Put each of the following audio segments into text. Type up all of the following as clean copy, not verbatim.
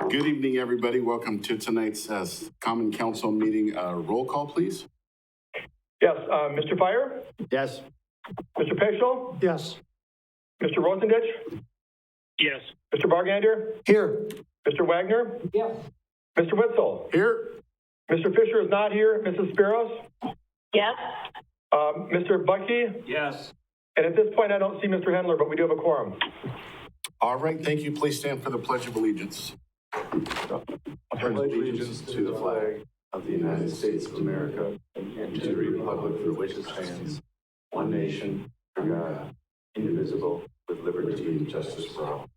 Good evening, everybody. Welcome to tonight's Common Council meeting. Roll call, please. Yes, Mr. Fire? Yes. Mr. Peschel? Yes. Mr. Rosendich? Yes. Mr. Bargander? Here. Mr. Wagner? Yes. Mr. Witzel? Here. Mr. Fisher is not here. Mrs. Spiros? Yes. Mr. Bucky? Yes. And at this point, I don't see Mr. Hendler, but we do have a quorum. All right, thank you. Please stand for the Pledge of Allegiance. I pledge allegiance to the flag of the United States of America and to the republic for which it stands, one nation, under God, indivisible, with liberty and justice for all.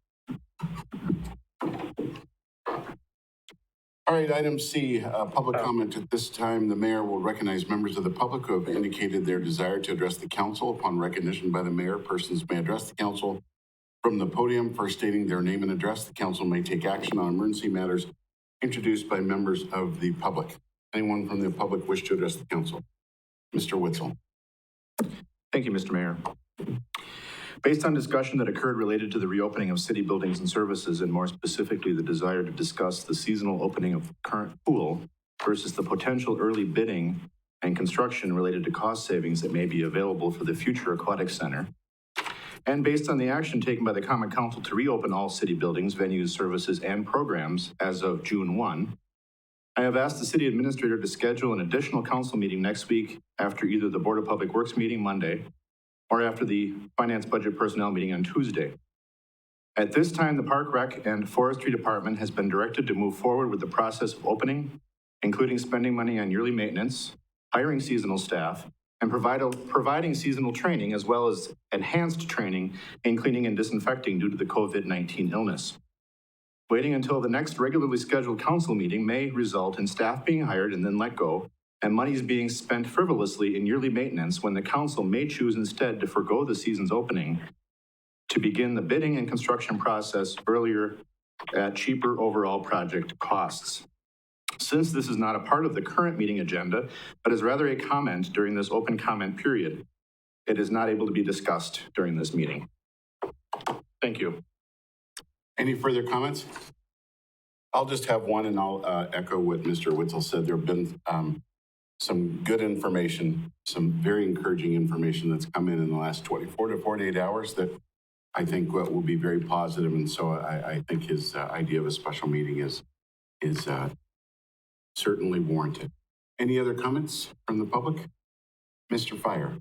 All right, item C, public comment. At this time, the mayor will recognize members of the public who have indicated their desire to address the council. Upon recognition by the mayor, persons may address the council from the podium. First stating their name and address, the council may take action on emergency matters introduced by members of the public. Anyone from the public wish to address the council? Mr. Witzel. Thank you, Mr. Mayor. Based on discussion that occurred related to the reopening of city buildings and services, and more specifically the desire to discuss the seasonal opening of the current pool versus the potential early bidding and construction related to cost savings that may be available for the future aquatic center, and based on the action taken by the Common Council to reopen all city buildings, venues, services, and programs as of June 1, I have asked the city administrator to schedule an additional council meeting next week after either the Board of Public Works meeting Monday or after the Finance Budget Personnel meeting on Tuesday. At this time, the Park Rec and Forestry Department has been directed to move forward with the process of opening, including spending money on yearly maintenance, hiring seasonal staff, and providing seasonal training as well as enhanced training in cleaning and disinfecting due to the COVID-19 illness. Waiting until the next regularly scheduled council meeting may result in staff being hired and then let go, and monies being spent frivolously in yearly maintenance when the council may choose instead to forgo the season's opening to begin the bidding and construction process earlier at cheaper overall project costs. Since this is not a part of the current meeting agenda, but is rather a comment during this open comment period, it is not able to be discussed during this meeting. Thank you. Any further comments? I'll just have one, and I'll echo what Mr. Witzel said. There have been some good information, some very encouraging information that's come in the last 24 to 48 hours that I think will be very positive. And so I think his idea of a special meeting is certainly warranted. Any other comments from the public? Mr. Fire.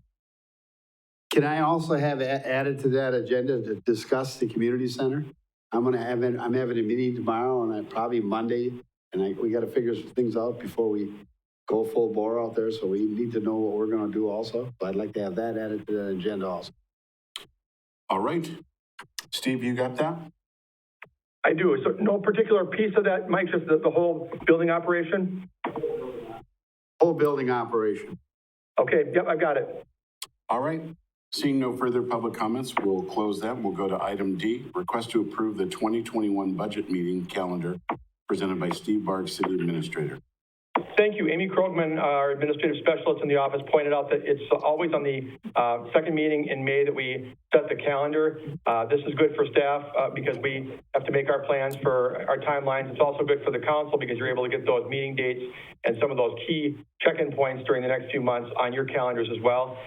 Can I also have added to that agenda to discuss the community center? I'm having a meeting tomorrow and probably Monday, and we got to figure some things out before we go full bore out there. So we need to know what we're going to do also. So I'd like to have that added to the agenda also. All right. Steve, you got that? I do. So no particular piece of that, Mike, just the whole building operation? Whole building operation. Okay, yep, I've got it. All right. Seeing no further public comments, we'll close that. We'll go to item D, request to approve the 2021 budget meeting calendar presented by Steve Barg, City Administrator. Thank you. Amy Krogman, our administrative specialist in the office, pointed out that it's always on the second meeting in May that we set the calendar. This is good for staff because we have to make our plans for our timelines. It's also good for the council because you're able to get those meeting dates and some of those key check-in points during the next few months on your calendars as well.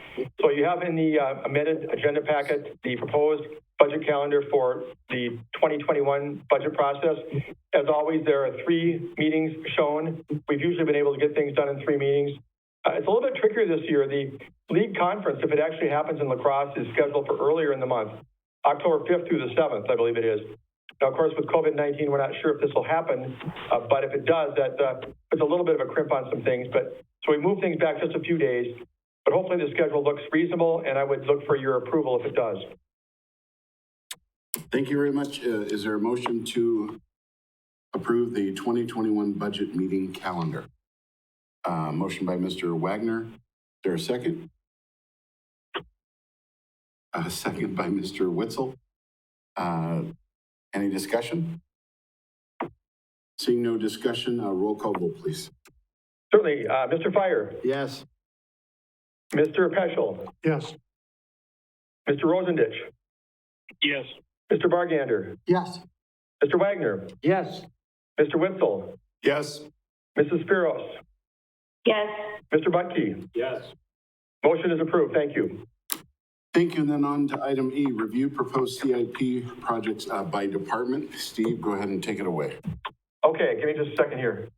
So you have in the amended agenda packet the proposed budget calendar for the 2021 budget process. As always, there are 3 meetings shown. We've usually been able to get things done in 3 meetings. It's a little bit trickier this year. The league conference, if it actually happens in lacrosse, is scheduled for earlier in the month, October 5th through the 7th, I believe it is. Now, of course, with COVID-19, we're not sure if this will happen, but if it does, that puts a little bit of a crimp on some things. So we move things back just a few days, but hopefully the schedule looks reasonable, and I would look for your approval if it does. Thank you very much. Is there a motion to approve the 2021 budget meeting calendar? Motion by Mr. Wagner. Is there a second? A second by Mr. Witzel. Any discussion? Seeing no discussion, roll call vote, please. Certainly. Mr. Fire. Yes. Mr. Peschel. Yes. Mr. Rosendich. Yes. Mr. Bargander. Yes. Mr. Wagner. Yes. Mr. Witzel, Yes. Mrs. Spiros, Yes. Mr. Butke. Yes. Motion is approved. Thank you. Thank you. And then on to item E, review proposed CIP projects by department. Steve, go ahead and take it away. Okay, give me just a second here.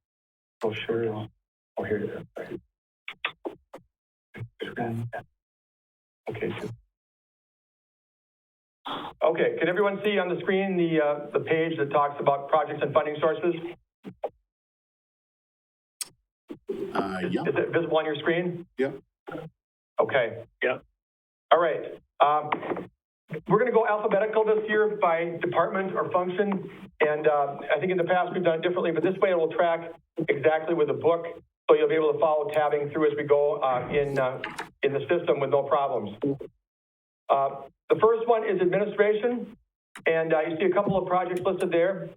Oh, sure. Oh, here it is. Okay. Okay, can everyone see on the screen the page that talks about projects and funding sources? Yeah. Is it visible on your screen? Yeah. Okay. Yeah. All right. We're going to go alphabetical this year by department or function. And I think in the past we've done it differently, but this way it will track exactly with the book. So you'll be able to follow tabbing through as we go in the system with no problems. The first one is administration. And you see a couple of projects listed there.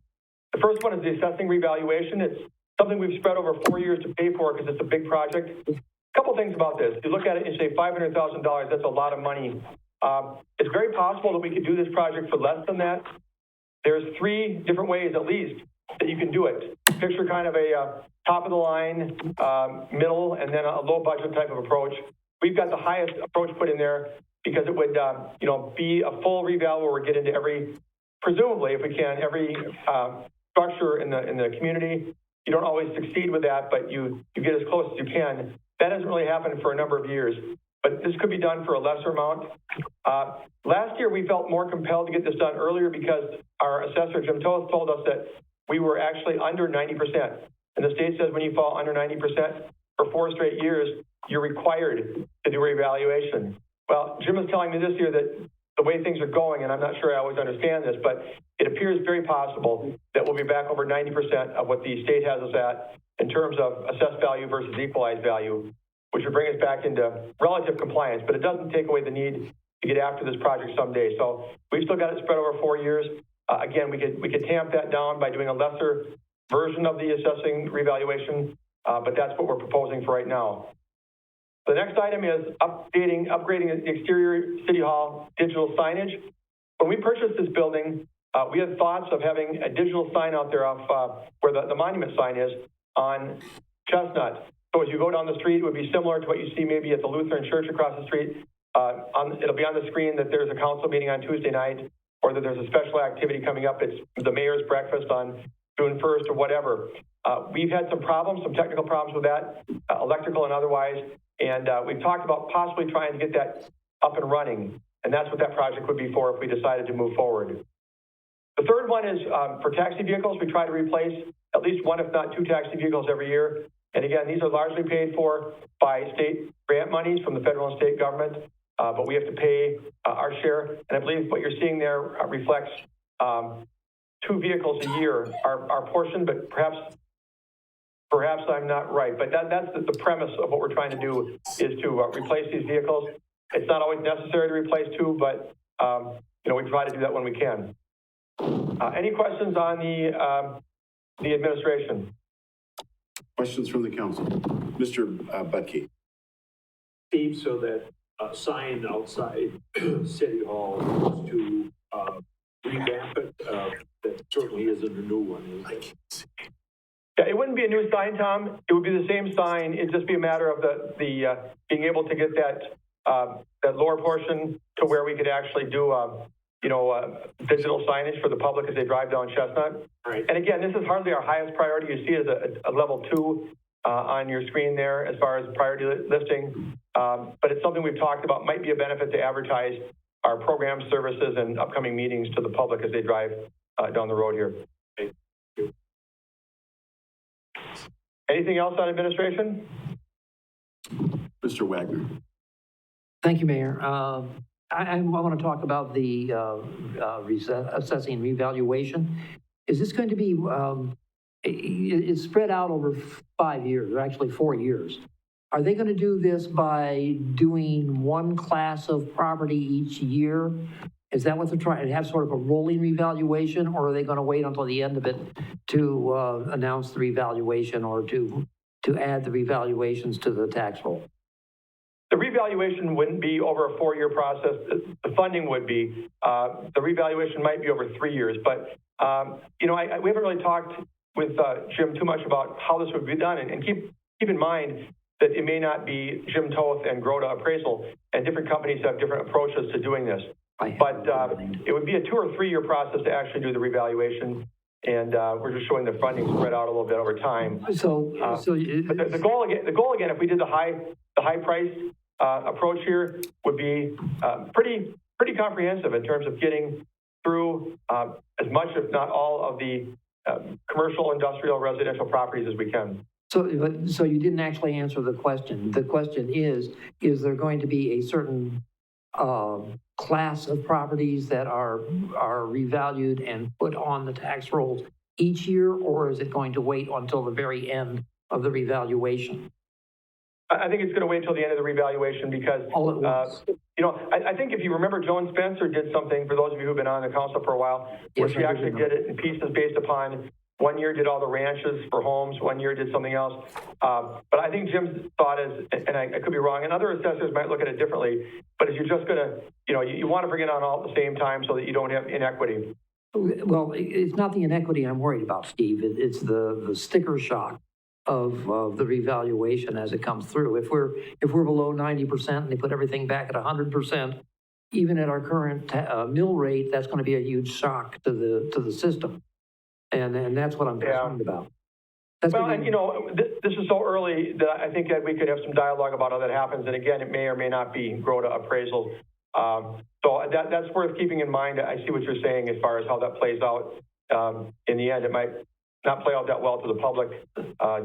The first one is the assessing revaluation. It's something we've spread over 4 years to pay for because it's a big project. A couple things about this. If you look at it and say $500,000, that's a lot of money. It's very possible that we could do this project for less than that. There's 3 different ways, at least, that you can do it. Picture kind of a top of the line, middle, and then a low budget type of approach. We've got the highest approach put in there because it would, be a full reval where we get into presumably, if we can, every structure in the community. You don't always succeed with that, but you get as close as you can. That hasn't really happened for a number of years, but this could be done for a lesser amount. Last year, we felt more compelled to get this done earlier because our assessor, Jim Toth, told us that we were actually under 90%. And the state says when you fall under 90% for 4 straight years, you're required to do a reevaluation. Well, Jim is telling me this year that the way things are going, and I'm not sure I always understand this, but it appears very possible that we'll be back over 90% of what the state has us at in terms of assessed value versus equalized value, which would bring us back into relative compliance, but it doesn't take away the need to get after this project someday. So we've still got it spread over 4 years. Again, we could tamp that down by doing a lesser version of the assessing revaluation, but that's what we're proposing for right now. The next item is upgrading the exterior City Hall digital signage. When we purchased this building, we had thoughts of having a digital sign out there off where the monument sign is on Chestnut. So as you go down the street, it would be similar to what you see maybe at the Lutheran Church across the street. It'll be on the screen that there's a council meeting on Tuesday night, or that there's a special activity coming up. It's the mayor's breakfast on June 1st or whatever. We've had some technical problems with that, electrical and otherwise, and we've talked about possibly trying to get that up and running, and that's what that project would be for if we decided to move forward. The third one is for taxi vehicles. We try to replace at least 1, if not 2 taxi vehicles every year. And again, these are largely paid for by state grant monies from the federal and state government, but we have to pay our share. And I believe what you're seeing there reflects 2 vehicles a year, our portion, but perhaps I'm not right. But that's the premise of what we're trying to do is to replace these vehicles. It's not always necessary to replace 2, but we try to do that when we can. Any questions on the administration? Questions from the council? Mr. Butke. Steve, so that sign outside City Hall is to revamp it. That certainly isn't a new one, is it? Yeah, it wouldn't be a new sign, Tom. It would be the same sign. It'd just be a matter of the being able to get that lower portion to where we could actually do digital signage for the public as they drive down Chestnut. Right. And again, this is hardly our highest priority. You see it as a level 2 on your screen there as far as priority listing. But it's something we've talked about might be a benefit to advertise our program services and upcoming meetings to the public as they drive down the road here. Okay. Anything else on administration? Mr. Wagner. Thank you, Mayor. I want to talk about the assessing revaluation. Is this going to be, it's spread out over 5 years, or actually 4 years. Are they going to do this by doing 1 class of property each year? Is that what they're trying to have, sort of a rolling revaluation, or are they going to wait until the end of it to announce the revaluation or to add the revaluations to the tax roll? The revaluation wouldn't be over a 4-year process. The funding would be. The revaluation might be over 3 years, but we haven't really talked with Jim too much about how this would be done, and keep in mind that it may not be Jim Toth and Groda Appraisal, and different companies have different approaches to doing this. But it would be a 2 or 3 year process to actually do the revaluation, and we're just showing the funding spread out a little bit over time. But the goal again, if we did the high price approach here, would be pretty comprehensive in terms of getting through as much, if not all, of the commercial, industrial, residential properties as we can. So you didn't actually answer the question. The question is there going to be a certain class of properties that are revalued and put on the tax rolls each year, or is it going to wait until the very end of the revaluation? I think it's going to wait until the end of the revaluation because, All at once. I think if you remember, Joan Spencer did something, for those of you who've been on the council for a while, where she actually did it in pieces based upon 1 year did all the ranches for homes, 1 year did something else. But I think Jim's thought is, and I could be wrong, and other assessors might look at it differently, but if you're just going to, you want to bring it on all at the same time so that you don't have inequity. Well, it's not the inequity I'm worried about, Steve. It's the sticker shock of the revaluation as it comes through. If we're below 90% and they put everything back at 100%, even at our current mill rate, that's going to be a huge shock to the system. And that's what I'm concerned about. This is so early that I think that we could have some dialogue about how that happens. And again, it may or may not be Groda Appraisal. So that's worth keeping in mind. I see what you're saying as far as how that plays out. In the end, it might not play out that well to the public,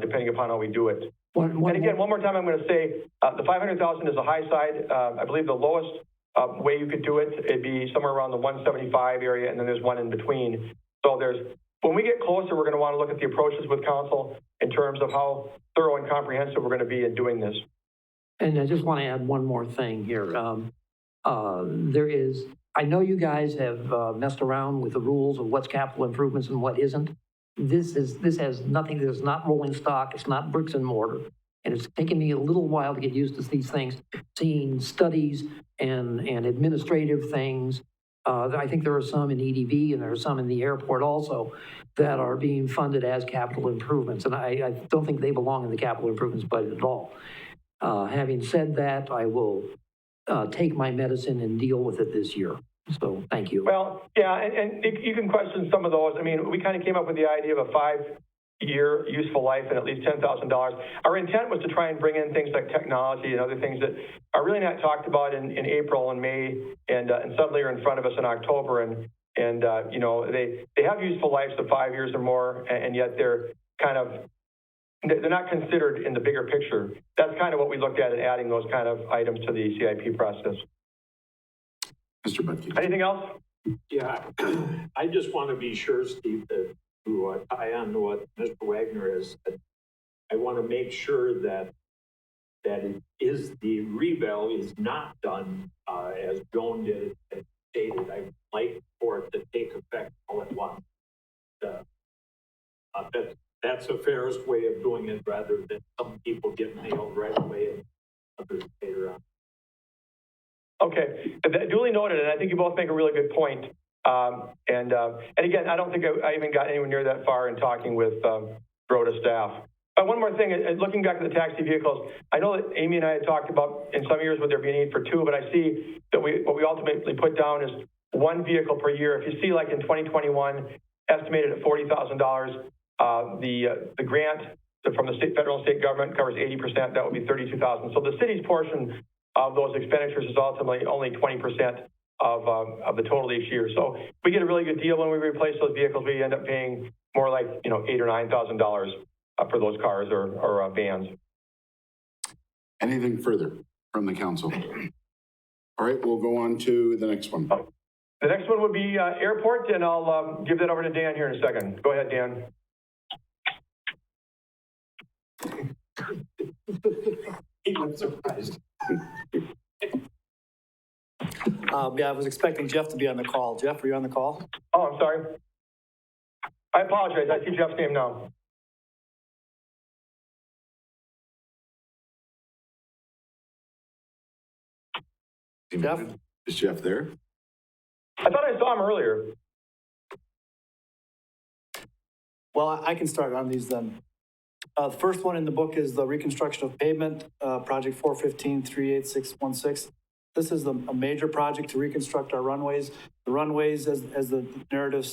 depending upon how we do it. And again, one more time, I'm going to say the 500,000 is the high side. I believe the lowest way you could do it, it'd be somewhere around the 175 area, and then there's one in between. So when we get closer, we're going to want to look at the approaches with council in terms of how thorough and comprehensive we're going to be in doing this. And I just want to add one more thing here. I know you guys have messed around with the rules of what's capital improvements and what isn't. This has nothing, this is not rolling stock, it's not bricks and mortar. And it's taken me a little while to get used to these things, seeing studies and administrative things. I think there are some in EDV and there are some in the airport also that are being funded as capital improvements. And I don't think they belong in the capital improvements budget at all. Having said that, I will take my medicine and deal with it this year. So thank you. Well, yeah, and you can question some of those. I mean, we kind of came up with the idea of a 5-year useful life and at least $10,000. Our intent was to try and bring in things like technology and other things that are really not talked about in April and May, and suddenly are in front of us in October. And they have useful lives of 5 years or more, and yet they're not considered in the bigger picture. That's kind of what we looked at in adding those kind of items to the CIP process. Mr. Butke. Anything else? Yeah, I just want to be sure, Steve, that to tie on to what Mr. Wagner has said, I want to make sure that the reval is not done as Joan did and stated. I would like for it to take effect all at once. That's a fairest way of doing it, rather than some people get nailed right away and others later on. Okay, duly noted, and I think you both make a really good point. And again, I don't think I even got anywhere near that far in talking with Groda staff. But one more thing, looking back at the taxi vehicles, I know that Amy and I had talked about in some years would there be a need for 2, but I see that what we ultimately put down is 1 vehicle per year. If you see, like in 2021, estimated at $40,000, the grant from the federal and state government covers 80%. That would be $32,000. So the city's portion of those expenditures is ultimately only 20% of the total each year. So we get a really good deal when we replace those vehicles. We end up paying more like $8,000 or $9,000 for those cars or vans. Anything further from the council? All right, we'll go on to the next one. The next one would be airport, and I'll give that over to Dan here in a second. Go ahead, Dan. He was surprised. Yeah, I was expecting Jeff to be on the call. Jeff, are you on the call? Oh, I'm sorry. I apologize. I see Jeff's name now. Jeff? Is Jeff there? I thought I saw him earlier. Well, I can start on these then. The first one in the book is the reconstruction of pavement, project 415-38616. This is a major project to reconstruct our runways. The runways, as the narrative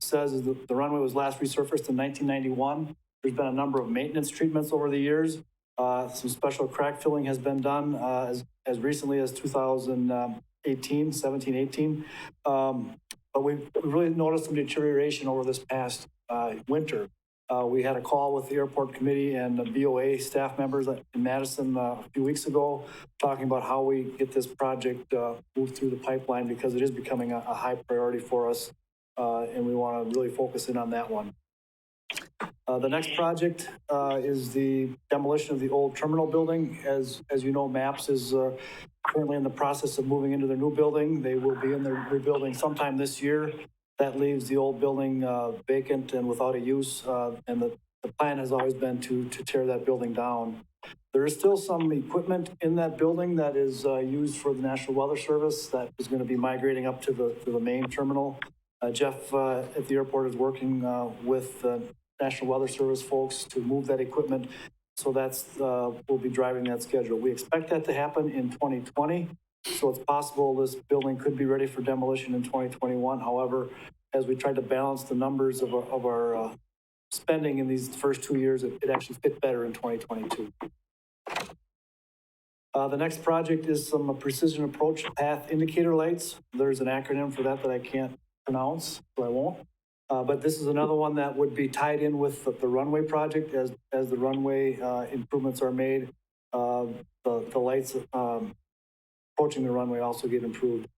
says, is the runway was last resurfaced in 1991. There's been a number of maintenance treatments over the years. Some special crack filling has been done as recently as 17, 18. But we've really noticed some deterioration over this past winter. We had a call with the airport committee and the BOA staff members in Madison a few weeks ago, talking about how we get this project moved through the pipeline, because it is becoming a high priority for us, and we want to really focus in on that one. The next project is the demolition of the old terminal building. As you know, MAPS is currently in the process of moving into their new building. They will be in their new building sometime this year. That leaves the old building vacant and without a use, and the plan has always been to tear that building down. There is still some equipment in that building that is used for the National Weather Service that is going to be migrating up to the main terminal. Jeff at the airport is working with National Weather Service folks to move that equipment, so that's we'll be driving that schedule. We expect that to happen in 2020. So it's possible this building could be ready for demolition in 2021. However, as we tried to balance the numbers of our spending in these first 2 years, it actually fit better in 2022. The next project is some precision approach path indicator lights. There's an acronym for that I can't pronounce, so I won't. But this is another one that would be tied in with the runway project. As the runway improvements are made, the lights approaching the runway also get improved.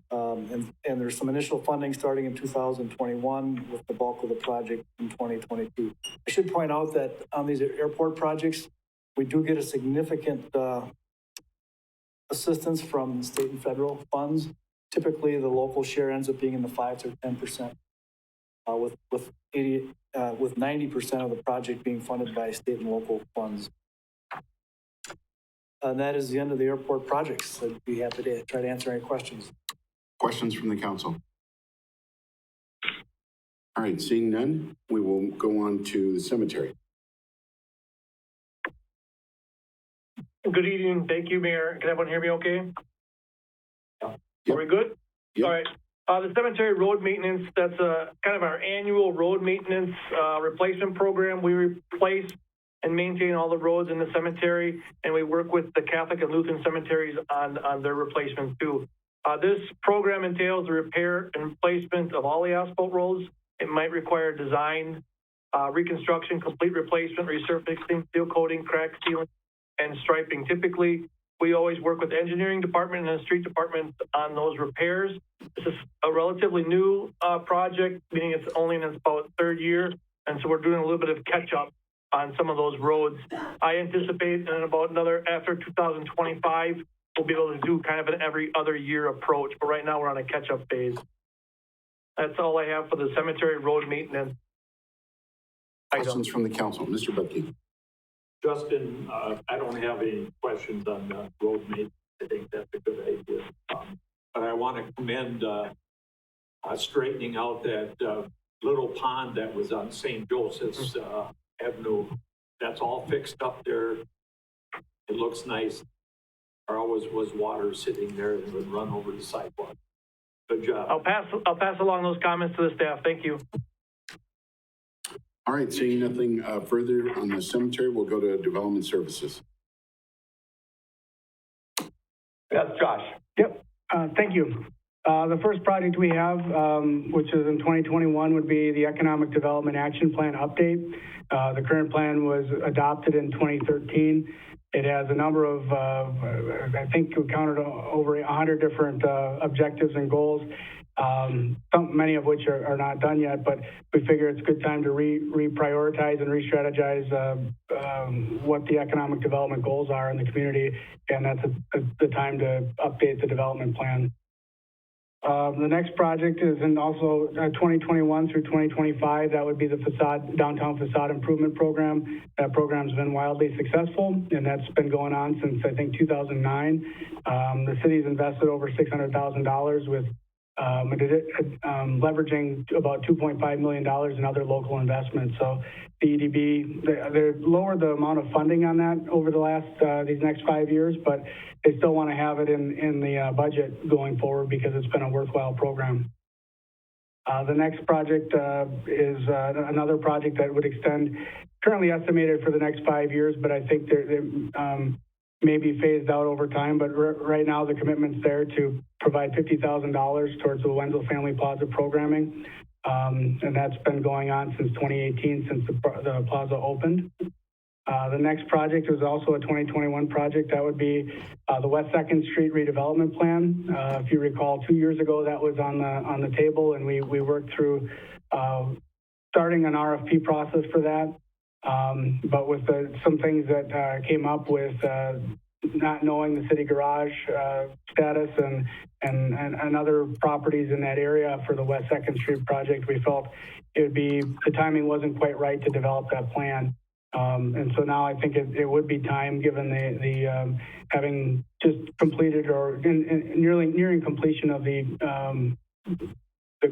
And there's some initial funding starting in 2021 with the bulk of the project in 2022. I should point out that on these airport projects, we do get a significant assistance from state and federal funds. Typically, the local share ends up being in the 5 to 10%, with 90% of the project being funded by state and local funds. And that is the end of the airport projects. I'd be happy to try to answer any questions. Questions from the council? All right, seeing none, we will go on to the cemetery. Good evening. Thank you, Mayor. Can everyone hear me okay? Yep. Are we good? Yep. All right. The cemetery road maintenance, that's kind of our annual road maintenance replacement program. We replace and maintain all the roads in the cemetery, and we work with the Catholic and Lutheran cemeteries on their replacement too. This program entails the repair and replacement of all the asphalt roads. It might require design, reconstruction, complete replacement, resurfacing, seal coating, crack sealing, and striping. Typically, we always work with the engineering department and the street department on those repairs. This is a relatively new project, meaning it's only in its about third year, and so we're doing a little bit of catch up on some of those roads. I anticipate in about after 2025, we'll be able to do kind of an every other year approach, but right now we're on a catch-up phase. That's all I have for the cemetery road maintenance. Questions from the council? Mr. Butke. Justin, I don't have any questions on the road maintenance. I think that's a good idea. But I want to commend straightening out that little pond that was on St. Joseph's Avenue. That's all fixed up there. It looks nice. There always was water sitting there that would run over the sidewalk. Good job. I'll pass along those comments to the staff. Thank you. All right, seeing nothing further on the cemetery, we'll go to development services. That's Josh. Yep, thank you. The first project we have, which is in 2021, would be the Economic Development Action Plan update. The current plan was adopted in 2013. It has a number of, I think we counted over 100 different objectives and goals, many of which are not done yet, but we figure it's a good time to reprioritize and re-strategize what the economic development goals are in the community, and that's the time to update the development plan. The next project is in also 2021 through 2025. That would be the downtown facade improvement program. That program's been wildly successful, and that's been going on since I think 2009. The city's invested over $600,000 with leveraging about $2.5 million in other local investments. So the EDB, they lowered the amount of funding on that over the last, these next 5 years, but they still want to have it in the budget going forward because it's been a worthwhile program. The next project is another project that would extend, currently estimated for the next 5 years, but I think they're may be phased out over time. But right now, the commitment's there to provide $50,000 towards the Wenzel Family Plaza programming. And that's been going on since 2018, since the plaza opened. The next project is also a 2021 project. That would be the West 2nd Street redevelopment plan. If you recall, 2 years ago, that was on the table, and we worked through starting an RFP process for that. But with some things that came up with not knowing the city garage status and other properties in that area for the West 2nd Street project, we felt it would be, the timing wasn't quite right to develop that plan. And so now I think it would be time, given the having just completed or nearing completion of the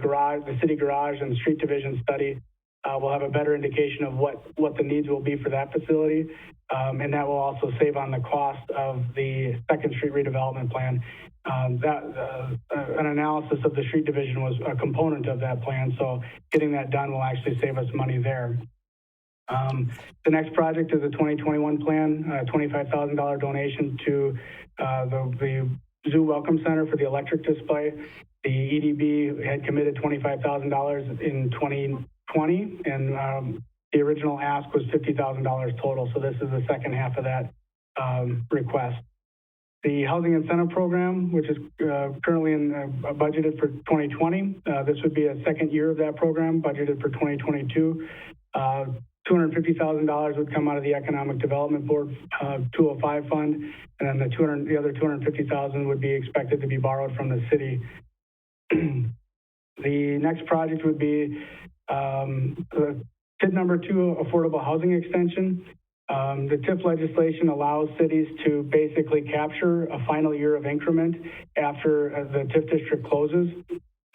garage, the city garage and street division study. We'll have a better indication of what the needs will be for that facility. And that will also save on the cost of the 2nd Street redevelopment plan. An analysis of the street division was a component of that plan. So getting that done will actually save us money there. The next project is a 2021 plan, $25,000 donation to the Zoo Welcome Center for the electric display. The EDB had committed $25,000 in 2020, and the original ask was $50,000 total. So this is the second half of that request. The housing incentive program, which is currently budgeted for 2020, this would be a second year of that program, budgeted for 2022. $250,000 would come out of the Economic Development Board 205 fund, and then the other $250,000 would be expected to be borrowed from the city. The next project would be TIF number 2, affordable housing extension. The TIF legislation allows cities to basically capture a final year of increment after the TIF district closes.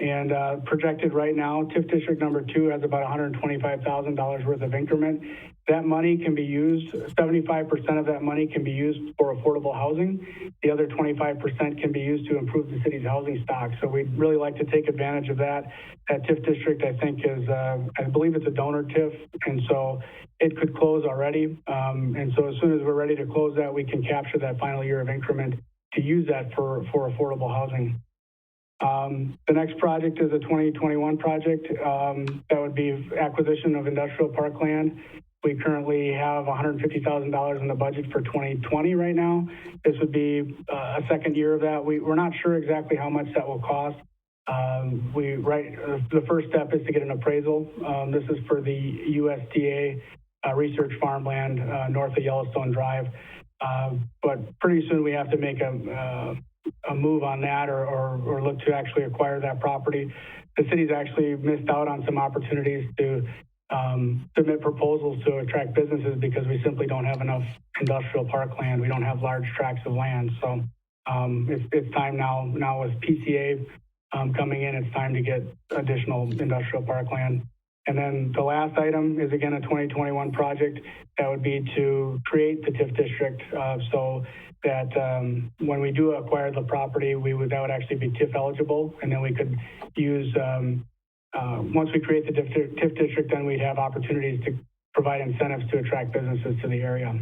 And projected right now, TIF district number 2 has about $125,000 worth of increment. That money can be used, 75% of that money can be used for affordable housing. The other 25% can be used to improve the city's housing stock. So we'd really like to take advantage of that. That TIF district, I think, is, I believe it's a donor TIF, and so it could close already. And so as soon as we're ready to close that, we can capture that final year of increment to use that for affordable housing. The next project is a 2021 project. That would be acquisition of industrial park land. We currently have $150,000 in the budget for 2020 right now. This would be a second year of that. We're not sure exactly how much that will cost. The first step is to get an appraisal. This is for the USDA research farmland north of Yellowstone Drive. But pretty soon we have to make a move on that or look to actually acquire that property. The city's actually missed out on some opportunities to submit proposals to attract businesses because we simply don't have enough industrial park land. We don't have large tracts of land. So it's time now with PCA coming in, it's time to get additional industrial park land. And then the last item is, again, a 2021 project that would be to create the TIF district so that when we do acquire the property, that would actually be TIF eligible. And then we could use, once we create the TIF district, then we'd have opportunities to provide incentives to attract businesses to the area.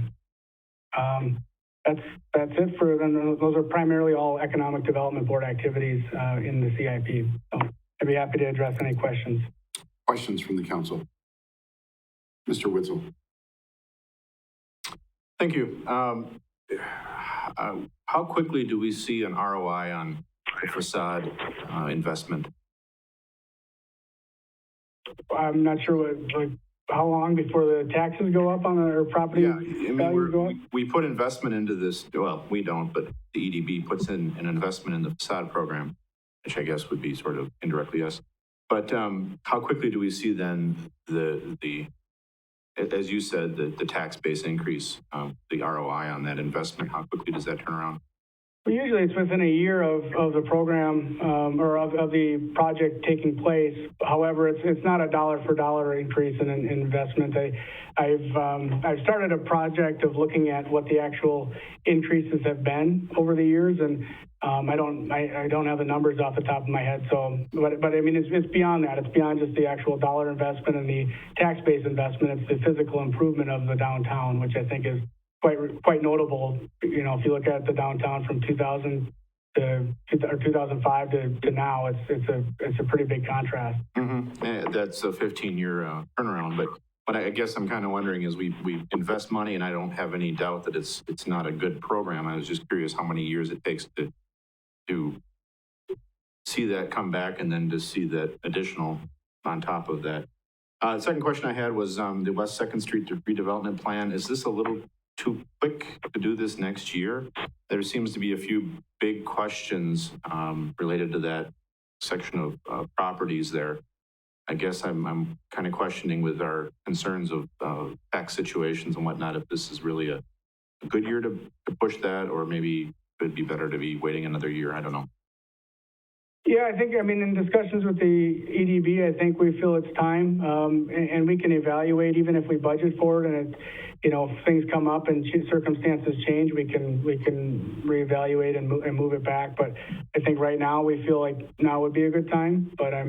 That's it for them. Those are primarily all Economic Development Board activities in the CIP. So I'd be happy to address any questions. Questions from the council? Mr. Witzel. Thank you. How quickly do we see an ROI on the facade investment? I'm not sure how long before the taxes go up on our property values go up? We put investment into this. Well, we don't, but the EDB puts in an investment in the facade program, which I guess would be sort of indirectly yes. But how quickly do we see then the as you said, the tax base increase, the ROI on that investment? How quickly does that turn around? Well, usually it's within a year of the program, or of the project taking place. However, it's not a dollar for dollar increase in investment. I've started a project of looking at what the actual increases have been over the years, and I don't have the numbers off the top of my head. So, but I mean, it's beyond that. It's beyond just the actual dollar investment and the tax-based investment. It's the physical improvement of the downtown, which I think is quite notable. You know, if you look at the downtown from 2000 to or 2005 to now, it's a pretty big contrast. Yeah, that's a 15-year turnaround, but I guess I'm kind of wondering is we invest money, and I don't have any doubt that it's not a good program. I was just curious how many years it takes to see that come back and then to see that additional on top of that. The second question I had was the West 2nd Street redevelopment plan. Is this a little too quick to do this next year? There seems to be a few big questions related to that section of properties there. I guess I'm kind of questioning with our concerns of tax situations and whatnot, if this is really a good year to push that, or maybe it'd be better to be waiting another year. I don't know. Yeah, I mean, in discussions with the EDB, I think we feel it's time, and we can evaluate even if we budget for it, and if things come up and circumstances change, we can reevaluate and move it back. But I think right now we feel like now would be a good time, but I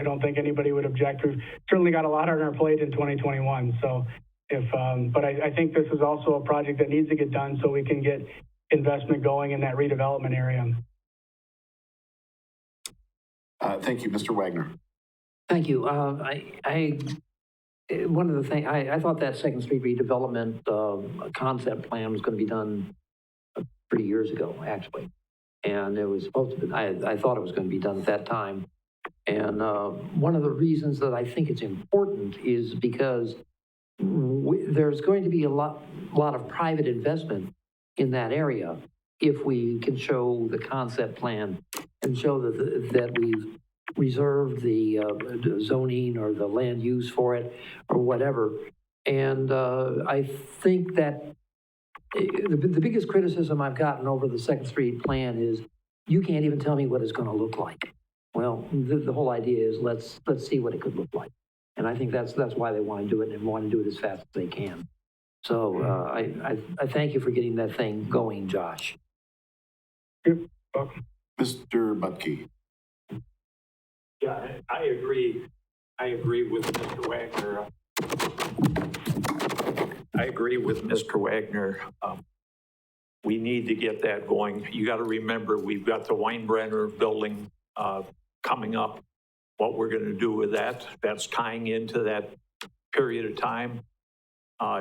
don't think anybody would object. We've certainly got a lot on our plate in 2021. So but I think this is also a project that needs to get done so we can get investment going in that redevelopment area. Thank you, Mr. Wagner. Thank you. One of the things, I thought that 2nd Street redevelopment concept plan was going to be done 3 years ago, actually. And it was supposed to be, I thought it was going to be done at that time. And one of the reasons that I think it's important is because there's going to be a lot of private investment in that area if we can show the concept plan and show that we've reserved the zoning or the land use for it or whatever. And I think that the biggest criticism I've gotten over the 2nd Street plan is you can't even tell me what it's going to look like. Well, the whole idea is let's see what it could look like. And I think that's why they want to do it and want to do it as fast as they can. So I thank you for getting that thing going, Josh. Yep. Welcome. Mr. Butke. Yeah, I agree. I agree with Mr. Wagner. We need to get that going. You got to remember, we've got the Weinbrenner building coming up. What we're going to do with that's tying into that period of time.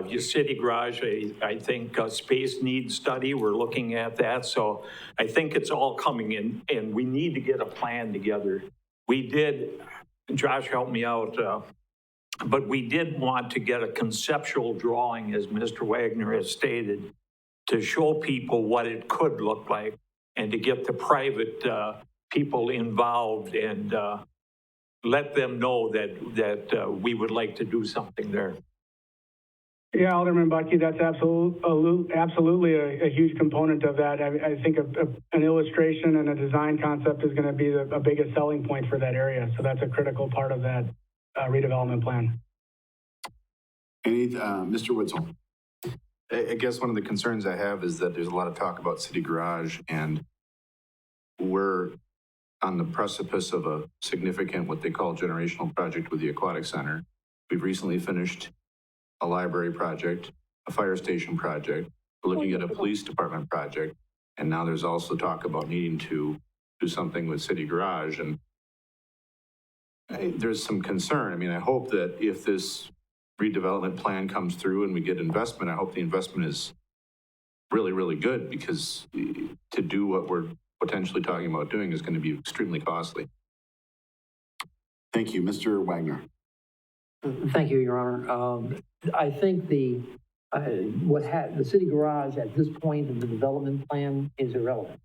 Your city garage, I think space needs study. We're looking at that. So I think it's all coming in, and we need to get a plan together. We did, Josh helped me out, but we did want to get a conceptual drawing, as Mr. Wagner has stated, to show people what it could look like and to get the private people involved and let them know that we would like to do something there. Yeah, Alderman Buckey, that's absolutely a huge component of that. I think an illustration and a design concept is going to be the biggest selling point for that area. So that's a critical part of that redevelopment plan. Mr. Witzel. I guess one of the concerns I have is that there's a lot of talk about city garage, and we're on the precipice of a significant, what they call generational project with the aquatic center. We've recently finished a library project, a fire station project. We're looking at a police department project. And now there's also talk about needing to do something with city garage. And there's some concern. I mean, I hope that if this redevelopment plan comes through and we get investment, I hope the investment is really, really good, because to do what we're potentially talking about doing is going to be extremely costly. Thank you. Mr. Wagner. Thank you, Your Honor. I think the city garage at this point in the development plan is irrelevant.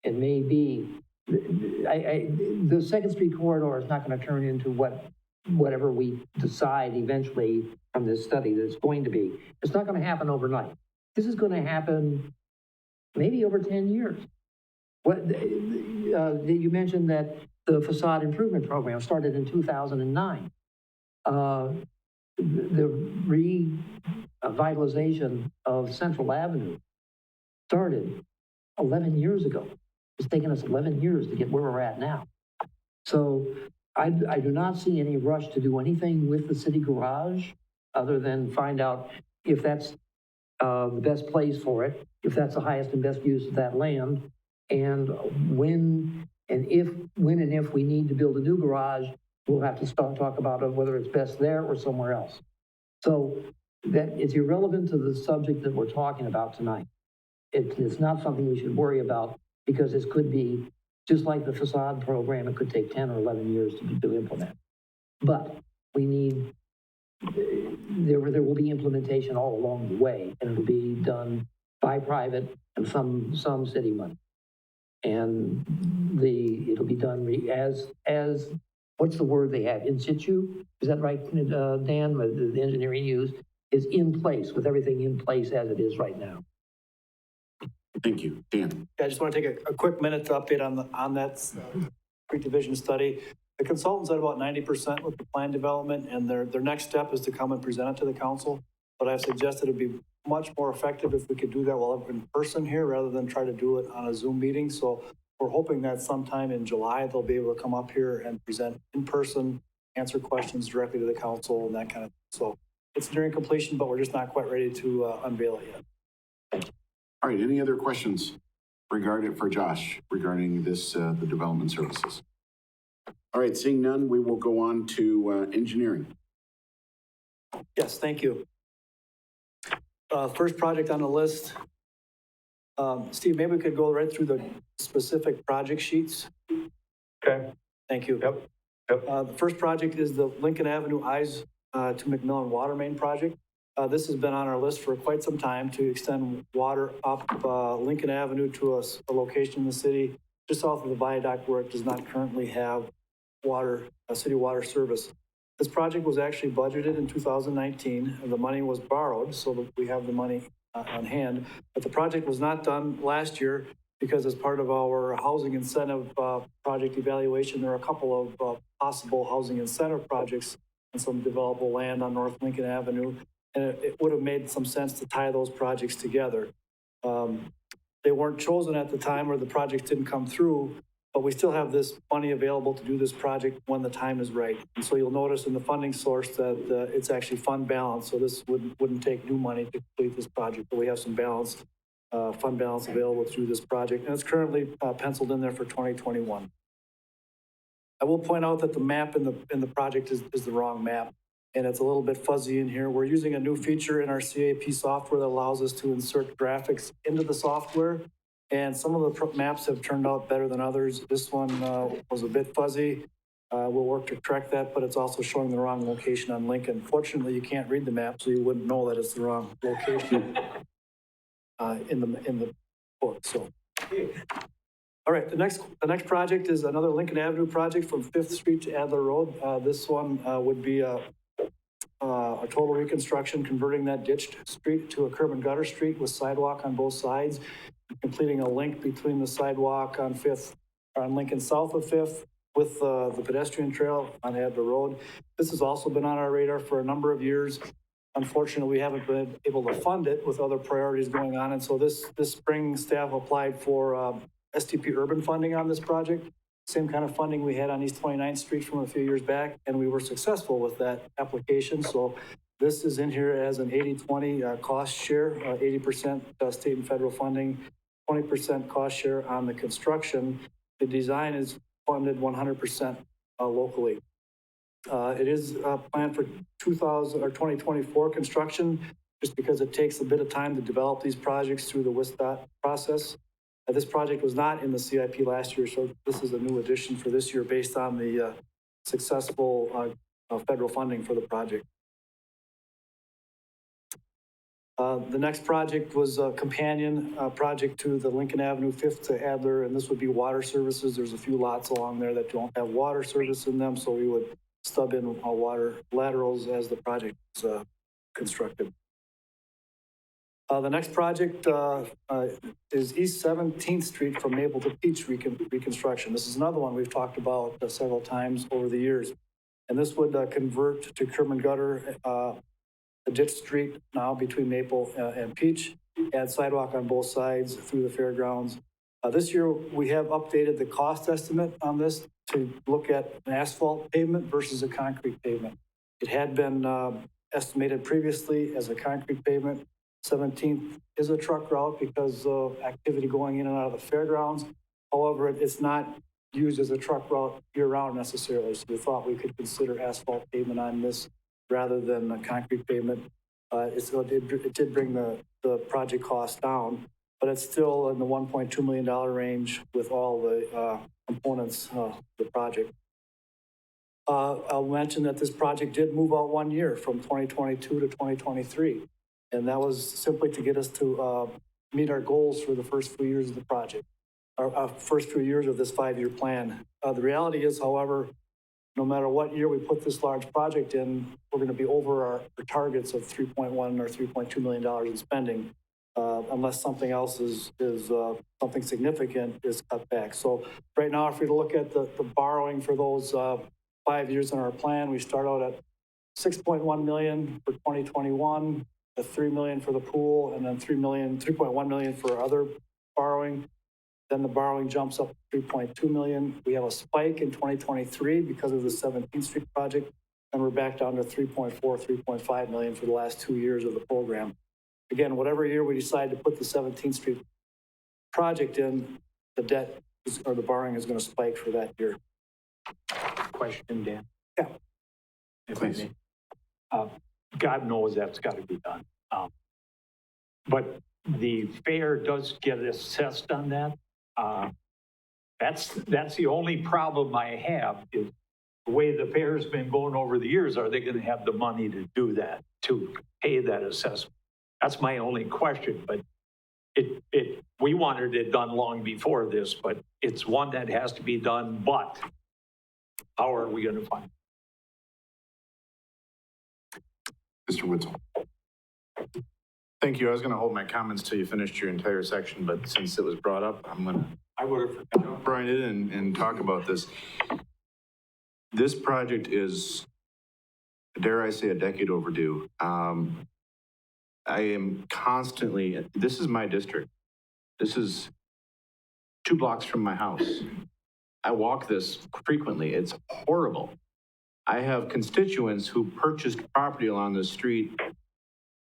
It may be, the 2nd Street corridor is not going to turn into whatever we decide eventually from this study that it's going to be. It's not going to happen overnight. This is going to happen maybe over 10 years. You mentioned that the facade improvement program started in 2009. The revitalization of Central Avenue started 11 years ago. It's taken us 11 years to get where we're at now. So I do not see any rush to do anything with the city garage other than find out if that's the best place for it, if that's the highest and best use of that land, and when and if we need to build a new garage, we'll have to start talk about whether it's best there or somewhere else. So that it's irrelevant to the subject that we're talking about tonight. It's not something we should worry about because this could be, just like the facade program, it could take 10 or 11 years to implement. But we need, there will be implementation all along the way, and it'll be done by private and some city money. And it'll be done as what's the word they have, in situ? Is that right, Dan? The engineering used is in place, with everything in place as it is right now. Thank you. Dan? I just want to take a quick minute to update on that street division study. The consultant's at about 90% with the plan development, and their next step is to come and present it to the council. But I've suggested it'd be much more effective if we could do that while we're in person here rather than try to do it on a Zoom meeting. So we're hoping that sometime in July, they'll be able to come up here and present in person, answer questions directly to the council and that kind of thing. So it's nearing completion, but we're just not quite ready to unveil it yet. All right, any other questions for Josh regarding this, the development services? All right, seeing none, we will go on to engineering. Yes, thank you. First project on the list. Steve, maybe we could go right through the specific project sheets. Okay. Thank you. Yep. The first project is the Lincoln Avenue Eyes to McMillan Water Main Project. This has been on our list for quite some time to extend water up Lincoln Avenue to a location in the city just south of the viaduct where it does not currently have city water service. This project was actually budgeted in 2019. The money was borrowed, so that we have the money on hand. But the project was not done last year because as part of our housing incentive project evaluation, there are a couple of possible housing incentive projects and some developable land on North Lincoln Avenue. And it would have made some sense to tie those projects together. They weren't chosen at the time or the projects didn't come through, but we still have this money available to do this project when the time is right. And so you'll notice in the funding source that it's actually fund balance. So this wouldn't take new money to complete this project, but we have some fund balance available to do this project. And it's currently penciled in there for 2021. I will point out that the map in the project is the wrong map. And it's a little bit fuzzy in here. We're using a new feature in our CIP software that allows us to insert graphics into the software. And some of the maps have turned out better than others. This one was a bit fuzzy. We'll work to correct that, but it's also showing the wrong location on Lincoln. Fortunately, you can't read the map, so you wouldn't know that it's the wrong location in the book. So, all right, the next project is another Lincoln Avenue project from 5th Street to Adler Road. This one would be a total reconstruction, converting that ditched street to a curb and gutter street with sidewalk on both sides, completing a link between the sidewalk on Lincoln south of 5th with the pedestrian trail on Adler Road. This has also been on our radar for a number of years. Unfortunately, we haven't been able to fund it with other priorities going on. And so this spring, staff applied for STP urban funding on this project. Same kind of funding we had on East 29th Street from a few years back, and we were successful with that application. So this is in here as an 80-20 cost share, 80% state and federal funding, 20% cost share on the construction. The design is funded 100% locally. It is planned for 2024 construction, just because it takes a bit of time to develop these projects through the WSDOT process. This project was not in the CIP last year, so this is a new addition for this year based on the successful federal funding for the project. The next project was a companion project to the Lincoln Avenue 5th to Adler, and this would be water services. There's a few lots along there that don't have water service in them, so we would stub in water laterals as the project is constructed. The next project is East 17th Street from Maple to Peach reconstruction. This is another one we've talked about several times over the years. And this would convert to curb and gutter, the ditch street now between Maple and Peach, add sidewalk on both sides through the fairgrounds. This year, we have updated the cost estimate on this to look at an asphalt pavement versus a concrete pavement. It had been estimated previously as a concrete pavement. 17th is a truck route because of activity going in and out of the fairgrounds. However, it's not used as a truck route year-round necessarily, so we thought we could consider asphalt pavement on this rather than a concrete pavement. It did bring the project cost down, but it's still in the $1.2 million range with all the components of the project. I'll mention that this project did move out 1 year from 2022 to 2023, and that was simply to get us to meet our goals for the first few years of the project, our first few years of this 5-year plan. The reality is, however, no matter what year we put this large project in, we're going to be over our targets of $3.1 or $3.2 million in spending, unless something else is something significant is cut back. So right now, if we look at the borrowing for those 5 years in our plan, we start out at $6.1 million for 2021, the $3 million for the pool, and then $3.1 million for other borrowing. Then the borrowing jumps up to $3.2 million. We have a spike in 2023 because of the 17th Street project, and we're back down to $3.4, $3.5 million for the last 2 years of the program. Again, whatever year we decide to put the 17th Street project in, the debt or the borrowing is going to spike for that year. Question, Dan? Yeah. If I may. God knows that's got to be done. But the fair does get assessed on that. That's the only problem I have is the way the fair's been going over the years. Are they going to have the money to do that, to pay that assessment? That's my only question. But we wanted it done long before this, but it's one that has to be done. But how are we going to find it? Mr. Witzel. Thank you. I was going to hold my comments till you finished your entire section, but since it was brought up, I'm going to I would have forgotten. jump right in and talk about this. This project is, dare I say, a decade overdue. I am constantly, this is my district. This is 2 blocks from my house. I walk this frequently. It's horrible. I have constituents who purchased property along this street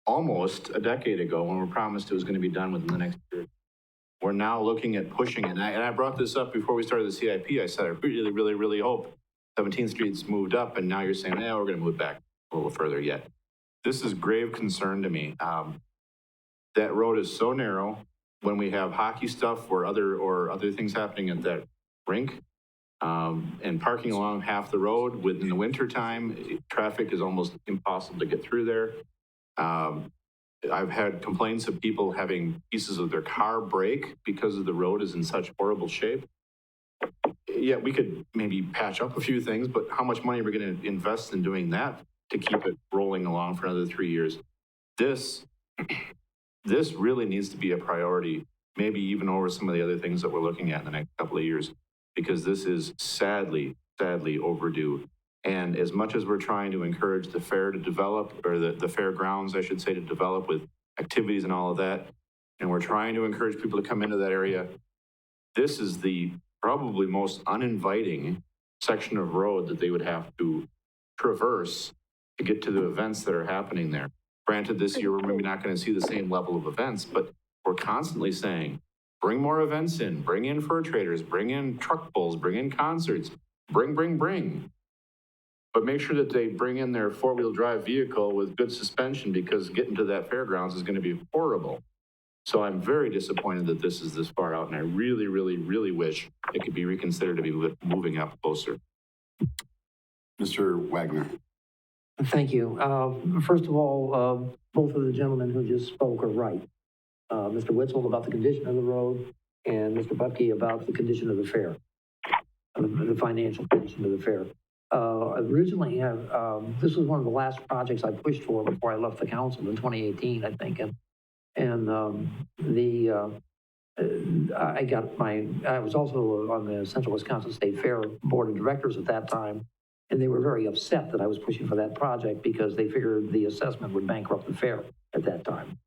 almost a decade ago when we were promised it was going to be done within the next year. We're now looking at pushing it. And I brought this up before we started the CIP. I said, I really, really, really hope 17th Street's moved up, and now you're saying, we're going to move back a little further yet. This is grave concern to me. That road is so narrow when we have hockey stuff or other things happening at that rink, and parking along half the road within the winter time, traffic is almost impossible to get through there. I've had complaints of people having pieces of their car break because the road is in such horrible shape. Yeah, we could maybe patch up a few things, but how much money are we going to invest in doing that to keep it rolling along for another 3 years? This really needs to be a priority, maybe even over some of the other things that we're looking at in the next couple of years, because this is sadly overdue. And as much as we're trying to encourage the fair to develop, or the fairgrounds, I should say, to develop with activities and all of that, and we're trying to encourage people to come into that area, this is the probably most uninviting section of road that they would have to traverse to get to the events that are happening there. Granted, this year, we're maybe not going to see the same level of events, but we're constantly saying, bring more events in, bring in fur traders, bring in truck pulls, bring in concerts, bring. But make sure that they bring in their 4-wheel drive vehicle with good suspension, because getting to that fairgrounds is going to be horrible. So I'm very disappointed that this is this far out, and I really, really, really wish it could be reconsidered to be moving up closer. Mr. Wagner. Thank you. First of all, both of the gentlemen who just spoke are right. Mr. Witzel about the condition of the road, and Mr. Butke about the condition of the fair, the financial condition of the fair. Originally, this was one of the last projects I pushed for before I left the council in 2018, I think. And I was also on the Central Wisconsin State Fair Board of Directors at that time, and they were very upset that I was pushing for that project because they figured the assessment would bankrupt the fair at that time.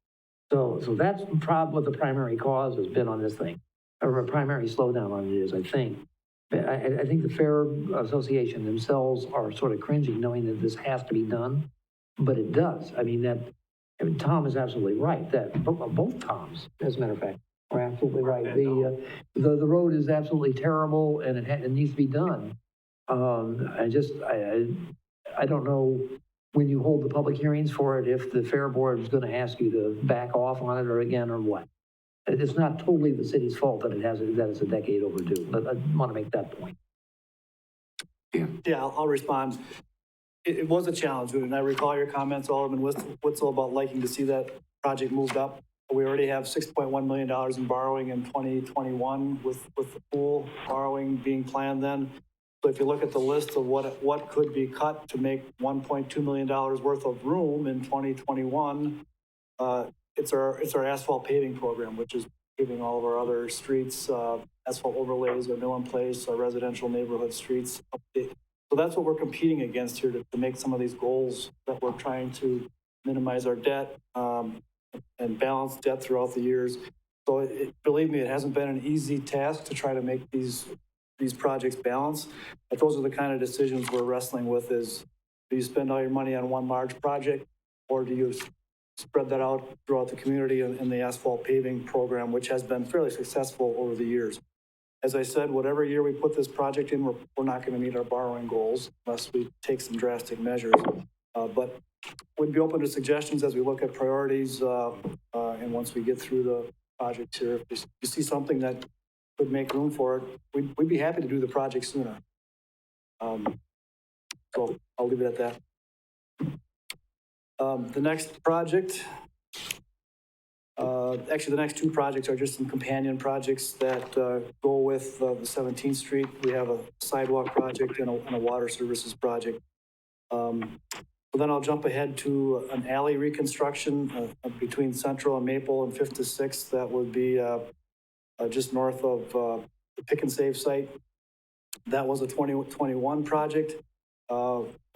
So that's probably what the primary cause has been on this thing, or a primary slowdown on it is, I think. I think the Fair Association themselves are sort of cringing knowing that this has to be done, but it does. I mean, Tom is absolutely right, that both Toms, as a matter of fact, are absolutely right. The road is absolutely terrible and it needs to be done. I don't know when you hold the public hearings for it, if the fair board is going to ask you to back off on it or again, or what. It's not totally the city's fault that that it's a decade overdue, but I want to make that point. Yeah, I'll respond. It was a challenge, and I recall your comments, Alderman Witzel, about liking to see that project moved up. We already have $6.1 million in borrowing in 2021 with the pool borrowing being planned then. So if you look at the list of what could be cut to make $1.2 million worth of room in 2021, it's our asphalt paving program, which is giving all of our other streets asphalt overlays, our mill in place, our residential neighborhood streets update. So that's what we're competing against here to make some of these goals that we're trying to minimize our debt and balance debt throughout the years. So believe me, it hasn't been an easy task to try to make these projects balance. But those are the kind of decisions we're wrestling with is, do you spend all your money on one large project, or do you spread that out throughout the community in the asphalt paving program, which has been fairly successful over the years? As I said, whatever year we put this project in, we're not going to meet our borrowing goals unless we take some drastic measures. But we'd be open to suggestions as we look at priorities and once we get through the project here. If you see something that would make room for it, we'd be happy to do the project sooner. So I'll leave it at that. The next project, actually the next two projects are just some companion projects that go with the 17th Street. We have a sidewalk project and a water services project. So then I'll jump ahead to an alley reconstruction between Central and Maple and 5th to 6th. That would be just north of the Pick and Save site. That was a 2021 project.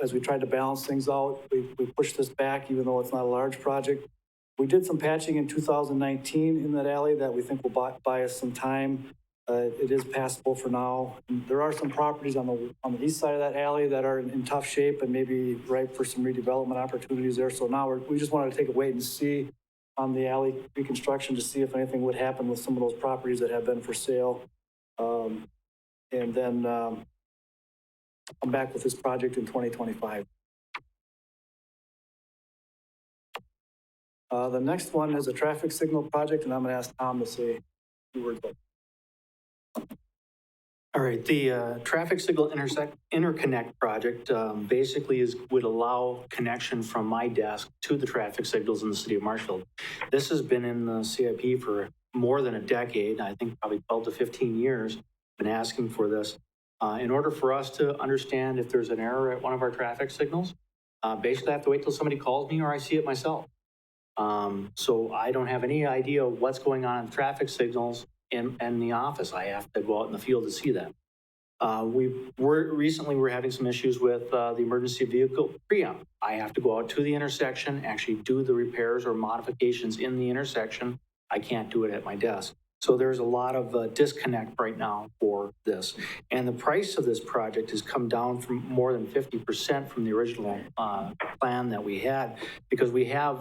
As we tried to balance things out, we pushed this back, even though it's not a large project. We did some patching in 2019 in that alley that we think will buy us some time. It is passable for now. And there are some properties on the east side of that alley that are in tough shape and maybe ripe for some redevelopment opportunities there. So now we just wanted to take a wait and see on the alley reconstruction to see if anything would happen with some of those properties that have been for sale. And then I'm back with this project in 2025. The next one is a traffic signal project, and I'm going to ask Tom to say a few words about it. All right, the traffic signal interconnect project basically would allow connection from my desk to the traffic signals in the city of Marshfield. This has been in the CIP for more than a decade, I think probably 12 to 15 years, been asking for this. In order for us to understand if there's an error at one of our traffic signals, basically I have to wait till somebody calls me or I see it myself. So I don't have any idea what's going on in traffic signals in the office. I have to go out in the field to see that. Recently we're having some issues with the emergency vehicle preempt. I have to go out to the intersection, actually do the repairs or modifications in the intersection. I can't do it at my desk. So there's a lot of disconnect right now for this. And the price of this project has come down from more than 50% from the original plan that we had, because we have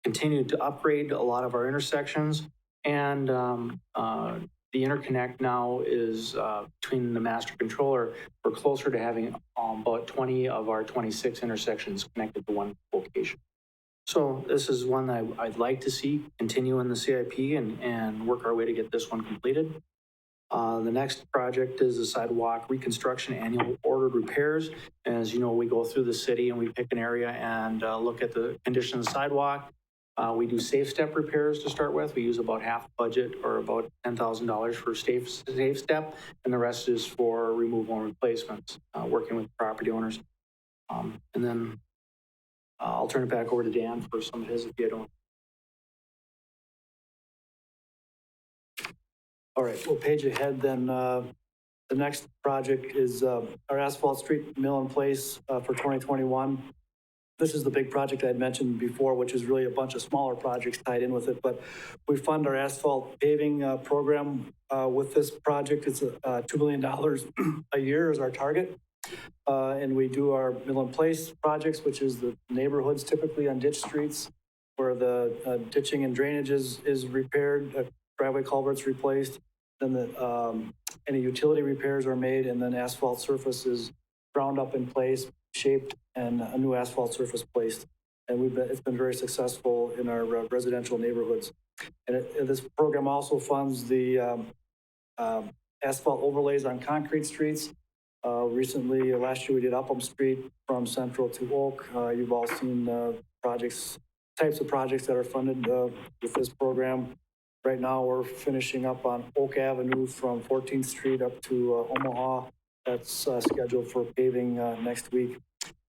continued to upgrade a lot of our intersections. And the interconnect now is between the master controller. We're closer to having about 20 of our 26 intersections connected to one location. So this is one that I'd like to see continue in the CIP and work our way to get this one completed. The next project is the sidewalk reconstruction annual ordered repairs. As you know, we go through the city and we pick an area and look at the condition of the sidewalk. We do safe step repairs to start with. We use about half the budget, or about $10,000 for safe step, and the rest is for removal and replacements, working with property owners. And then I'll turn it back over to Dan for some of his if you don't. All right, we'll page ahead then. The next project is our asphalt street mill in place for 2021. This is the big project I had mentioned before, which is really a bunch of smaller projects tied in with it. But we fund our asphalt paving program with this project. It's $2 million a year is our target. And we do our mill in place projects, which is the neighborhoods typically on ditch streets where the ditching and drainage is repaired, driveway culverts replaced, then any utility repairs are made, and then asphalt surface is ground up in place, shaped, and a new asphalt surface placed. And it's been very successful in our residential neighborhoods. And this program also funds the asphalt overlays on concrete streets. Recently, last year we did Upham Street from Central to Oak. You've all seen types of projects that are funded with this program. Right now, we're finishing up on Oak Avenue from 14th Street up to Omaha. That's scheduled for paving next week.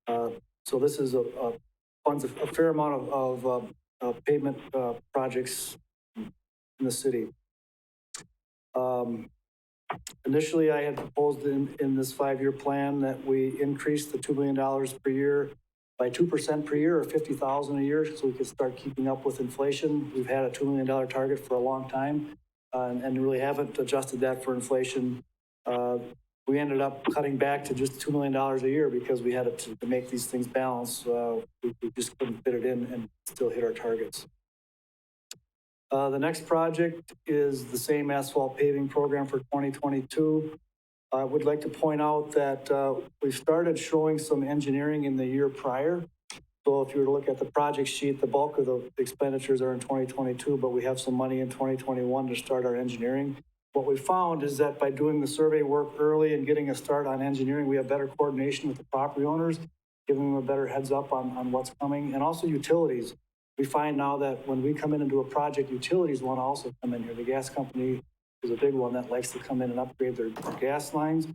So this is funds a fair amount of pavement projects in the city. Initially, I had proposed in this 5-year plan that we increase the $2 million per year by 2% per year, or $50,000 a year, so we could start keeping up with inflation. We've had a $2 million target for a long time, and really haven't adjusted that for inflation. We ended up cutting back to just $2 million a year because we had to make these things balance. We just couldn't fit it in and still hit our targets. The next project is the same asphalt paving program for 2022. I would like to point out that we started showing some engineering in the year prior. So if you were to look at the project sheet, the bulk of the expenditures are in 2022, but we have some money in 2021 to start our engineering. What we found is that by doing the survey work early and getting a start on engineering, we have better coordination with the property owners, giving them a better heads up on what's coming, and also utilities. We find now that when we come in and do a project, utilities want to also come in here. The gas company is a big one that likes to come in and upgrade their gas lines.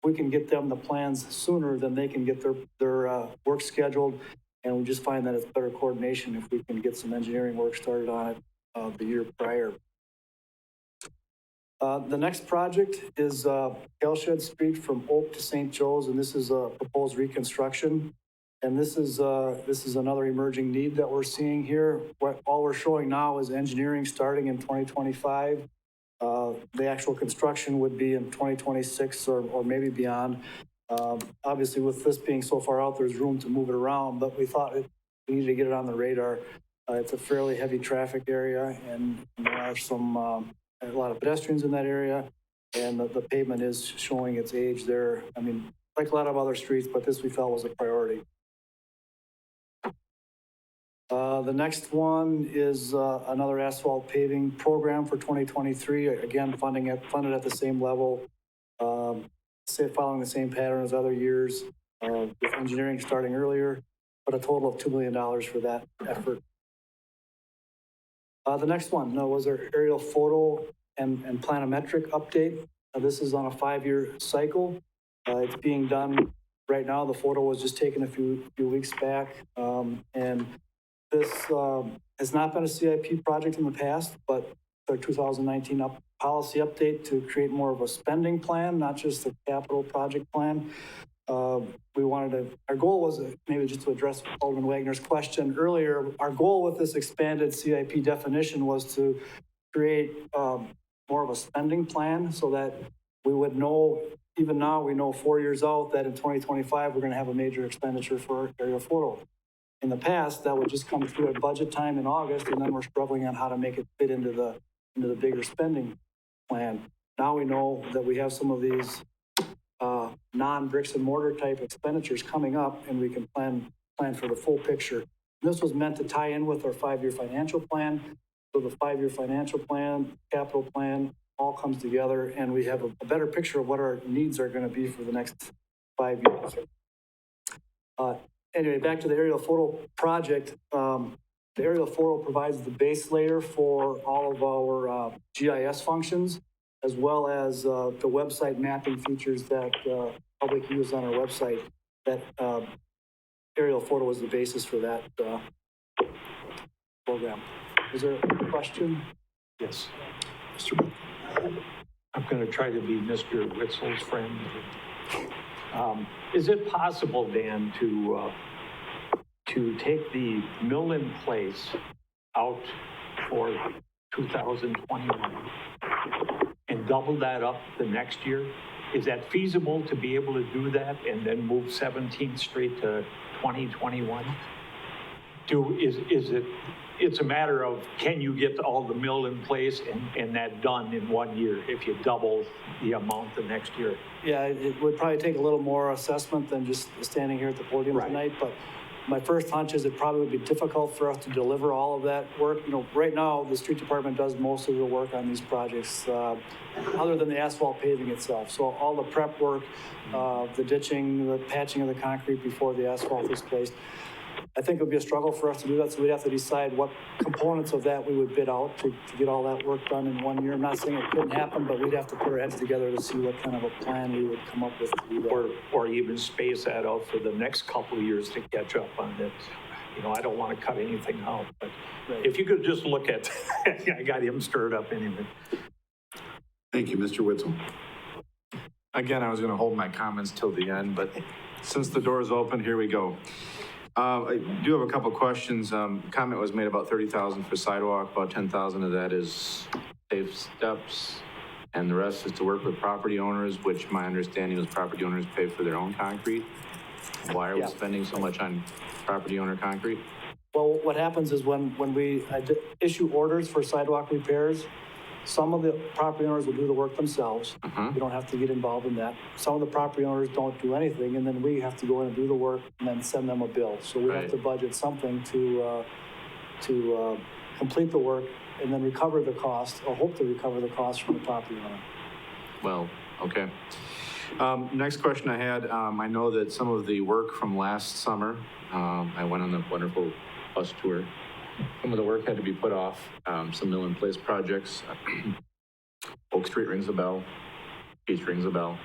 We can get them the plans sooner than they can get their work scheduled. And we just find that it's better coordination if we can get some engineering work started on it the year prior. The next project is Galshed Street from Oak to St. Joe's, and this is a proposed reconstruction. And this is another emerging need that we're seeing here. All we're showing now is engineering starting in 2025. The actual construction would be in 2026 or maybe beyond. Obviously, with this being so far out, there's room to move it around, but we thought we needed to get it on the radar. It's a fairly heavy traffic area, and there are a lot of pedestrians in that area, and the pavement is showing its age there. I mean, like a lot of other streets, but this we felt was a priority. The next one is another asphalt paving program for 2023. Again, funded at the same level, following the same pattern as other years, with engineering starting earlier, but a total of $2 million for that effort. The next one was our aerial photo and planimetric update. This is on a 5-year cycle. It's being done right now. The photo was just taken a few weeks back, and this has not been a CIP project in the past, but our 2019 policy update to create more of a spending plan, not just a capital project plan. Our goal was, maybe just to address Alderman Wagner's question earlier, our goal with this expanded CIP definition was to create more of a spending plan so that we would know, even now we know 4 years out that in 2025, we're going to have a major expenditure for aerial photo. In the past, that would just come through at budget time in August, and then we're struggling on how to make it fit into the bigger spending plan. Now we know that we have some of these non-bricks and mortar type expenditures coming up, and we can plan for the full picture. This was meant to tie in with our 5-year financial plan. So the 5-year financial plan, capital plan, all comes together, and we have a better picture of what our needs are going to be for the next 5 years. Anyway, back to the aerial photo project. The aerial photo provides the base layer for all of our GIS functions, as well as the website mapping features that public use on our website. That aerial photo is the basis for that program. Is there a question? Yes. Mr. Bell. I'm going to try to be Mr. Witzel's friend. Is it possible, Dan, to take the mill in place out for 2021 and double that up the next year? Is that feasible to be able to do that and then move 17th Street to 2021? It's a matter of, can you get all the mill in place and that done in 1 year if you double the amount the next year? Yeah, it would probably take a little more assessment than just standing here at the podium Right. tonight, but my first hunch is it probably would be difficult for us to deliver all of that work. You know, right now, the street department does most of the work on these projects, other than the asphalt paving itself. So all the prep work, the ditching, the patching of the concrete before the asphalt is placed. I think it would be a struggle for us to do that, so we'd have to decide what components of that we would bid out to get all that work done in 1 year. I'm not saying it couldn't happen, but we'd have to put our heads together to see what kind of a plan we would come up with to do that. Or even space that out for the next couple of years to catch up on it. You know, I don't want to cut anything out, but if you could just look at, I got him stirred up anyway. Thank you, Mr. Witzel. Again, I was going to hold my comments till the end, but since the door is open, here we go. I do have a couple of questions. Comment was made about 30,000 for sidewalk, about 10,000 of that is safe steps, and the rest is to work with property owners, which my understanding is property owners pay for their own concrete. Why are we spending so much on property owner concrete? Well, what happens is when we issue orders for sidewalk repairs, some of the property owners will do the work themselves. We don't have to get involved in that. Some of the property owners don't do anything, and then we have to go in and do the work and then send them a bill. So we have to budget something to complete the work and then recover the cost, or hope to recover the cost from the property owner. Well, okay. Next question I had, I know that some of the work from last summer, I went on the wonderful bus tour. Some of the work had to be put off, some mill in place projects. Oak Street rings a bell, Peach rings a bell.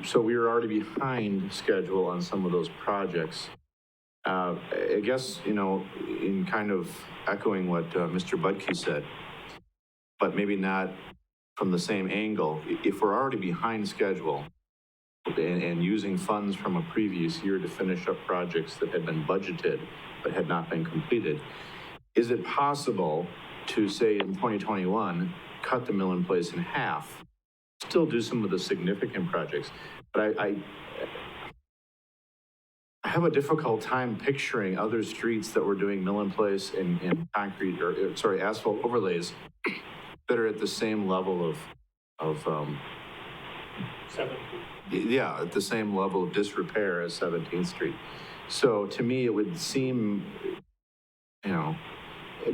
So we were already behind schedule on some of those projects. I guess, you know, in kind of echoing what Mr. Budke said, but maybe not from the same angle. If we're already behind schedule and using funds from a previous year to finish up projects that had been budgeted but had not been completed, is it possible to say in 2021, cut the mill in place in half, still do some of the significant projects? But I have a difficult time picturing other streets that were doing mill in place and concrete, or sorry, asphalt overlays that are at the same level of yeah, at the same level of disrepair as 17th Street. So to me, it would seem, you know,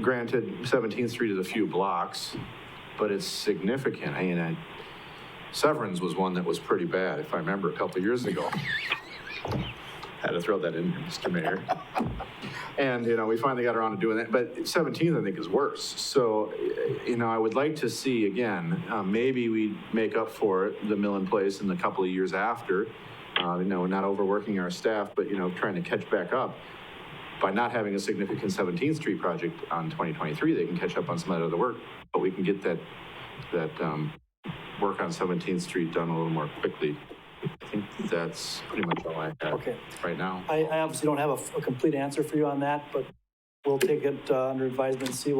granted, 17th Street is a few blocks, but it's significant. I mean, Severn's was one that was pretty bad, if I remember, a couple of years ago. Had to throw that in here, Mr. Mayor. And, you know, we finally got around to doing that, but 17th, I think, is worse. So, you know, I would like to see, again, maybe we make up for it, the mill in place in the couple of years after, you know, not overworking our staff, but, you know, trying to catch back up. By not having a significant 17th Street project on 2023, they can catch up on some of that other work, but we can get that work on 17th Street done a little more quickly. I think that's pretty much all I have right now. I obviously don't have a complete answer for you on that, but we'll take it under advisement and see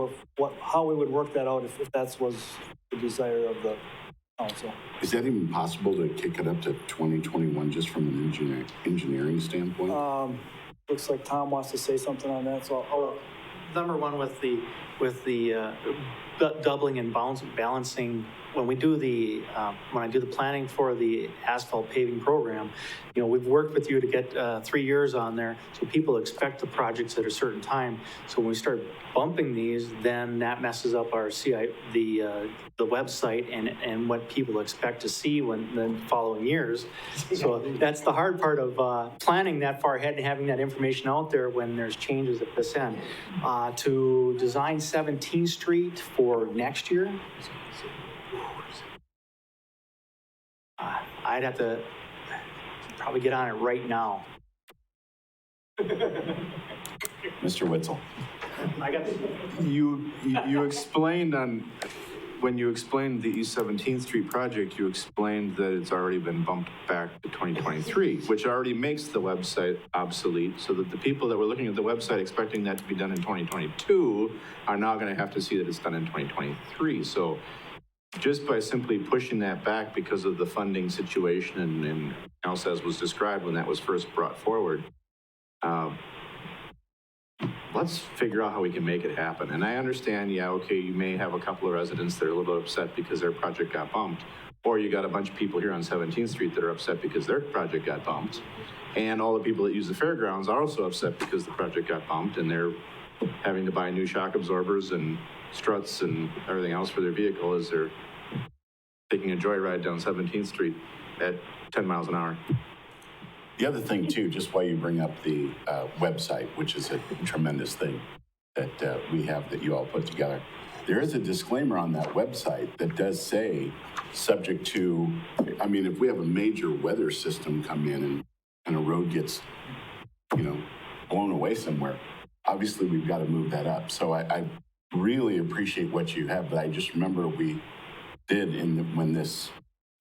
how we would work that out if that was the desire of the council. Is that even possible to kick it up to 2021 just from an engineering standpoint? Looks like Tom wants to say something on that, so I'll Number one, with the doubling and balancing, when I do the planning for the asphalt paving program, you know, we've worked with you to get 3 years on there, so people expect the projects at a certain time. So when we start bumping these, then that messes up our CIP, the website and what people expect to see when the following years. So that's the hard part of planning that far ahead and having that information out there when there's changes at this end. To design 17th Street for next year, I'd have to probably get on it right now. Mr. Witzel. You explained on when you explained the East 17th Street project, you explained that it's already been bumped back to 2023, which already makes the website obsolete, so that the people that were looking at the website expecting that to be done in 2022 are now going to have to see that it's done in 2023. So just by simply pushing that back because of the funding situation and else as was described when that was first brought forward, let's figure out how we can make it happen. And I understand, yeah, okay, you may have a couple of residents that are a little bit upset because their project got bumped, or you got a bunch of people here on 17th Street that are upset because their project got bumped. And all the people that use the fairgrounds are also upset because the project got bumped and they're having to buy new shock absorbers and struts and everything else for their vehicle as they're taking a joyride down 17th Street at 10 miles an hour. The other thing too, just while you bring up the website, which is a tremendous thing that we have that you all put together, there is a disclaimer on that website that does say, subject to, I mean, if we have a major weather system come in and a road gets, blown away somewhere, obviously we've got to move that up. So I really appreciate what you have, but I just remember we did when this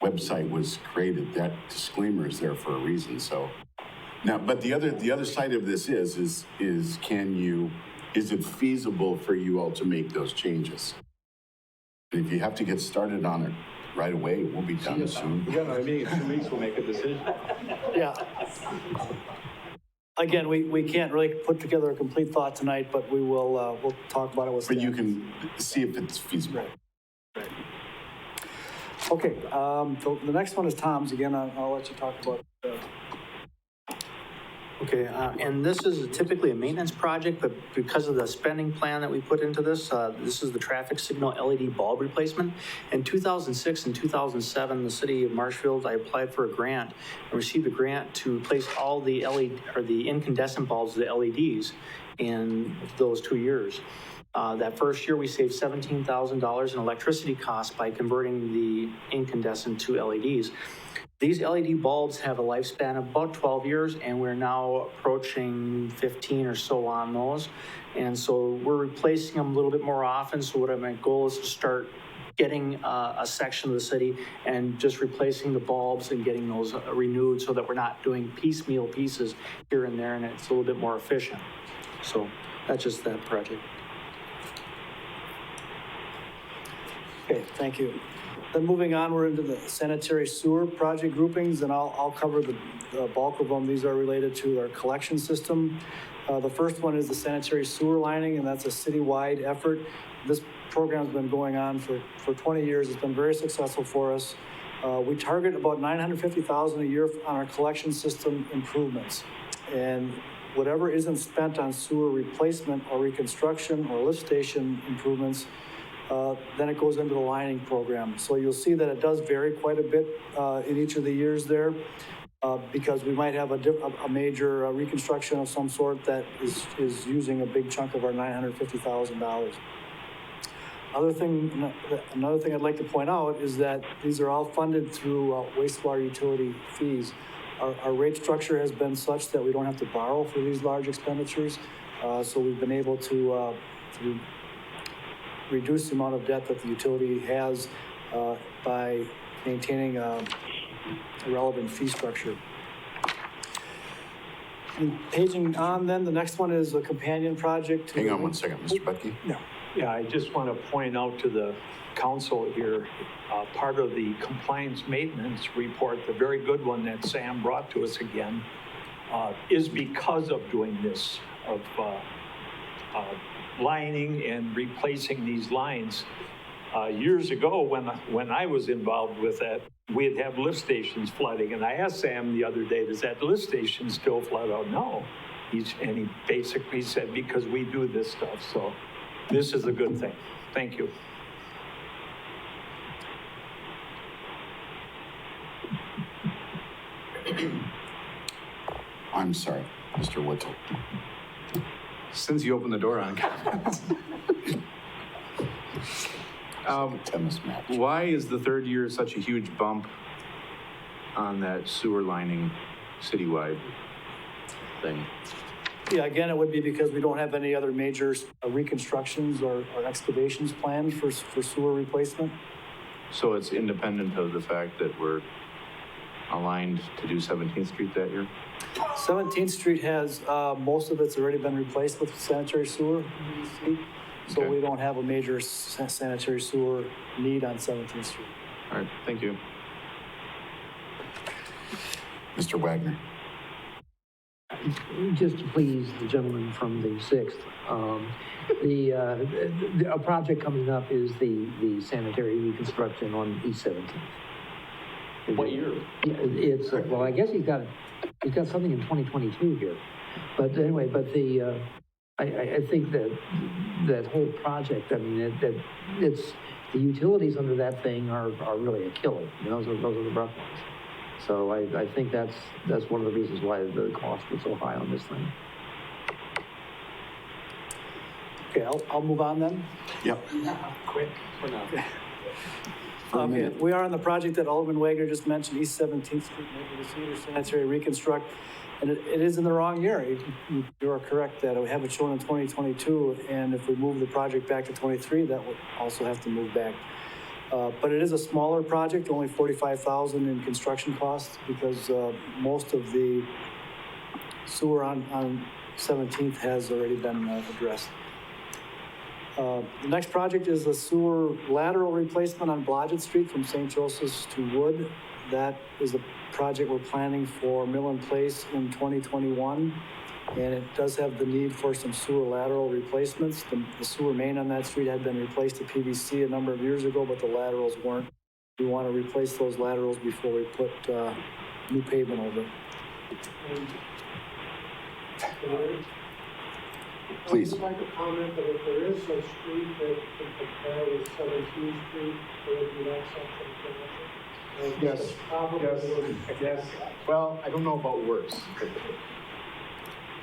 website was created, that disclaimer is there for a reason. So now, but the other side of this is it feasible for you all to make those changes? And if you have to get started on it right away, we'll be done soon. Yeah, I mean, in 2 weeks we'll make a decision. Yeah. Again, we can't really put together a complete thought tonight, but we will, we'll talk about it with But staff. you can see if it's feasible. Right. Okay, the next one is Tom's. Again, I'll let you talk about. Okay, and this is typically a maintenance project, but because of the spending plan that we put into this, this is the traffic signal LED bulb replacement. In 2006 and 2007, the city of Marshfield, I applied for a grant and received a grant to replace all the LED or the incandescent bulbs, the LEDs, in those 2 years. That first year, we saved $17,000 in electricity costs by converting the incandescent to LEDs. These LED bulbs have a lifespan of about 12 years, and we're now approaching 15 or so on those. And so we're replacing them a little bit more often. So what my goal is to start getting a section of the city and just replacing the bulbs and getting those renewed so that we're not doing piecemeal pieces here and there, and it's a little bit more efficient. So that's just that project. Okay, thank you. Then moving on, we're into the sanitary sewer project groupings, and I'll cover the bulk of them. These are related to our collection system. The first one is the sanitary sewer lining, and that's a citywide effort. This program's been going on for 20 years. It's been very successful for us. We target about $950,000 a year on our collection system improvements. And whatever isn't spent on sewer replacement or reconstruction or lift station improvements, then it goes into the lining program. So you'll see that it does vary quite a bit in each of the years there because we might have a major reconstruction of some sort that is using a big chunk of our $950,000. Another thing I'd like to point out is that these are all funded through wastewater utility fees. Our rate structure has been such that we don't have to borrow for these large expenditures. So we've been able to reduce the amount of debt that the utility has by maintaining a relevant fee structure. And paging on then, the next one is a companion project. Hang on one second, Mr. Butke. No. Yeah, I just want to point out to the council here, part of the compliance maintenance report, the very good one that Sam brought to us again, is because of doing this, of lining and replacing these lines. Years ago, when I was involved with that, we'd have lift stations flooding, and I asked Sam the other day, does that lift station still flood out? No. And he basically said, because we do this stuff, so this is a good thing. Thank you. I'm sorry, Mr. Witzel. Since you opened the door on comments. Tennis match. Why is the third year such a huge bump on that sewer lining citywide thing? Yeah, again, it would be because we don't have any other major reconstructions or excavations planned for sewer replacement. So it's independent of the fact that we're aligned to do 17th Street that year? 17th Street has, most of it's already been replaced with sanitary sewer, so Okay. we don't have a major sanitary sewer need on 17th Street. All right, thank you. Mr. Wagner. Just to please the gentleman from the 6th, a project coming up is the sanitary reconstruction on East 17th. What year? Yeah, it's, well, I guess he's got something in 2022 here. But anyway, I think that whole project, I mean, it's, the utilities under that thing are really a killer. You know, those are the rough ones. So I think that's one of the reasons why the cost was so high on this thing. Okay, I'll move on then. Yep. Quick for now. Okay, we are on the project that Alderman Wagner just mentioned, East 17th Street, Maple Cedar Sanitary Reconstruct. And it is in the wrong year. You are correct that we have it shown in 2022. And if we move the project back to 23, that would also have to move back. But it is a smaller project, only $45,000 in construction costs, because most of the sewer on 17th has already been addressed. The next project is a sewer lateral replacement on Blodgett Street from St. Joseph's to Wood. That is a project we're planning for Mill and Place in 2021. And it does have the need for some sewer lateral replacements. The sewer main on that street had been replaced to PVC a number of years ago, but the laterals weren't. We want to replace those laterals before we put new pavement over it. Please. I'd like to comment that if there is a street that can compare with 17th Street, there would be that section. Yes, yes. Well, I don't know about worse.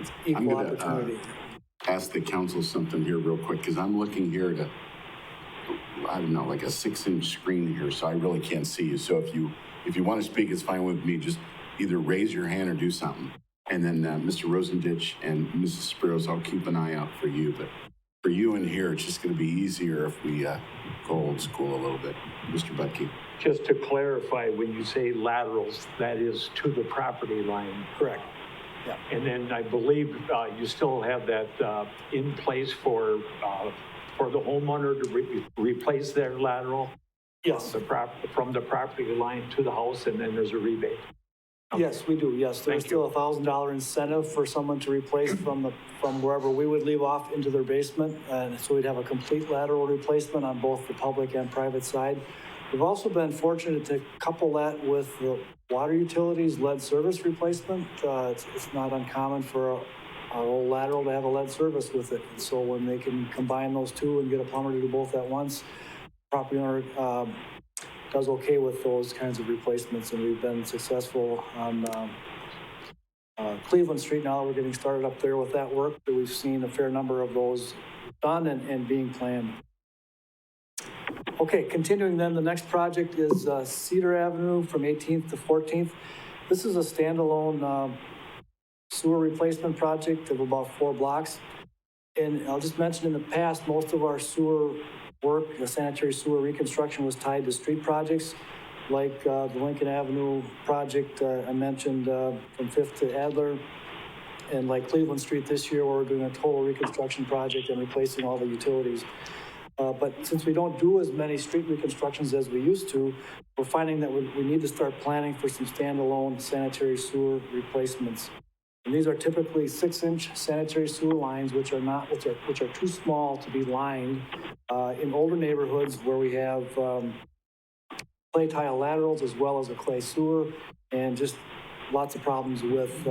It's I'm equal gonna, opportunity. Ask the council something here real quick, because I'm looking here at I don't know, like a 6-inch screen here, so I really can't see you. So if you want to speak, it's fine with me. Just either raise your hand or do something. And then Mr. Rosenditch and Mrs. Spiros, I'll keep an eye out for you. But for you in here, it's just going to be easier if we go old school a little bit. Mr. Butke. Just to clarify, when you say laterals, that is to the property line. Correct. Yeah. And then I believe you still have that in place for the homeowner to replace their lateral? Yes. From the property line to the house, and then there's a rebate? Yes, we do. Yes, there's Thank still a $1,000 incentive for someone to replace from wherever we would leave off into their basement. And so we'd have a complete lateral replacement on both the public and private side. We've also been fortunate to couple that with the water utilities lead service replacement. It's not uncommon for our old lateral to have a lead service with it. And so when they can combine those two and get a plumber to do both at once, property owner does okay with those kinds of replacements. And we've been successful on Cleveland Street. Now we're getting started up there with that work. We've seen a fair number of those done and being planned. Okay, continuing then, the next project is Cedar Avenue from 18th to 14th. This is a standalone sewer replacement project of about 4 blocks. And I'll just mention in the past, most of our sewer work, the sanitary sewer reconstruction was tied to street projects, like the Lincoln Avenue project I mentioned from 5th to Adler, and like Cleveland Street this year, where we're doing a total reconstruction project and replacing all the utilities. But since we don't do as many street reconstructions as we used to, we're finding that we need to start planning for some standalone sanitary sewer replacements. And these are typically 6-inch sanitary sewer lines, which are too small to be lined in older neighborhoods where we have clay tile laterals as well as a clay sewer, and just lots of problems with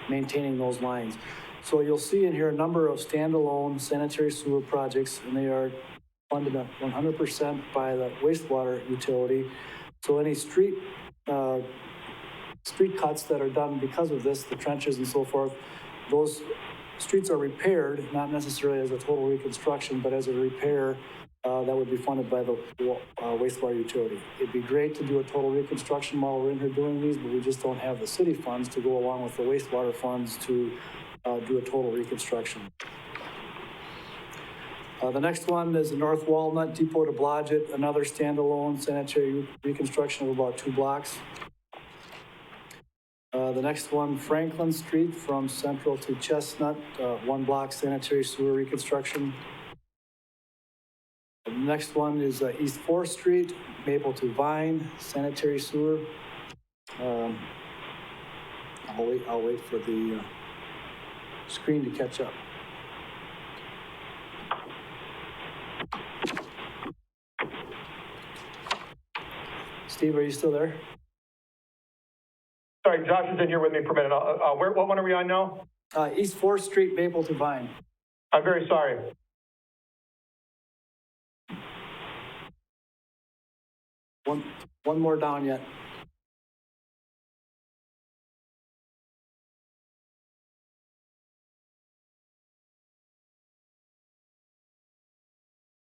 maintaining those lines. So you'll see in here a number of standalone sanitary sewer projects, and they are funded 100% by the wastewater utility. So any street cuts that are done because of this, the trenches and so forth, those streets are repaired, not necessarily as a total reconstruction, but as a repair that would be funded by the wastewater utility. It'd be great to do a total reconstruction while we're in here doing these, but we just don't have the city funds to go along with the wastewater funds to do a total reconstruction. The next one is North Walnut Depot to Blodgett, another standalone sanitary reconstruction of about 2 blocks. The next one, Franklin Street from Central to Chestnut, 1 block sanitary sewer reconstruction. The next one is East 4th Street, Maple to Vine, sanitary sewer. I'll wait for the screen to catch up. Steve, are you still there? Sorry, Josh is in here with me for a minute. What one are we on now? East 4th Street, Maple to Vine. I'm very sorry. One more down yet.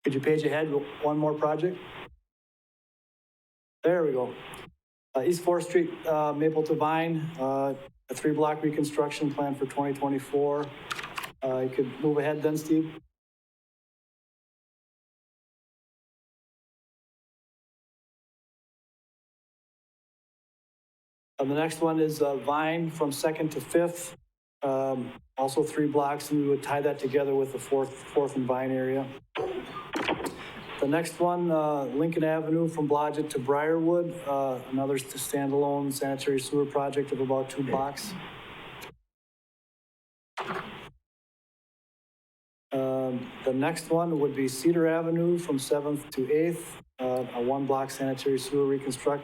Could you page ahead one more project? There we go. East 4th Street, Maple to Vine, a 3-block reconstruction plan for 2024. You could move ahead then, Steve. The next one is Vine from 2nd to 5th, also 3 blocks, and we would tie that together with the 4th and Vine area. The next one, Lincoln Avenue from Blodgett to Briarwood, another standalone sanitary sewer project of about 2 blocks. The next one would be Cedar Avenue from 7th to 8th, a 1-block sanitary sewer reconstruct.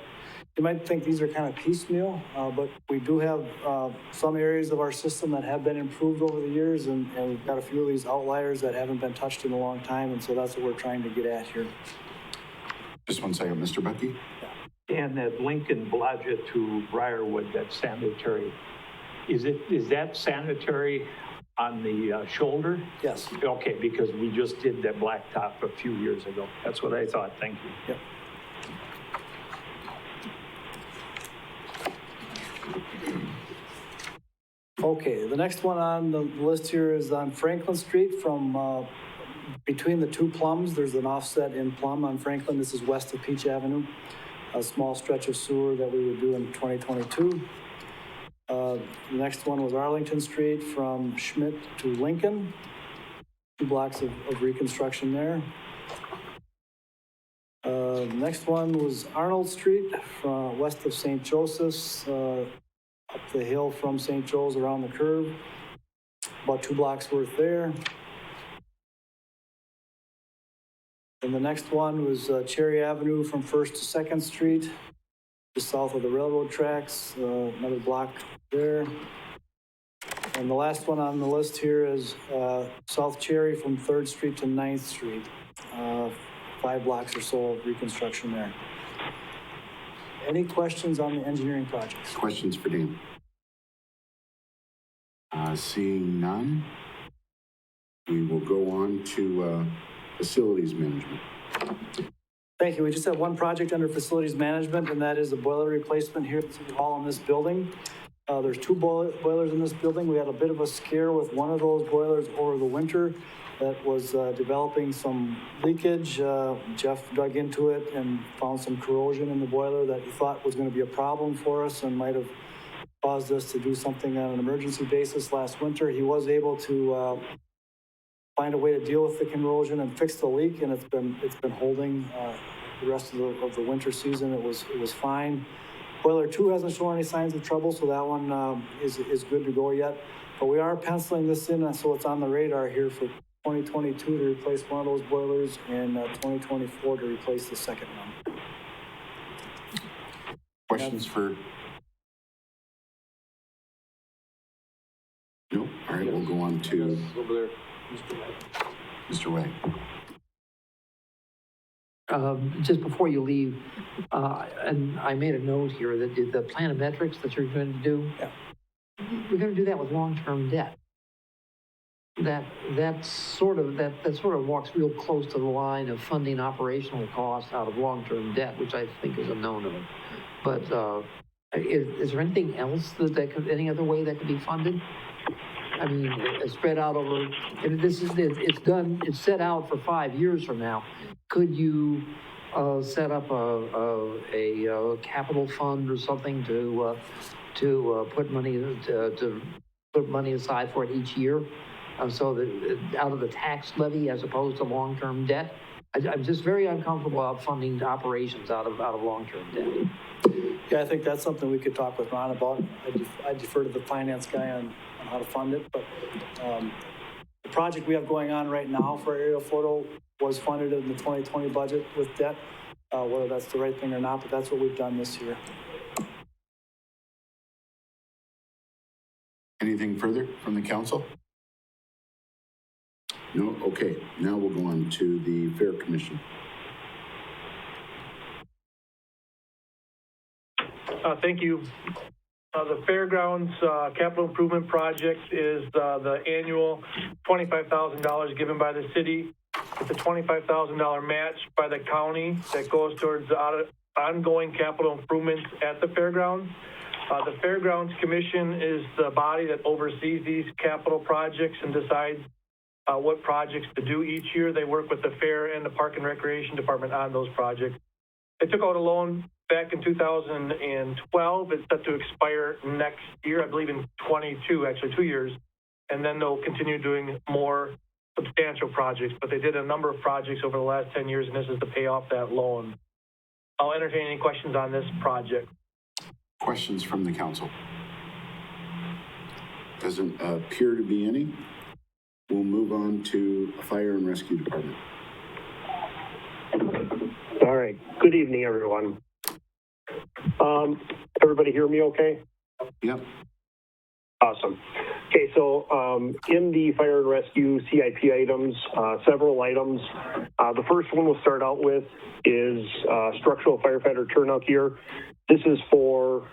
You might think these are kind of piecemeal, but we do have some areas of our system that have been improved over the years, and we've got a few of these outliers that haven't been touched in a long time, and so that's what we're trying to get at here. Just one second, Mr. Bucky. And that Lincoln Blodgett to Briarwood, that sanitary, is that sanitary on the shoulder? Yes. Okay, because we just did that blacktop a few years ago. That's what I thought. Thank you. Yep. Okay, the next one on the list here is on Franklin Street from between the 2 plums. There's an offset in Plum on Franklin. This is west of Peach Avenue, a small stretch of sewer that we would do in 2022. The next one was Arlington Street from Schmidt to Lincoln, 2 blocks of reconstruction there. The next one was Arnold Street from west of St. Joseph's, up the hill from St. Joe's around the curve, about 2 blocks worth there. And the next one was Cherry Avenue from 1st to 2nd Street, just south of the railroad tracks, another block there. And the last one on the list here is South Cherry from 3rd Street to 9th Street, 5 blocks or so of reconstruction there. Any questions on the engineering projects? Questions for Dan? Seeing none, we will go on to facilities management. Thank you. We just have one project under facilities management, and that is a boiler replacement here at City Hall in this building. There's 2 boilers in this building. We had a bit of a scare with one of those boilers over the winter that was developing some leakage. Jeff dug into it and found some corrosion in the boiler that he thought was going to be a problem for us and might have caused us to do something on an emergency basis last winter. He was able to find a way to deal with the corrosion and fix the leak, and it's been holding the rest of the winter season. It was fine. Boiler 2 hasn't shown any signs of trouble, so that one is good to go yet. But we are penciling this in, so it's on the radar here for 2022 to replace one of those boilers, and 2024 to replace the second one. Questions for? No? All right, we'll go on to Over there, Mr. Way. Just before you leave, and I made a note here that the planometrics that you're going to do, we're going to do that with long-term debt. That sort of walks real close to the line of funding operational costs out of long-term debt, which I think is a no-no. But is there anything else that could, any other way that could be funded? I mean, it's spread out over, and it's set out for 5 years from now. Could you set up a capital fund or something to put money aside for it each year? So that out of the tax levy as opposed to long-term debt? I'm just very uncomfortable about funding operations out of long-term debt. Yeah, I think that's something we could talk with Ron about. I defer to the finance guy on how to fund it, but the project we have going on right now for aerial photo was funded in the 2020 budget with debt, whether that's the right thing or not, but that's what we've done this year. Anything further from the council? No? Okay, now we'll go on to the Fair Commission. Thank you. The Fairgrounds Capital Improvement Project is the annual $25,000 given by the city. It's a $25,000 match by the county that goes towards ongoing capital improvements at the fairgrounds. The Fairgrounds Commission is the body that oversees these capital projects and decides what projects to do each year. They work with the fair and the Park and Recreation Department on those projects. They took out a loan back in 2012. It's set to expire next year, I believe in 22, actually 2 years. And then they'll continue doing more substantial projects. But they did a number of projects over the last 10 years, and this is to pay off that loan. I'll entertain any questions on this project. Questions from the council? Doesn't appear to be any. We'll move on to Fire and Rescue Department. All right. Good evening, everyone. Everybody hear me okay? Yep. Awesome. Okay, so in the fire and rescue CIP items, several items. The first one we'll start out with is structural firefighter turnout gear. This is for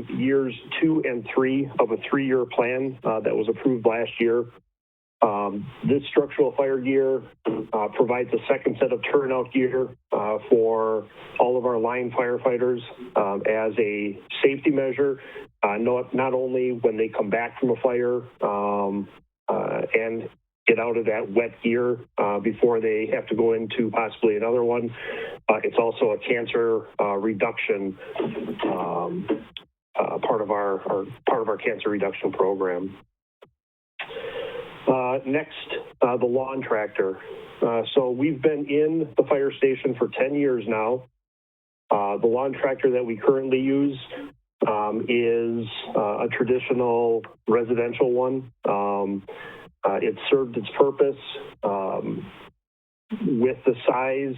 years 2 and 3 of a 3-year plan that was approved last year. This structural fire gear provides a second set of turnout gear for all of our line firefighters as a safety measure, not only when they come back from a fire and get out of that wet gear before they have to go into possibly another one. It's also a cancer reduction part of our cancer reduction program. Next, the lawn tractor. So we've been in the fire station for 10 years now. The lawn tractor that we currently use is a traditional residential one. It served its purpose with the size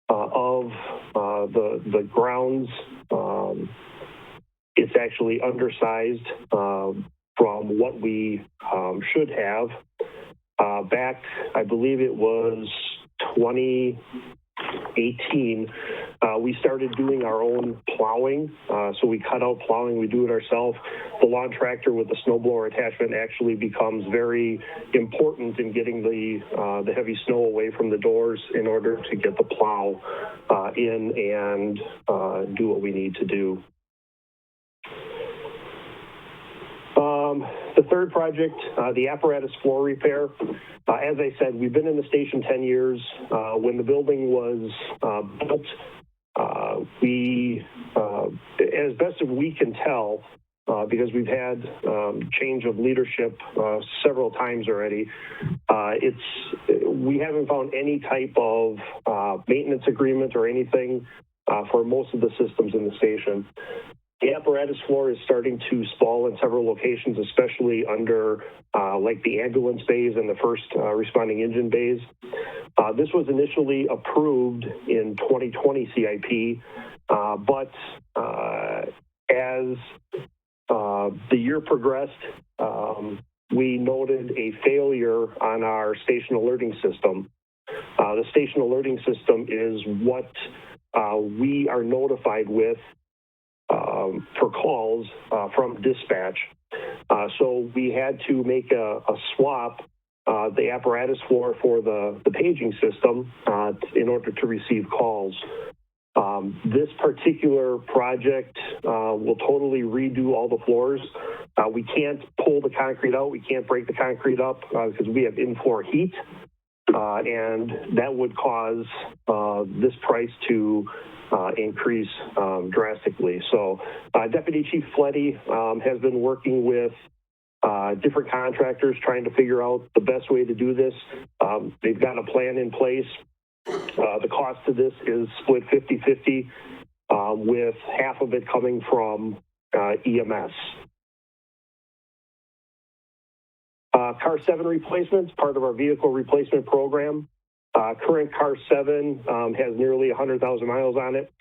of the grounds. It's actually undersized from what we should have. Back, I believe it was 2018, we started doing our own plowing. So we cut out plowing, we do it ourselves. The lawn tractor with the snowblower attachment actually becomes very important in getting the heavy snow away from the doors in order to get the plow in and do what we need to do. The third project, the apparatus floor repair. As I said, we've been in the station 10 years. When the building was built, we, as best as we can tell, because we've had change of leadership several times already, we haven't found any type of maintenance agreement or anything for most of the systems in the station. The apparatus floor is starting to spall in several locations, especially under like the ambulance bays and the first responding engine bays. This was initially approved in 2020 CIP, but as the year progressed, we noted a failure on our station alerting system. The station alerting system is what we are notified with for calls from dispatch. So we had to make a swap, the apparatus floor for the paging system in order to receive calls. This particular project will totally redo all the floors. We can't pull the concrete out. We can't break the concrete up because we have in-floor heat. And that would cause this price to increase drastically. So Deputy Chief Fletty has been working with different contractors trying to figure out the best way to do this. They've got a plan in place. The cost of this is split 50-50 with half of it coming from EMS. Car 7 replacements, part of our vehicle replacement program. Current Car 7 has nearly 100,000 miles on it.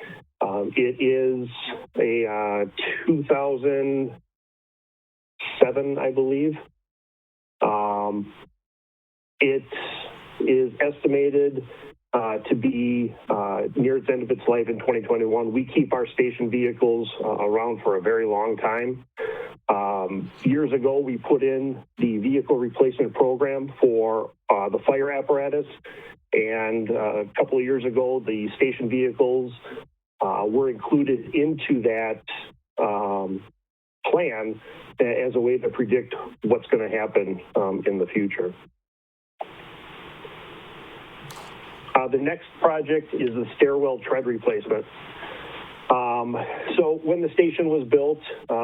It is a 2007, I believe. It is estimated to be near its end of its life in 2021. We keep our station vehicles around for a very long time. Years ago, we put in the vehicle replacement program for the fire apparatus. And a couple of years ago, the station vehicles were included into that plan as a way to predict what's going to happen in the future. The next project is the stairwell tread replacement. So when the station was built,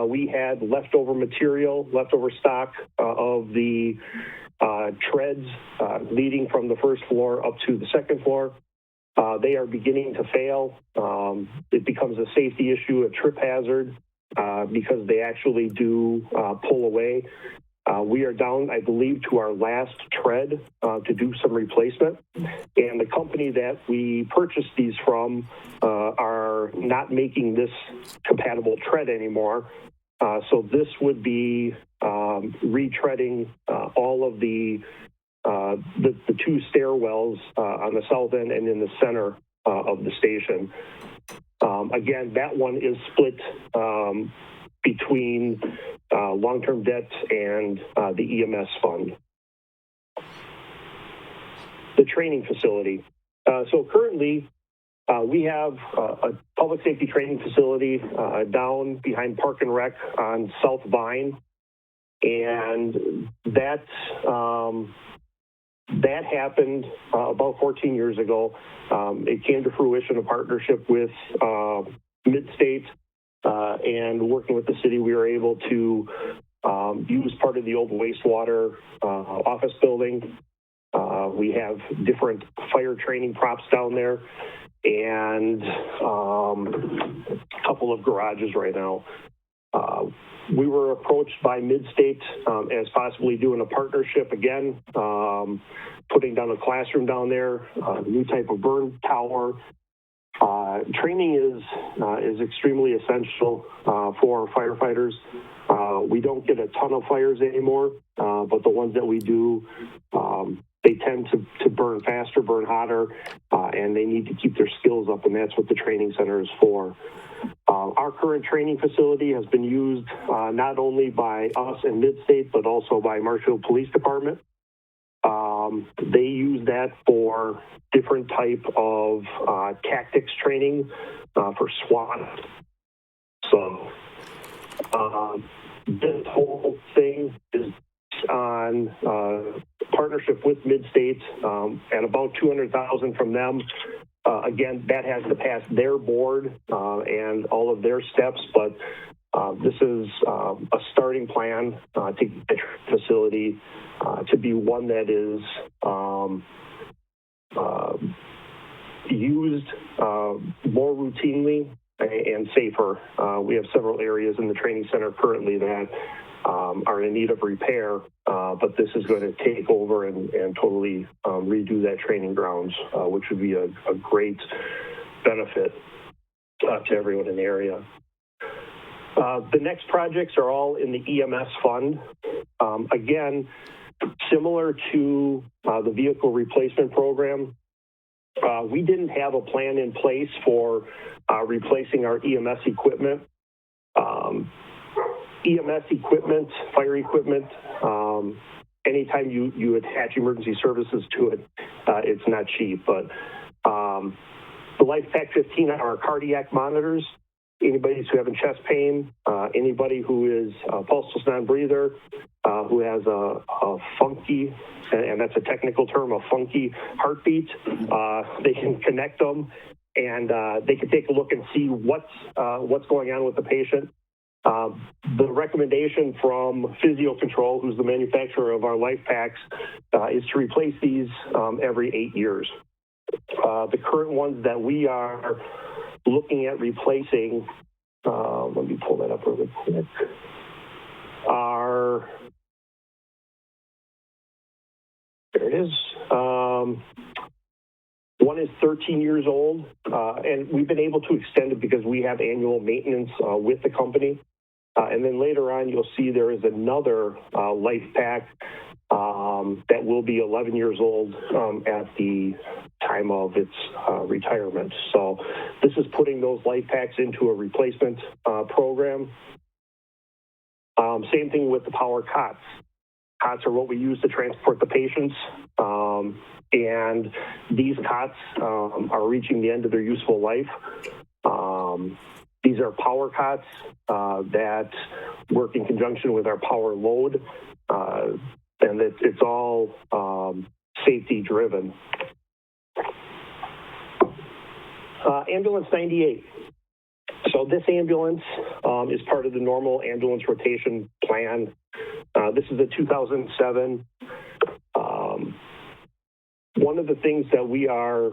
we had leftover material, leftover stock of the treads leading from the first floor up to the second floor. They are beginning to fail. It becomes a safety issue, a trip hazard, because they actually do pull away. We are down, I believe, to our last tread to do some replacement. And the company that we purchased these from are not making this compatible tread anymore. So this would be retreading all of the two stairwells on the south end and in the center of the station. Again, that one is split between long-term debt and the EMS fund. The training facility. So currently, we have a public safety training facility down behind Park and Rec on South Vine. And that happened about 14 years ago. It came to fruition, a partnership with Midstate, and working with the city, we were able to use part of the old wastewater office building. We have different fire training props down there and a couple of garages right now. We were approached by Midstate as possibly doing a partnership again, putting down a classroom down there, a new type of burn tower. Training is extremely essential for firefighters. We don't get a ton of fires anymore, but the ones that we do, they tend to burn faster, burn hotter, and they need to keep their skills up, and that's what the training center is for. Our current training facility has been used not only by us and Midstate, but also by Marshfield Police Department. They use that for different type of tactics training for SWAT. So this whole thing is on partnership with Midstate at about $200,000 from them. Again, that has to pass their board and all of their steps, but this is a starting plan to get the facility to be one that is used more routinely and safer. We have several areas in the training center currently that are in need of repair, but this is going to take over and totally redo that training grounds, which would be a great benefit to everyone in the area. The next projects are all in the EMS fund. Again, similar to the vehicle replacement program, we didn't have a plan in place for replacing our EMS equipment. EMS equipment, fire equipment, anytime you attach emergency services to it, it's not cheap. But the LifePak 15 are our cardiac monitors. anybody who's having chest pain, anybody who is a pulseless non-breather, who has a funky, and that's a technical term, a funky heartbeat, they can connect them and they can take a look and see what's going on with the patient. The recommendation from Physio Control, who's the manufacturer of our life packs, is to replace these every 8 years. The current ones that we are looking at replacing, let me pull that up really quick, there it is. One is 13 years old, and we've been able to extend it because we have annual maintenance with the company. And then later on, you'll see there is another life pack that will be 11 years old at the time of its retirement. So this is putting those life packs into a replacement program. Same thing with the power cots. Cots are what we use to transport the patients. And these cots are reaching the end of their useful life. These are power cots that work in conjunction with our power load, and it's all safety driven. Ambulance 98. So this ambulance is part of the normal ambulance rotation plan. This is a 2007. One of the things that we are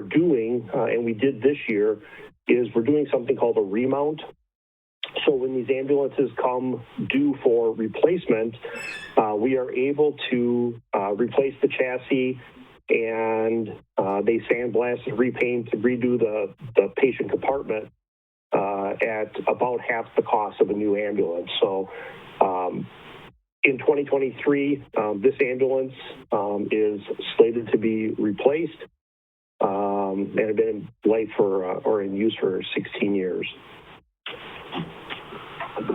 doing, and we did this year, is we're doing something called a remount. So when these ambulances come due for replacement, we are able to replace the chassis, and they sandblast and repaint to redo the patient compartment at about half the cost of a new ambulance. So in 2023, this ambulance is slated to be replaced and have been in life or in use for 16 years.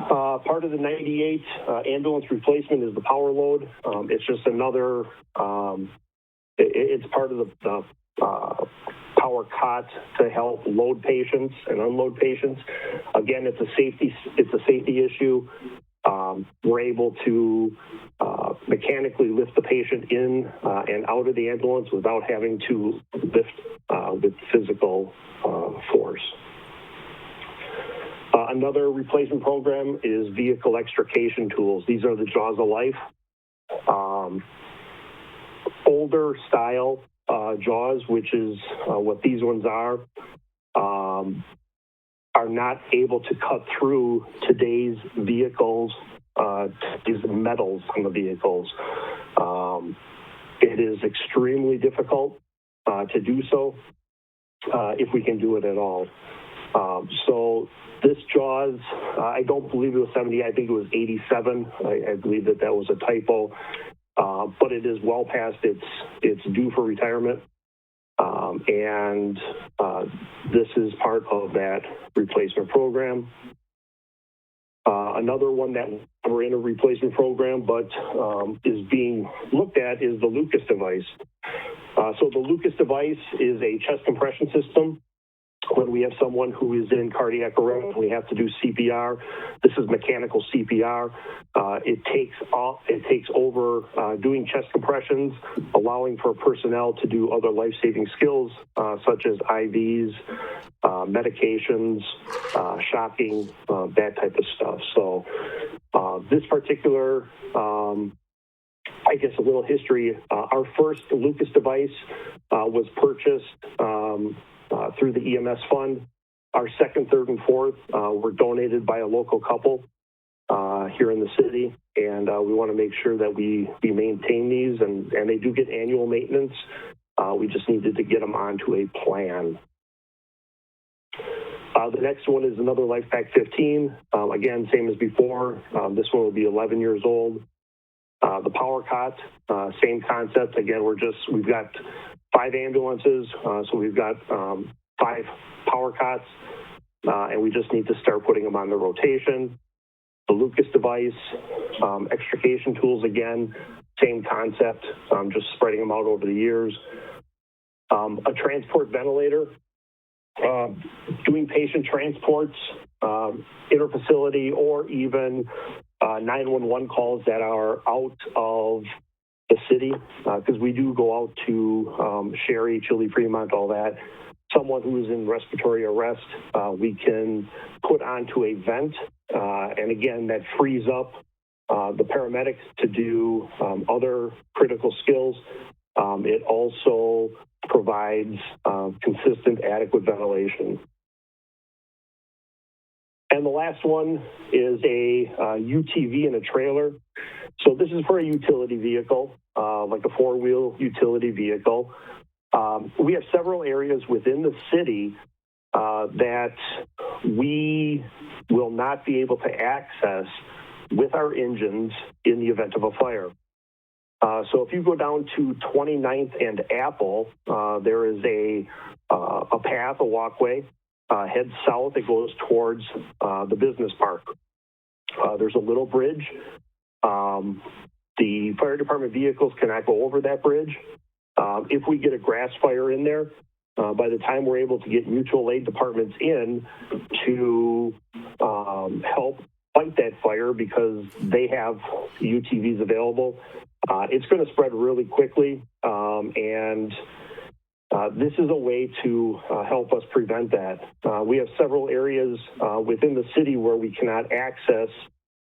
Part of the 98 ambulance replacement is the power load. It's just another, it's part of the power cot to help load patients and unload patients. Again, it's a safety issue. We're able to mechanically lift the patient in and out of the ambulance without having to lift with physical force. Another replacement program is vehicle extrication tools. These are the Jaws of Life. Older style Jaws, which is what these ones are not able to cut through today's vehicles, these metals on the vehicles. It is extremely difficult to do so, if we can do it at all. So this Jaws, I don't believe it was 70, I think it was 87. I believe that was a typo, but it is well past its due for retirement. And this is part of that replacement program. Another one that we're in a replacement program, but is being looked at is the Lucas device. So the Lucas device is a chest compression system. When we have someone who is in cardiac arrest, we have to do CPR. This is mechanical CPR. It takes over doing chest compressions, allowing for personnel to do other life-saving skills such as IVs, medications, shocking, that type of stuff. So this particular, I guess a little history, our first Lucas device was purchased through the EMS fund. Our second, third, and fourth were donated by a local couple here in the city, and we want to make sure that we maintain these, and they do get annual maintenance. We just needed to get them onto a plan. The next one is another Life Pack 15. Again, same as before. This one will be 11 years old. The power cot, same concept. Again, we've got 5 ambulances, so we've got 5 power cots, and we just need to start putting them on the rotation. The Lucas device, extrication tools, again, same concept, just spreading them out over the years. A transport ventilator, doing patient transports interfacility or even 911 calls that are out of the city, because we do go out to Sherry, Chile, Fremont, all that. Someone who's in respiratory arrest, we can put onto a vent, and again, that frees up the paramedics to do other critical skills. It also provides consistent, adequate ventilation. And the last one is a UTV in a trailer. So this is for a utility vehicle, like a four-wheel utility vehicle. We have several areas within the city that we will not be able to access with our engines in the event of a fire. So if you go down to 29th and Apple, there is a path, a walkway, head south. It goes towards the business park. There's a little bridge. The fire department vehicles cannot go over that bridge. If we get a grass fire in there, by the time we're able to get mutual aid departments in to help fight that fire because they have UTVs available, it's going to spread really quickly. And this is a way to help us prevent that. We have several areas within the city where we cannot access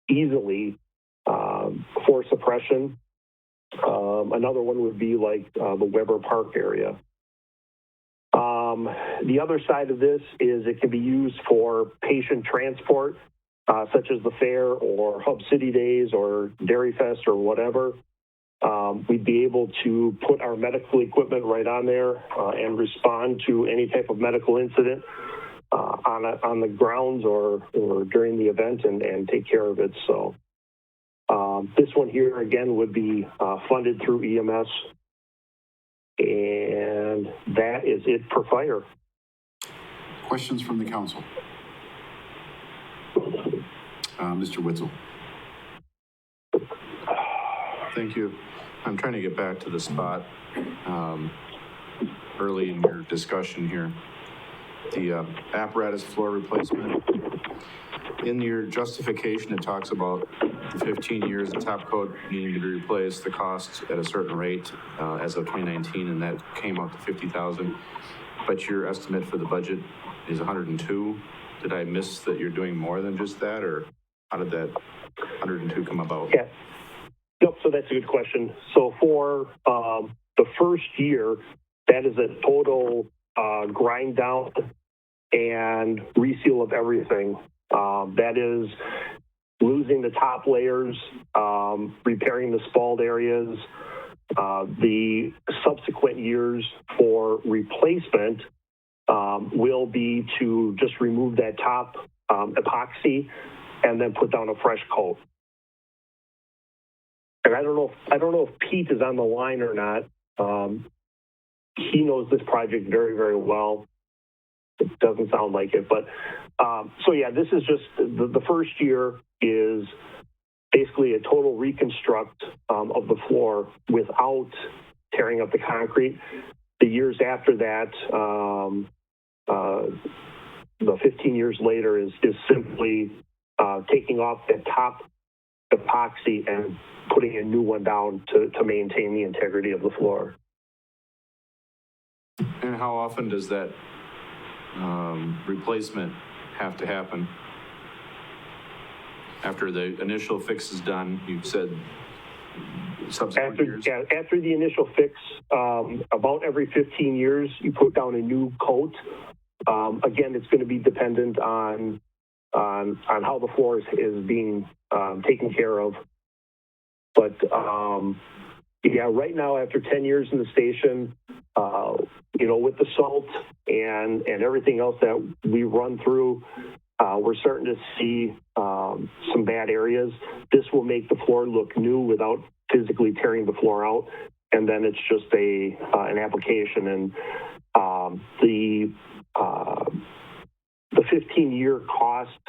easily for suppression. Another one would be like the Weber Park area. The other side of this is it can be used for patient transport, such as the fair or Hub City Days or Dairy Fest or whatever. We'd be able to put our medical equipment right on there and respond to any type of medical incident on the grounds or during the event and take care of it. So this one here, again, would be funded through EMS. And that is it for fire. Questions from the council? Mr. Witzel. Thank you. I'm trying to get back to the spot early in your discussion here. The apparatus floor replacement. In your justification, it talks about the 15 years of top coat needing to be replaced, the cost at a certain rate as of 2019, and that came out to 50,000. But your estimate for the budget is 102. Did I miss that you're doing more than just that, or how did that 102 come about? Yeah. Yep, so that's a good question. So for the first year, that is a total grind down and reseal of everything. That is losing the top layers, repairing the spalled areas. The subsequent years for replacement will be to just remove that top epoxy and then put down a fresh coat. And I don't know if Pete is on the line or not. He knows this project very, very well. It doesn't sound like it, but so yeah, this is just the first year is basically a total reconstruct of the floor without tearing up the concrete. The years after that, the 15 years later is simply taking off the top epoxy and putting a new one down to maintain the integrity of the floor. And how often does that replacement have to happen? After the initial fix is done, you've said subsequent years? Yeah, after the initial fix, about every 15 years, you put down a new coat. Again, it's going to be dependent on how the floor is being taken care of. But yeah, right now, after 10 years in the station, with the salt and everything else that we run through, we're starting to see some bad areas. This will make the floor look new without physically tearing the floor out. And then it's just an application. And the 15-year cost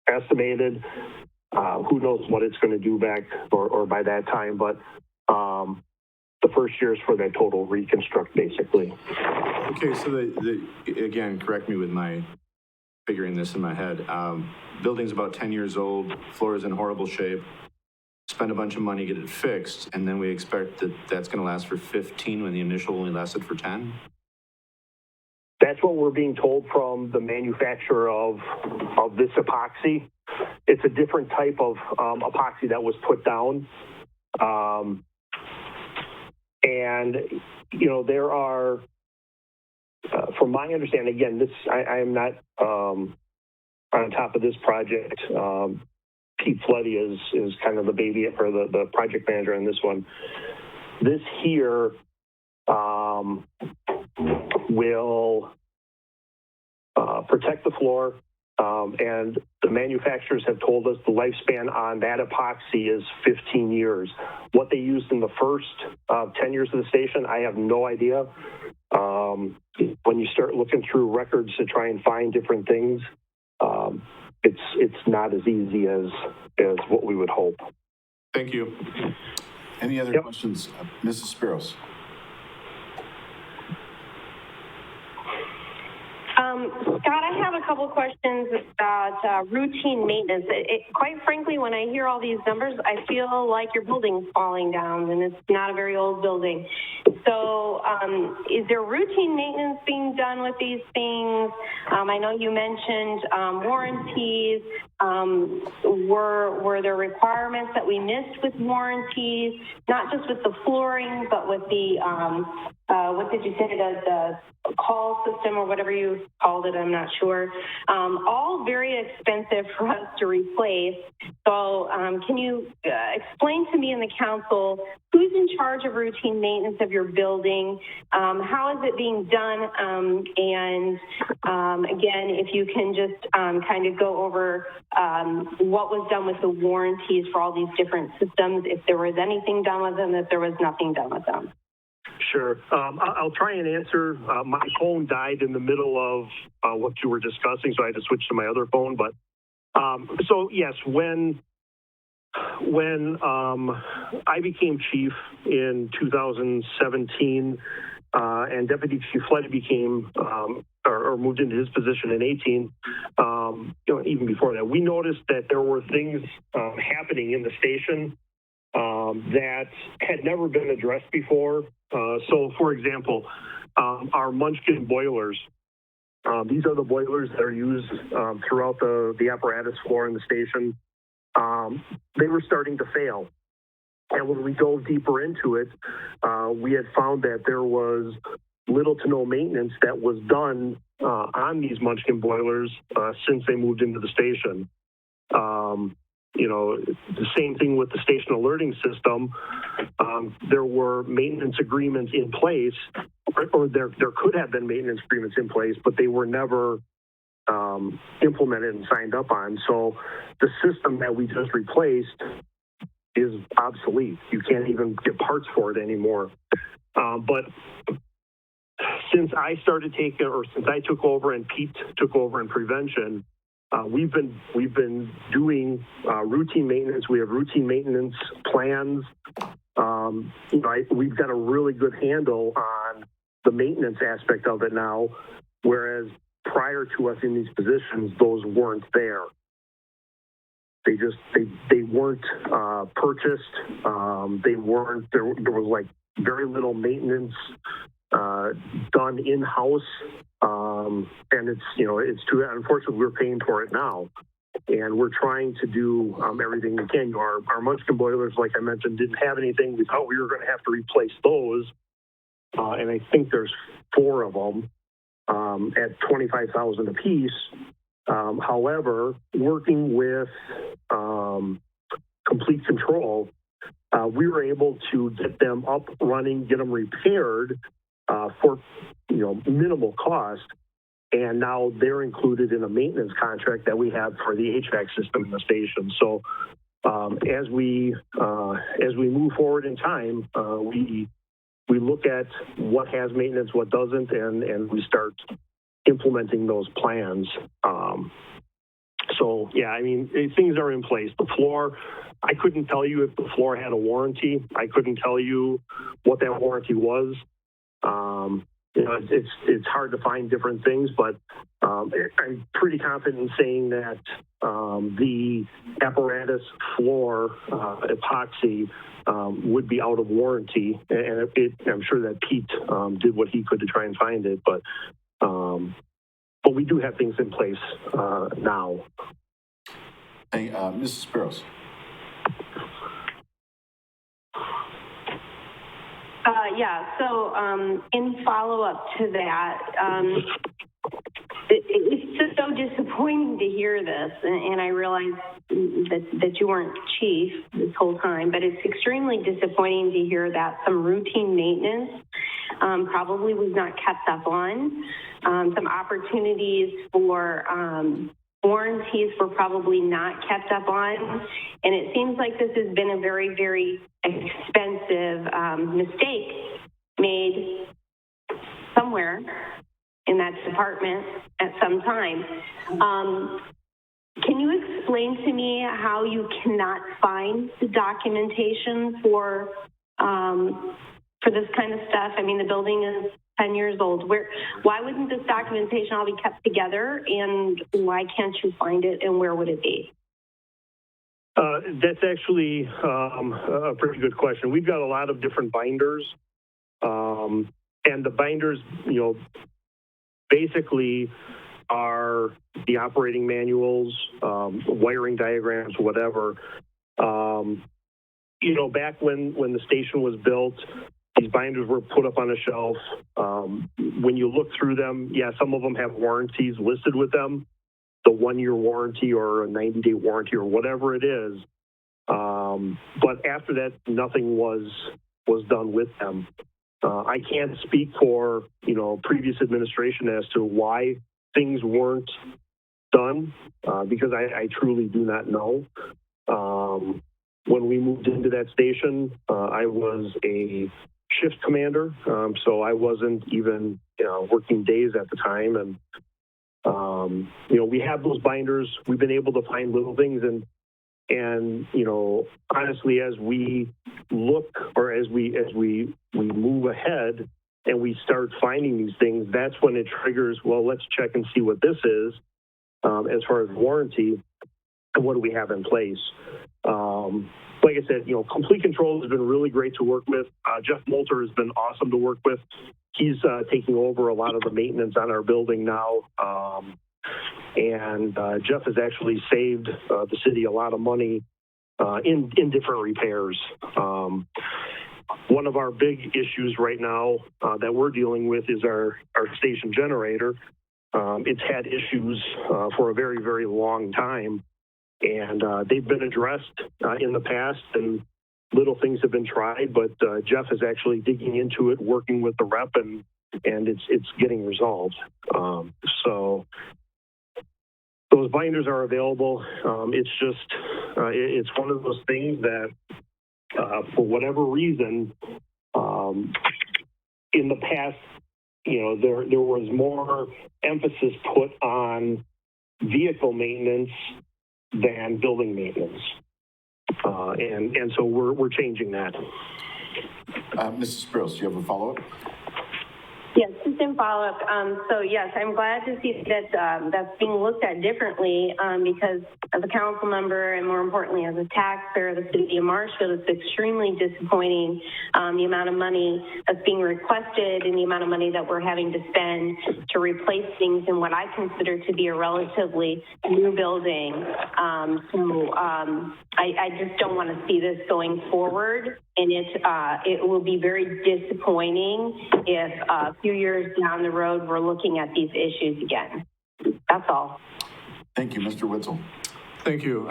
estimated, who knows what it's going to do back or by that time, but the first year is for that total reconstruct, basically. Okay, so again, correct me with my figuring this in my head. Building's about 10 years old, floor is in horrible shape, spend a bunch of money, get it fixed, and then we expect that that's going to last for 15 when the initial only lasted for 10? That's what we're being told from the manufacturer of this epoxy. It's a different type of epoxy that was put down. And, you know, there are, from my understanding, again, I am not on top of this project. Pete Floody is kind of the baby or the project manager on this one. This here will protect the floor, and the manufacturers have told us the lifespan on that epoxy is 15 years. What they used in the first 10 years of the station, I have no idea. When you start looking through records to try and find different things, it's not as easy as what we would hope. Thank you. Any other questions? Mrs. Spiros? Scott, I have a couple of questions about routine maintenance. Quite frankly, when I hear all these numbers, I feel like your building's falling down, and it's not a very old building. So is there routine maintenance being done with these things? I know you mentioned warranties. Were there requirements that we missed with warranties, not just with the flooring, but with the, what did you say, the call system or whatever you called it, I'm not sure. All very expensive for us to replace. So can you explain to me and the council who's in charge of routine maintenance of your building? How is it being done? And again, if you can just kind of go over what was done with the warranties for all these different systems, if there was anything done with them, if there was nothing done with them. Sure. I'll try and answer. My phone died in the middle of what you were discussing, so I had to switch to my other phone. But so yes, when I became chief in 2017, and Deputy Chief Floody became or moved into his position in 18, even before that, we noticed that there were things happening in the station that had never been addressed before. So, for example, our Munchkin boilers, these are the boilers that are used throughout the apparatus floor in the station. They were starting to fail. And when we dove deeper into it, we had found that there was little to no maintenance that was done on these Munchkin boilers since they moved into the station. The same thing with the station alerting system. There were maintenance agreements in place, or there could have been maintenance agreements in place, but they were never implemented and signed up on. So the system that we just replaced is obsolete. You can't even get parts for it anymore. But since I since I took over and Pete took over in prevention, we've been doing routine maintenance. We have routine maintenance plans. We've got a really good handle on the maintenance aspect of it now, whereas prior to us in these positions, those weren't there. They weren't purchased. There was like very little maintenance done in-house. And it's too, unfortunately, we're paying for it now. And we're trying to do everything we can. Our Munchkin boilers, like I mentioned, didn't have anything. We thought we were going to have to replace those. And I think there's 4 of them at $25,000 a piece. However, working with Complete Control, we were able to get them up running, get them repaired for minimal cost. And now they're included in a maintenance contract that we have for the HVAC system in the station. So as we move forward in time, we look at what has maintenance, what doesn't, and we start implementing those plans. So yeah, I mean, things are in place. The floor, I couldn't tell you if the floor had a warranty. I couldn't tell you what that warranty was. you know, it's hard to find different things, but I'm pretty confident in saying that the apparatus floor epoxy would be out of warranty, and I'm sure that Pete did what he could to try and find it, but we do have things in place now. Hey, Mrs. Spiros. So in follow-up to that, it's just so disappointing to hear this, and I realize that you weren't chief this whole time, but it's extremely disappointing to hear that some routine maintenance probably was not kept up on. Some opportunities for warranties were probably not kept up on, and it seems like this has been a very, very expensive mistake made somewhere in that department at some time. Can you explain to me how you cannot find the documentation for this kind of stuff? I mean, the building is 10 years old. Why wouldn't this documentation all be kept together, and why can't you find it, and where would it be? That's actually a pretty good question. We've got a lot of different binders, and the binders, you know, basically are the operating manuals, wiring diagrams, whatever. You know, back when the station was built, these binders were put up on a shelf. When you look through them, yeah, some of them have warranties listed with them, the 1-year warranty or a 90-day warranty or whatever it is. But after that, nothing was done with them. I can't speak for, you know, previous administration as to why things weren't done, because I truly do not know. When we moved into that station, I was a shift commander, so I wasn't even, you know, working days at the time. And, you know, we have those binders. We've been able to find little things, and you know, honestly, as we look, or as we move ahead and we start finding these things, that's when it triggers, well, let's check and see what this is, as far as warranty, and what do we have in place. Like I said, you know, Complete Control has been really great to work with. Jeff Moulter has been awesome to work with. He's taking over a lot of the maintenance on our building now. And Jeff has actually saved the city a lot of money in different repairs. One of our big issues right now that we're dealing with is our station generator. It's had issues for a very, very long time, and they've been addressed in the past, and little things have been tried, but Jeff is actually digging into it, working with the rep, and it's getting resolved. So those binders are available. It's just, it's one of those things that, for whatever reason, in the past, you know, there was more emphasis put on vehicle maintenance than building maintenance. And so we're changing that. Mrs. Spiros, do you have a follow-up? Yes, just in follow-up. So yes, I'm glad to see that that's being looked at differently, because as a council member, and more importantly as a taxpayer of the city of Marshfield, it's extremely disappointing the amount of money that's being requested and the amount of money that we're having to spend to replace things in what I consider to be a relatively new building. I just don't want to see this going forward, and it will be very disappointing if a few years down the road we're looking at these issues again. That's all. Thank you, Mr. Witzel. Thank you.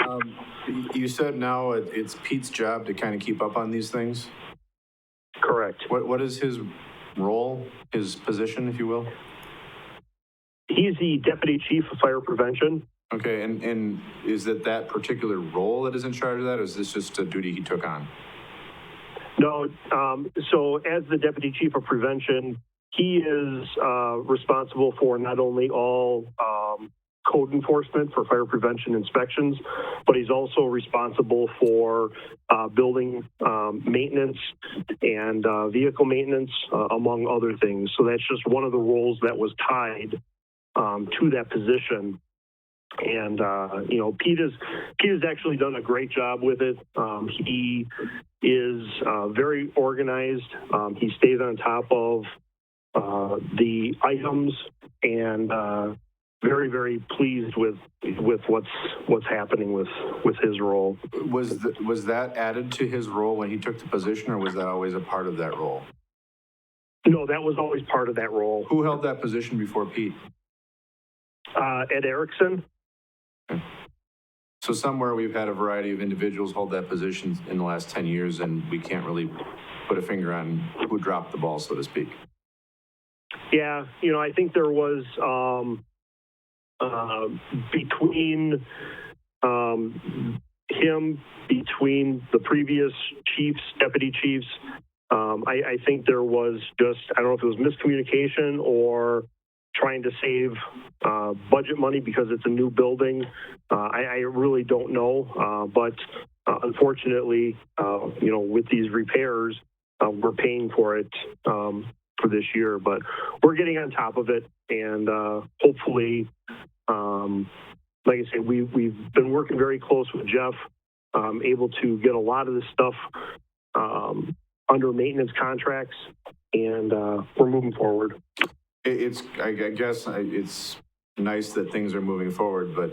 You said now it's Pete's job to kind of keep up on these things? Correct. What is his role, his position, if you will? He's the Deputy Chief of Fire Prevention. Okay, and is it that particular role that is in charge of that, or is this just a duty he took on? No, so as the Deputy Chief of Prevention, he is responsible for not only all code enforcement for fire prevention inspections, but he's also responsible for building maintenance and vehicle maintenance, among other things. So that's just one of the roles that was tied to that position. And, Pete has actually done a great job with it. He is very organized. He stays on top of the items, and very, very pleased with what's happening with his role. Was that added to his role when he took the position, or was that always a part of that role? No, that was always part of that role. Who held that position before Pete? Ed Erickson. So somewhere we've had a variety of individuals hold that position in the last 10 years, and we can't really put a finger on who dropped the ball, so to speak. Yeah, I think there was between the previous chiefs, deputy chiefs, I think there was just, I don't know if it was miscommunication or trying to save budget money because it's a new building. I really don't know, but unfortunately, with these repairs, we're paying for it for this year, but we're getting on top of it, and hopefully, like I say, we've been working very close with Jeff, able to get a lot of this stuff under maintenance contracts, and we're moving forward. I guess it's nice that things are moving forward, but,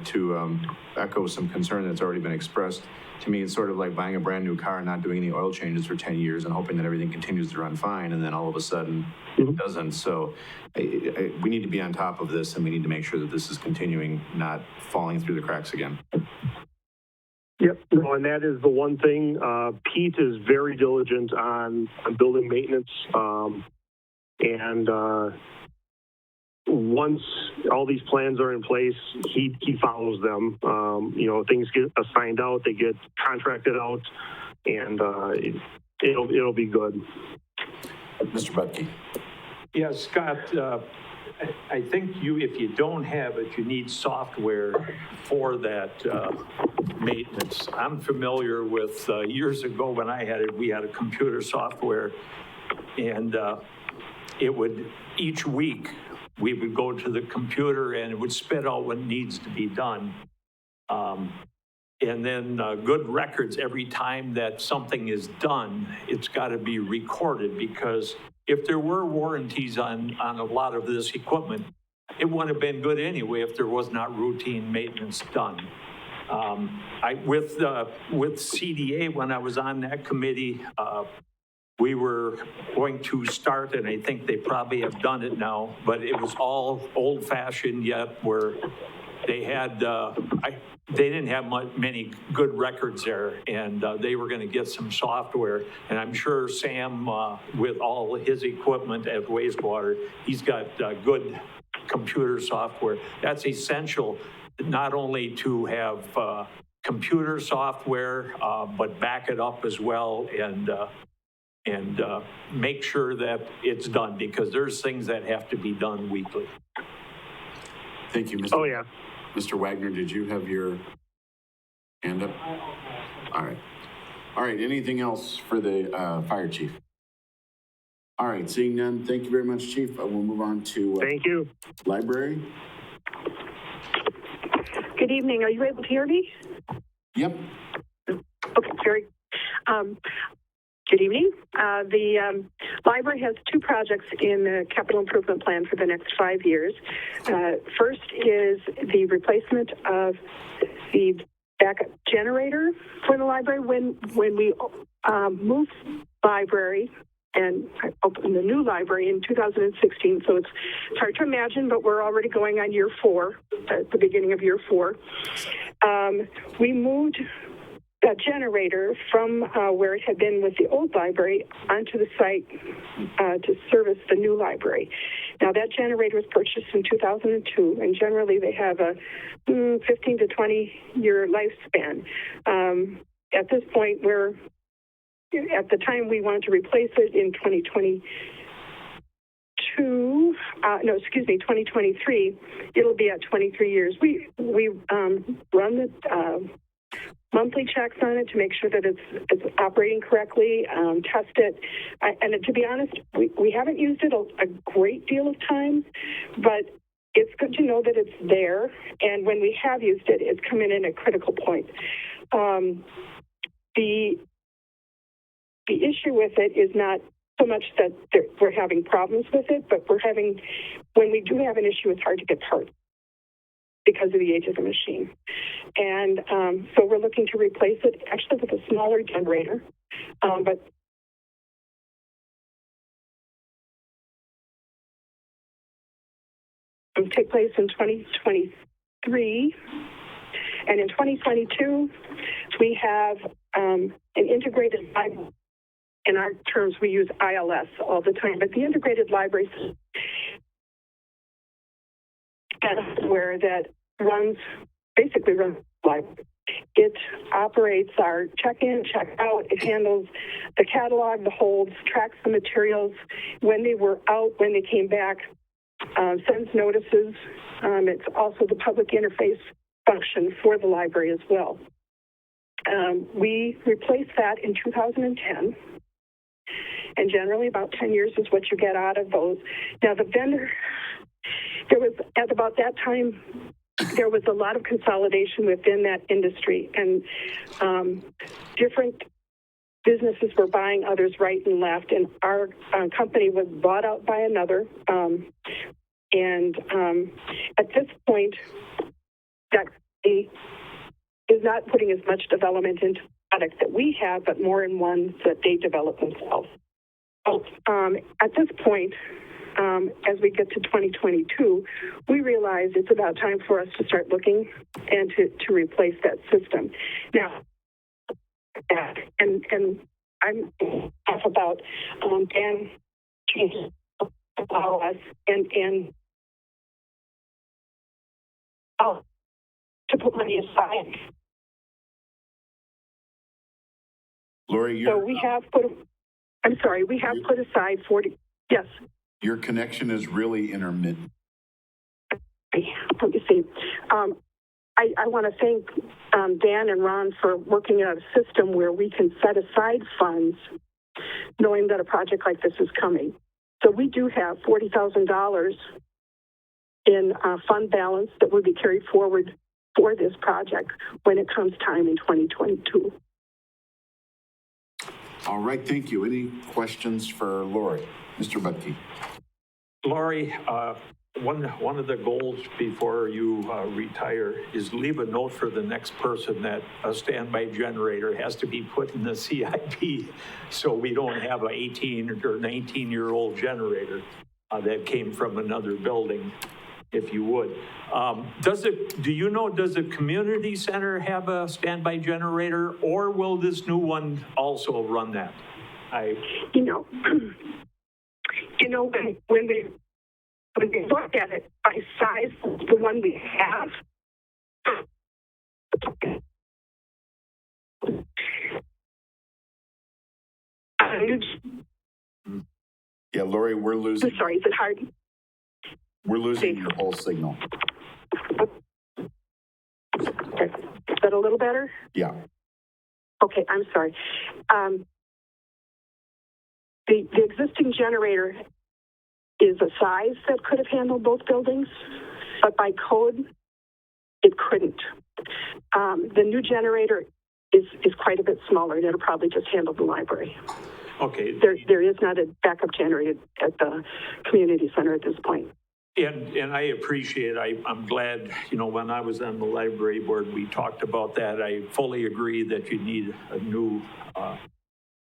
to echo some concern that's already been expressed, to me, it's sort of like buying a brand new car and not doing any oil changes for 10 years and hoping that everything continues to run fine, and then all of a sudden it doesn't. So we need to be on top of this, and we need to make sure that this is continuing, not falling through the cracks again. Yep, no, and that is the one thing. Pete is very diligent on building maintenance, and once all these plans are in place, he follows them. Things get assigned out, they get contracted out, and it'll be good. Mr. Butke. Yeah, Scott, I think if you don't have it, you need software for that maintenance. I'm familiar with years ago when I had it, we had a computer software, and it would, each week, we would go to the computer and it would spit out what needs to be done. And then good records every time that something is done, it's got to be recorded, because if there were warranties on a lot of this equipment, it wouldn't have been good anyway if there was not routine maintenance done. With CDA, when I was on that committee, we were going to start, and I think they probably have done it now, but it was all old-fashioned yet, where they had, they didn't have many good records there, and they were going to get some software. And I'm sure Sam, with all his equipment at wastewater, he's got good computer software. That's essential, not only to have computer software, but back it up as well, and make sure that it's done, because there's things that have to be done weekly. Thank you, Mr. Oh, yeah. Mr. Wagner, did you have your hand up? All right. Anything else for the fire chief? All right, seeing none, thank you very much, Chief. We'll move on to thank you. Library. Good evening. Are you able to hear me? Yep. Okay, very. Good evening. The library has two projects in the capital improvement plan for the next 5 years. First is the replacement of the backup generator for the library. When we moved library and opened the new library in 2016, so it's hard to imagine, but we're already going on year 4, at the beginning of year 4. We moved that generator from where it had been with the old library onto the site to service the new library. Now, that generator was purchased in 2002, and generally they have a 15 to 20 year lifespan. At this point, at the time we wanted to replace it in 2022, 2023, it'll be at 23 years. We run the monthly checks on it to make sure that it's operating correctly, test it. And to be honest, we haven't used it a great deal of time, but it's good to know that it's there. And when we have used it, it's come in at a critical point. The issue with it is not so much that we're having problems with it, but when we do have an issue, it's hard to get parts because of the age of the machine. And so we're looking to replace it actually with a smaller generator, but it will take place in 2023. And in 2022, we have an integrated library. In our terms, we use ILS all the time, but the integrated library software that basically runs the library. It operates our check-in, check-out. It handles the catalog, the holds, tracks the materials, when they were out, when they came back, sends notices. It's also the public interface function for the library as well. We replaced that in 2010. And generally about 10 years is what you get out of those. Now the vendor, at about that time, there was a lot of consolidation within that industry, and different businesses were buying others right and left, and our company was bought out by another. At this point, that company is not putting as much development into products that we have, but more in ones that they develop themselves. So, at this point, as we get to 2022, we realize it's about time for us to start looking and to replace that system. Now, and I'm off about Dan changing us and to put money aside. Lori, so we have put aside 40, yes. Your connection is really intermittent. Let me see. I want to thank Dan and Ron for working out a system where we can set aside funds knowing that a project like this is coming. So we do have $40,000 in fund balance that will be carried forward for this project when it comes time in 2022. All right, thank you. Any questions for Lori? Mr. Butke. Lori, one of the goals before you retire is leave a note for the next person that a standby generator has to be put in the CIP so we don't have an 18 or 19-year-old generator that came from another building, if you would. Does the community center have a standby generator, or will this new one also run that? When we look at it by size, the one we have, yeah, Lori, we're losing. I'm sorry, is it hard? We're losing your whole signal. Okay. Is that a little better? Yeah. Okay, I'm sorry. The existing generator is a size that could have handled both buildings, but by code, it couldn't. The new generator is quite a bit smaller, and it'll probably just handle the library. Okay. There is not a backup generator at the community center at this point. And I appreciate, I'm glad, when I was on the library board, we talked about that. I fully agree that you need a new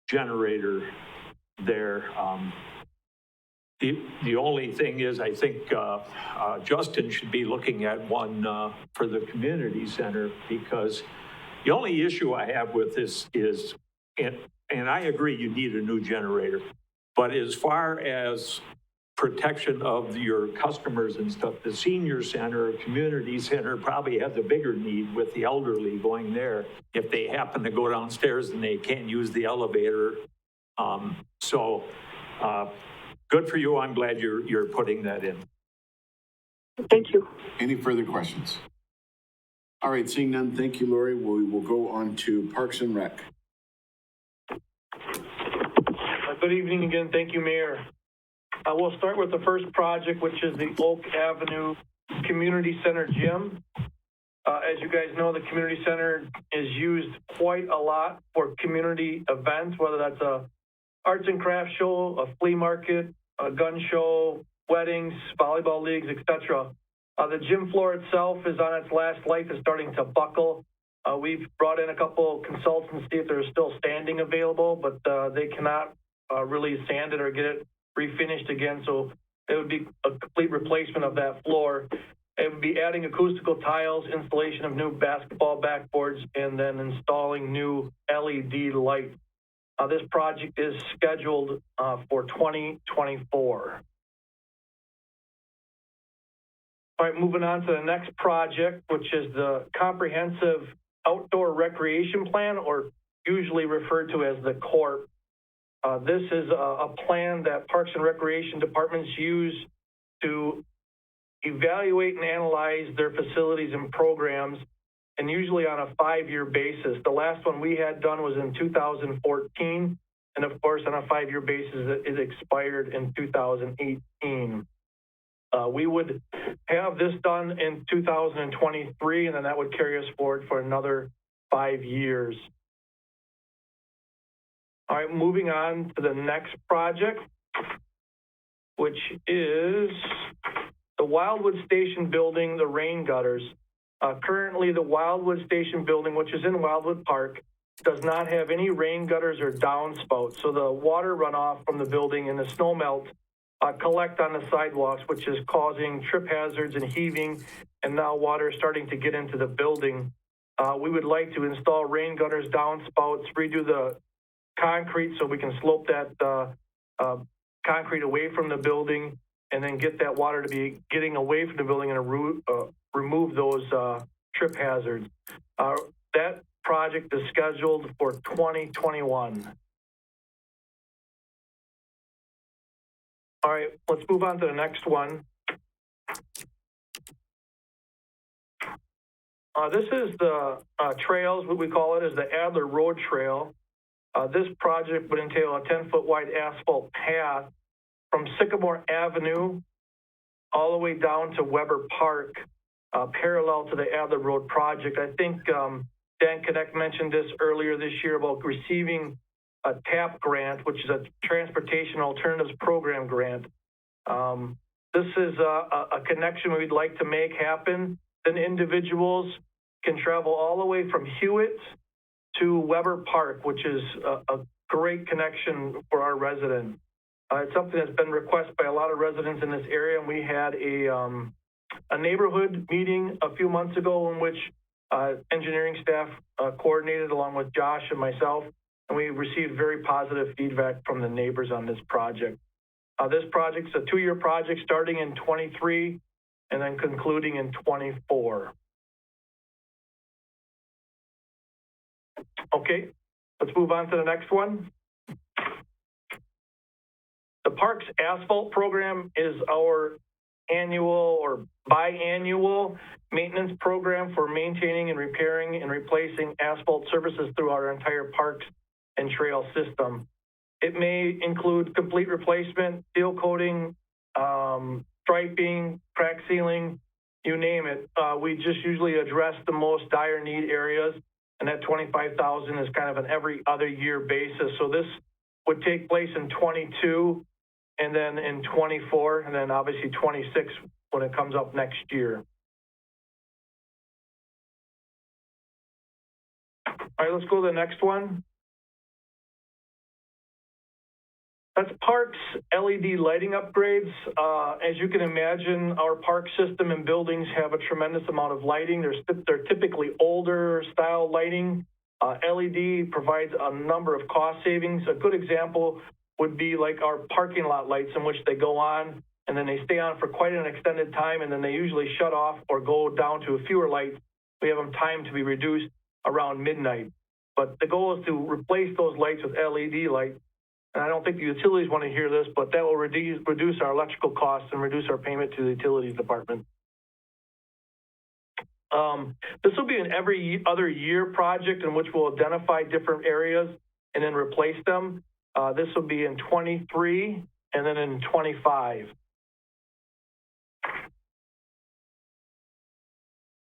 generator there. The only thing is, I think Justin should be looking at one for the community center, because the only issue I have with this is, and I agree you need a new generator, but as far as protection of your customers and stuff, the senior center, community center probably has a bigger need with the elderly going there if they happen to go downstairs and they can't use the elevator. good for you. I'm glad you're putting that in. Thank you. Any further questions? All right, seeing none, thank you, Lori. We will go on to Parks and Rec. Good evening again. Thank you, Mayor. We'll start with the first project, which is the Oak Avenue Community Center Gym. As you guys know, the community center is used quite a lot for community events, whether that's a arts and crafts show, a flea market, a gun show, weddings, volleyball leagues, etc. The gym floor itself is on its last life, is starting to buckle. We've brought in a couple consultants to see if there's still standing available, but they cannot really sand it or get it refinished again. So it would be a complete replacement of that floor. It would be adding acoustical tiles, installation of new basketball backboards, and then installing new LED lights. This project is scheduled for 2024. All right, moving on to the next project, which is the Comprehensive Outdoor Recreation Plan, or usually referred to as the CORP. This is a plan that Parks and Recreation departments use to evaluate and analyze their facilities and programs, and usually on a 5-year basis. The last one we had done was in 2014, and of course on a 5-year basis it expired in 2018. We would have this done in 2023, and then that would carry us forward for another 5 years. All right, moving on to the next project, which is the Wildwood Station building, the rain gutters. Currently, the Wildwood Station building, which is in Wildwood Park, does not have any rain gutters or downspouts. So the water runoff from the building and the snow melt collect on the sidewalks, which is causing trip hazards and heaving, and now water is starting to get into the building. We would like to install rain gutters, downspouts, redo the concrete so we can slope that concrete away from the building, and then get that water to be getting away from the building and remove those trip hazards. That project is scheduled for 2021. All right, let's move on to the next one. This is the trails, what we call it is the Adler Road Trail. This project would entail a 10-foot wide asphalt path from Sycamore Avenue all the way down to Weber Park, parallel to the Adler Road project. I think Dan Connect mentioned this earlier this year about receiving a TAP grant, which is a Transportation Alternatives Program grant. This is a connection we'd like to make happen. Then individuals can travel all the way from Hewitt to Weber Park, which is a great connection for our residents. It's something that's been requested by a lot of residents in this area, and we had a neighborhood meeting a few months ago in which engineering staff coordinated along with Josh and myself, and we received very positive feedback from the neighbors on this project. This project's a 2-year project starting in 23 and then concluding in 24. Okay, let's move on to the next one. The Parks Asphalt Program is our annual or biannual maintenance program for maintaining and repairing and replacing asphalt surfaces through our entire parks and trail system. It may include complete replacement, seal coating, striping, crack sealing, you name it. We just usually address the most dire need areas, and that $25,000 is kind of an every other year basis. So this would take place in 22, and then in 24, and then obviously 26 when it comes up next year. All right, let's go to the next one. That's parks LED lighting upgrades. As you can imagine, our park system and buildings have a tremendous amount of lighting. They're typically older style lighting. LED provides a number of cost savings. A good example would be like our parking lot lights, in which they go on and then they stay on for quite an extended time, and then they usually shut off or go down to fewer lights. We have them timed to be reduced around midnight. But the goal is to replace those lights with LED lights. and I don't think the utilities want to hear this, but that will reduce our electrical costs and reduce our payment to the utilities department. This will be an every other year project in which we'll identify different areas and then replace them. This will be in 23 and then in 25.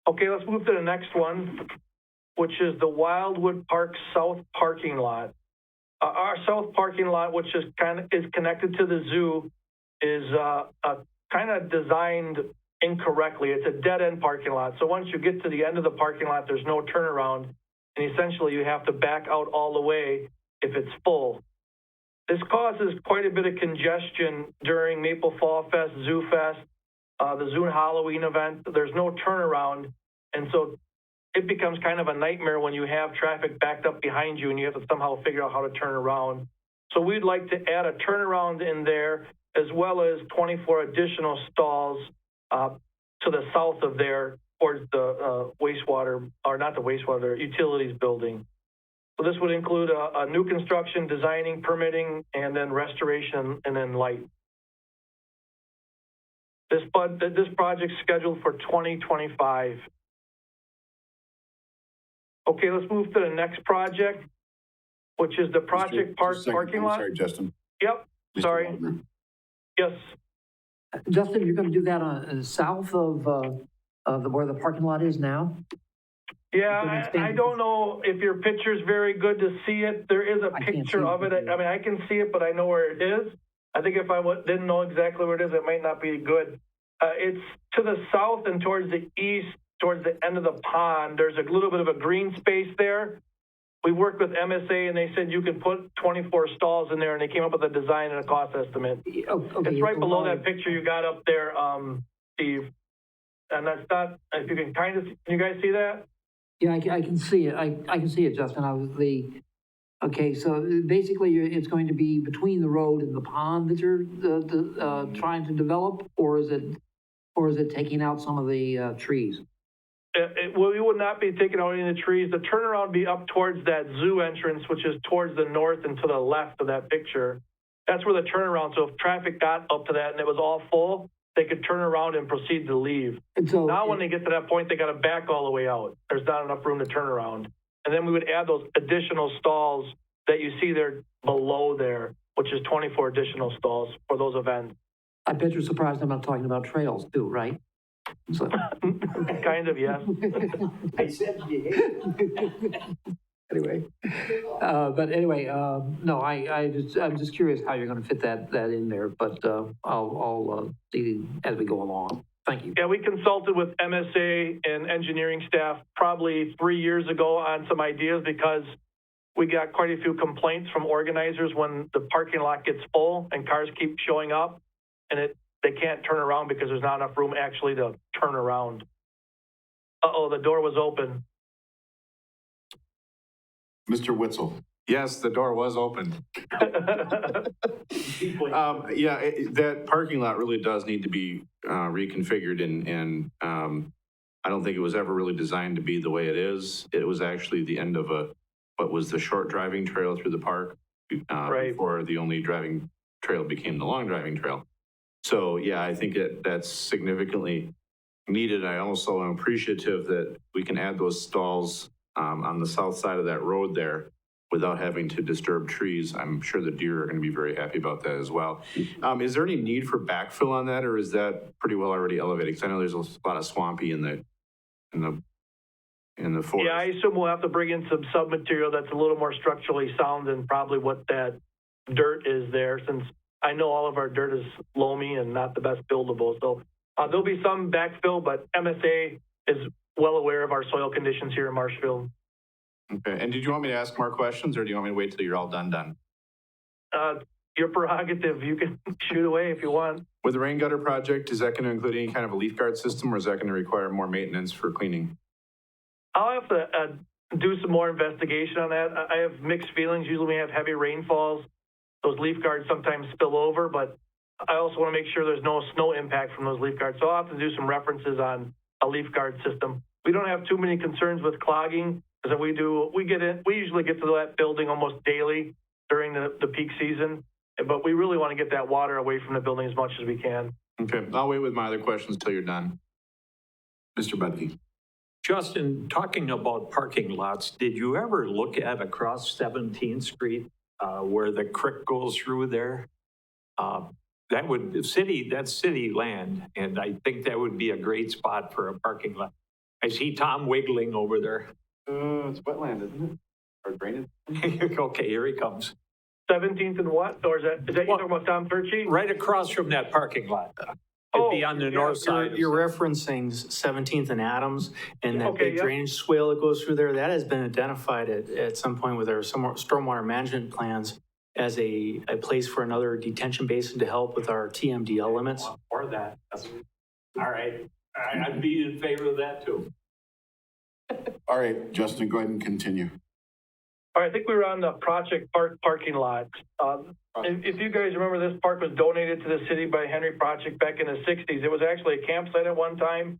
Okay, let's move to the next one, which is the Wildwood Park South parking lot. Our south parking lot, which is connected to the zoo, is kind of designed incorrectly. It's a dead-end parking lot. So once you get to the end of the parking lot, there's no turnaround, and essentially you have to back out all the way if it's full. This causes quite a bit of congestion during Maple Fall Fest, Zoo Fest, the Zoo Halloween event. There's no turnaround, and so it becomes kind of a nightmare when you have traffic backed up behind you and you have to somehow figure out how to turn around. So we'd like to add a turnaround in there, as well as 24 additional stalls to the south of there towards the wastewater, or not the wastewater, utilities building. So this would include a new construction, designing, permitting, and then restoration, and then light. This project's scheduled for 2025. Okay, let's move to the next project, which is the Project Park parking lot. Sorry, Justin. Yep, Mr. sorry. Waldner. Yes. Justin, you're going to do that on south of where the parking lot is now? Yeah, I don't know if your picture's very good to see it. There is a picture of it. I mean, I can see it, but I know where it is. I think if I didn't know exactly where it is, it might not be good. It's to the south and towards the east, towards the end of the pond. There's a little bit of a green space there. We worked with MSA, and they said you could put 24 stalls in there, and they came up with a design and a cost estimate. Okay. It's right below that picture you got up there, Steve. And that's not, if you can can you guys see that? Yeah, I can see it. I can see it, Justin. Okay, so basically it's going to be between the road and the pond that you're trying to develop, or is it taking out some of the trees? Well, we would not be taking out any of the trees. The turnaround would be up towards that zoo entrance, which is towards the north and to the left of that picture. That's where the turnaround, so if traffic got up to that and it was all full, they could turn around and proceed to leave. And so now when they get to that point, they got to back all the way out. There's not enough room to turn around. And then we would add those additional stalls that you see there below there, which is 24 additional stalls for those events. I bet you're surprised I'm not talking about trails too, right? So. Kind of, yes. I said anyway, but anyway, no, I'm just curious how you're going to fit that in there, but I'll see as we go along. Thank you. Yeah, we consulted with MSA and engineering staff probably 3 years ago on some ideas, because we got quite a few complaints from organizers when the parking lot gets full and cars keep showing up, and they can't turn around because there's not enough room actually to turn around. Uh-oh, the door was open. Mr. Witzel. Yes, the door was open. That parking lot really does need to be reconfigured, and I don't think it was ever really designed to be the way it is. It was actually the end of what was the short driving trail through the park right. Before the only driving trail became the long driving trail. So yeah, I think that's significantly needed. I also am appreciative that we can add those stalls on the south side of that road there without having to disturb trees. I'm sure the deer are going to be very happy about that as well. Is there any need for backfill on that, or is that pretty well already elevated? Because I know there's a lot of swampy in the forest. Yeah, I assume we'll have to bring in some submaterial that's a little more structurally sound than probably what that dirt is there, since I know all of our dirt is loamy and not the best buildable. So there'll be some backfill, but MSA is well aware of our soil conditions here in Marshfield. Okay, and did you want me to ask more questions, or do you want me to wait till you're all done? Your prerogative. You can shoot away if you want. With the rain gutter project, is that going to include any kind of a leaf guard system, or is that going to require more maintenance for cleaning? I'll have to do some more investigation on that. I have mixed feelings. Usually when we have heavy rainfalls, those leaf guards sometimes spill over, but I also want to make sure there's no snow impact from those leaf guards. So I'll have to do some references on a leaf guard system. We don't have too many concerns with clogging, because we usually get to that building almost daily during the peak season. But we really want to get that water away from the building as much as we can. Okay, I'll wait with my other questions till you're done. Mr. Budke. Justin, talking about parking lots, did you ever look at across 17th Street where the creek goes through there? That's city land, and I think that would be a great spot for a parking lot. I see Tom wiggling over there. It's wetland, isn't it? Or drainage? Okay, here he comes. 17th and what? Or is that you talking about Tom Turchi? Right across from that parking lot. It'd be on the north side. You're referencing 17th and Adams, and that Okay, big drainage swale that goes through there, that has been identified at some point with our stormwater management plans as a place for another detention basin to help with our TMDL limits. Or that. All right. I'd be in favor of that too. All right, Justin, go ahead and continue. All right, I think we were on the Project Park parking lot. If you guys remember, this park was donated to the city by Henry Project back in the 60s. It was actually a campsite at one time,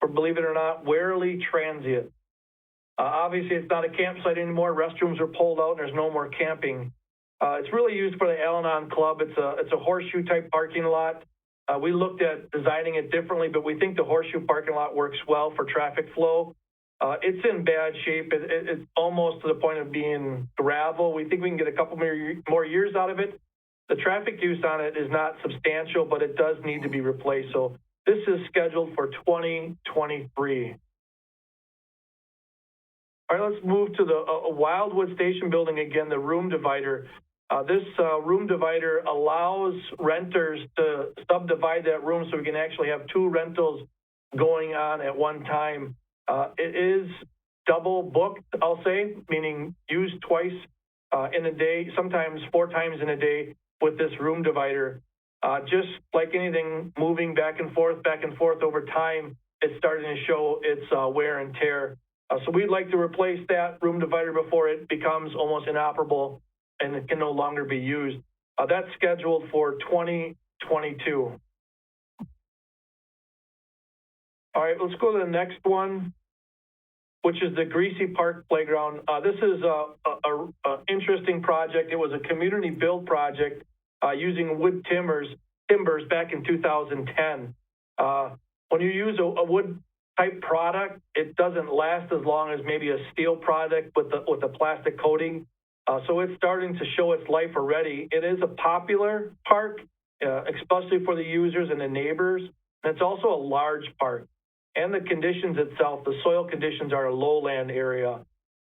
or believe it or not, Warely Transient. Obviously, it's not a campsite anymore. Restrooms are pulled out and there's no more camping. It's really used for the Al-Anon Club. It's a horseshoe type parking lot. We looked at designing it differently, but we think the horseshoe parking lot works well for traffic flow. It's in bad shape. It's almost to the point of being gravel. We think we can get a couple more years out of it. The traffic use on it is not substantial, but it does need to be replaced. So this is scheduled for 2023. All right, let's move to the Wildwood Station building again, the room divider. This room divider allows renters to subdivide that room so we can actually have two rentals going on at one time. It is double booked, I'll say, meaning used twice in a day, sometimes 4 times in a day with this room divider. Just like anything moving back and forth over time, it's starting to show its wear and tear. So we'd like to replace that room divider before it becomes almost inoperable and it can no longer be used. That's scheduled for 2022. All right, let's go to the next one, which is the Greasy Park Playground. This is a interesting project. It was a community build project using wood timbers back in 2010. When you use a wood type product, it doesn't last as long as maybe a steel product with a plastic coating. So it's starting to show its life already. It is a popular park, especially for the users and the neighbors. And it's also a large park. And the conditions itself, the soil conditions are a lowland area.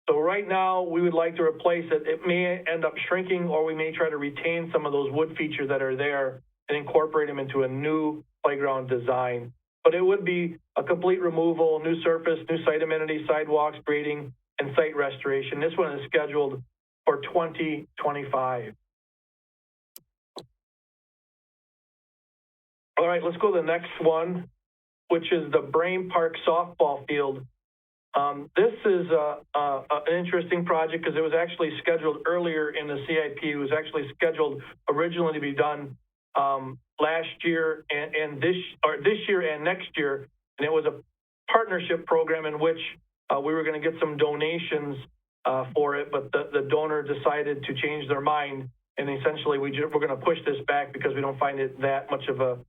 So right now, we would like to replace it. It may end up shrinking, or we may try to retain some of those wood features that are there and incorporate them into a new playground design. But it would be a complete removal, new surface, new site amenities, sidewalks, grading, and site restoration. This one is scheduled for 2025. All right, let's go to the next one, which is the Brain Park softball field. This is an interesting project because it was actually scheduled earlier in the CIP. It was actually scheduled originally to be done last year and this year and next year. And it was a partnership program in which we were going to get some donations for it, but the donor decided to change their mind. And essentially we're going to push this back because we don't find it that much of a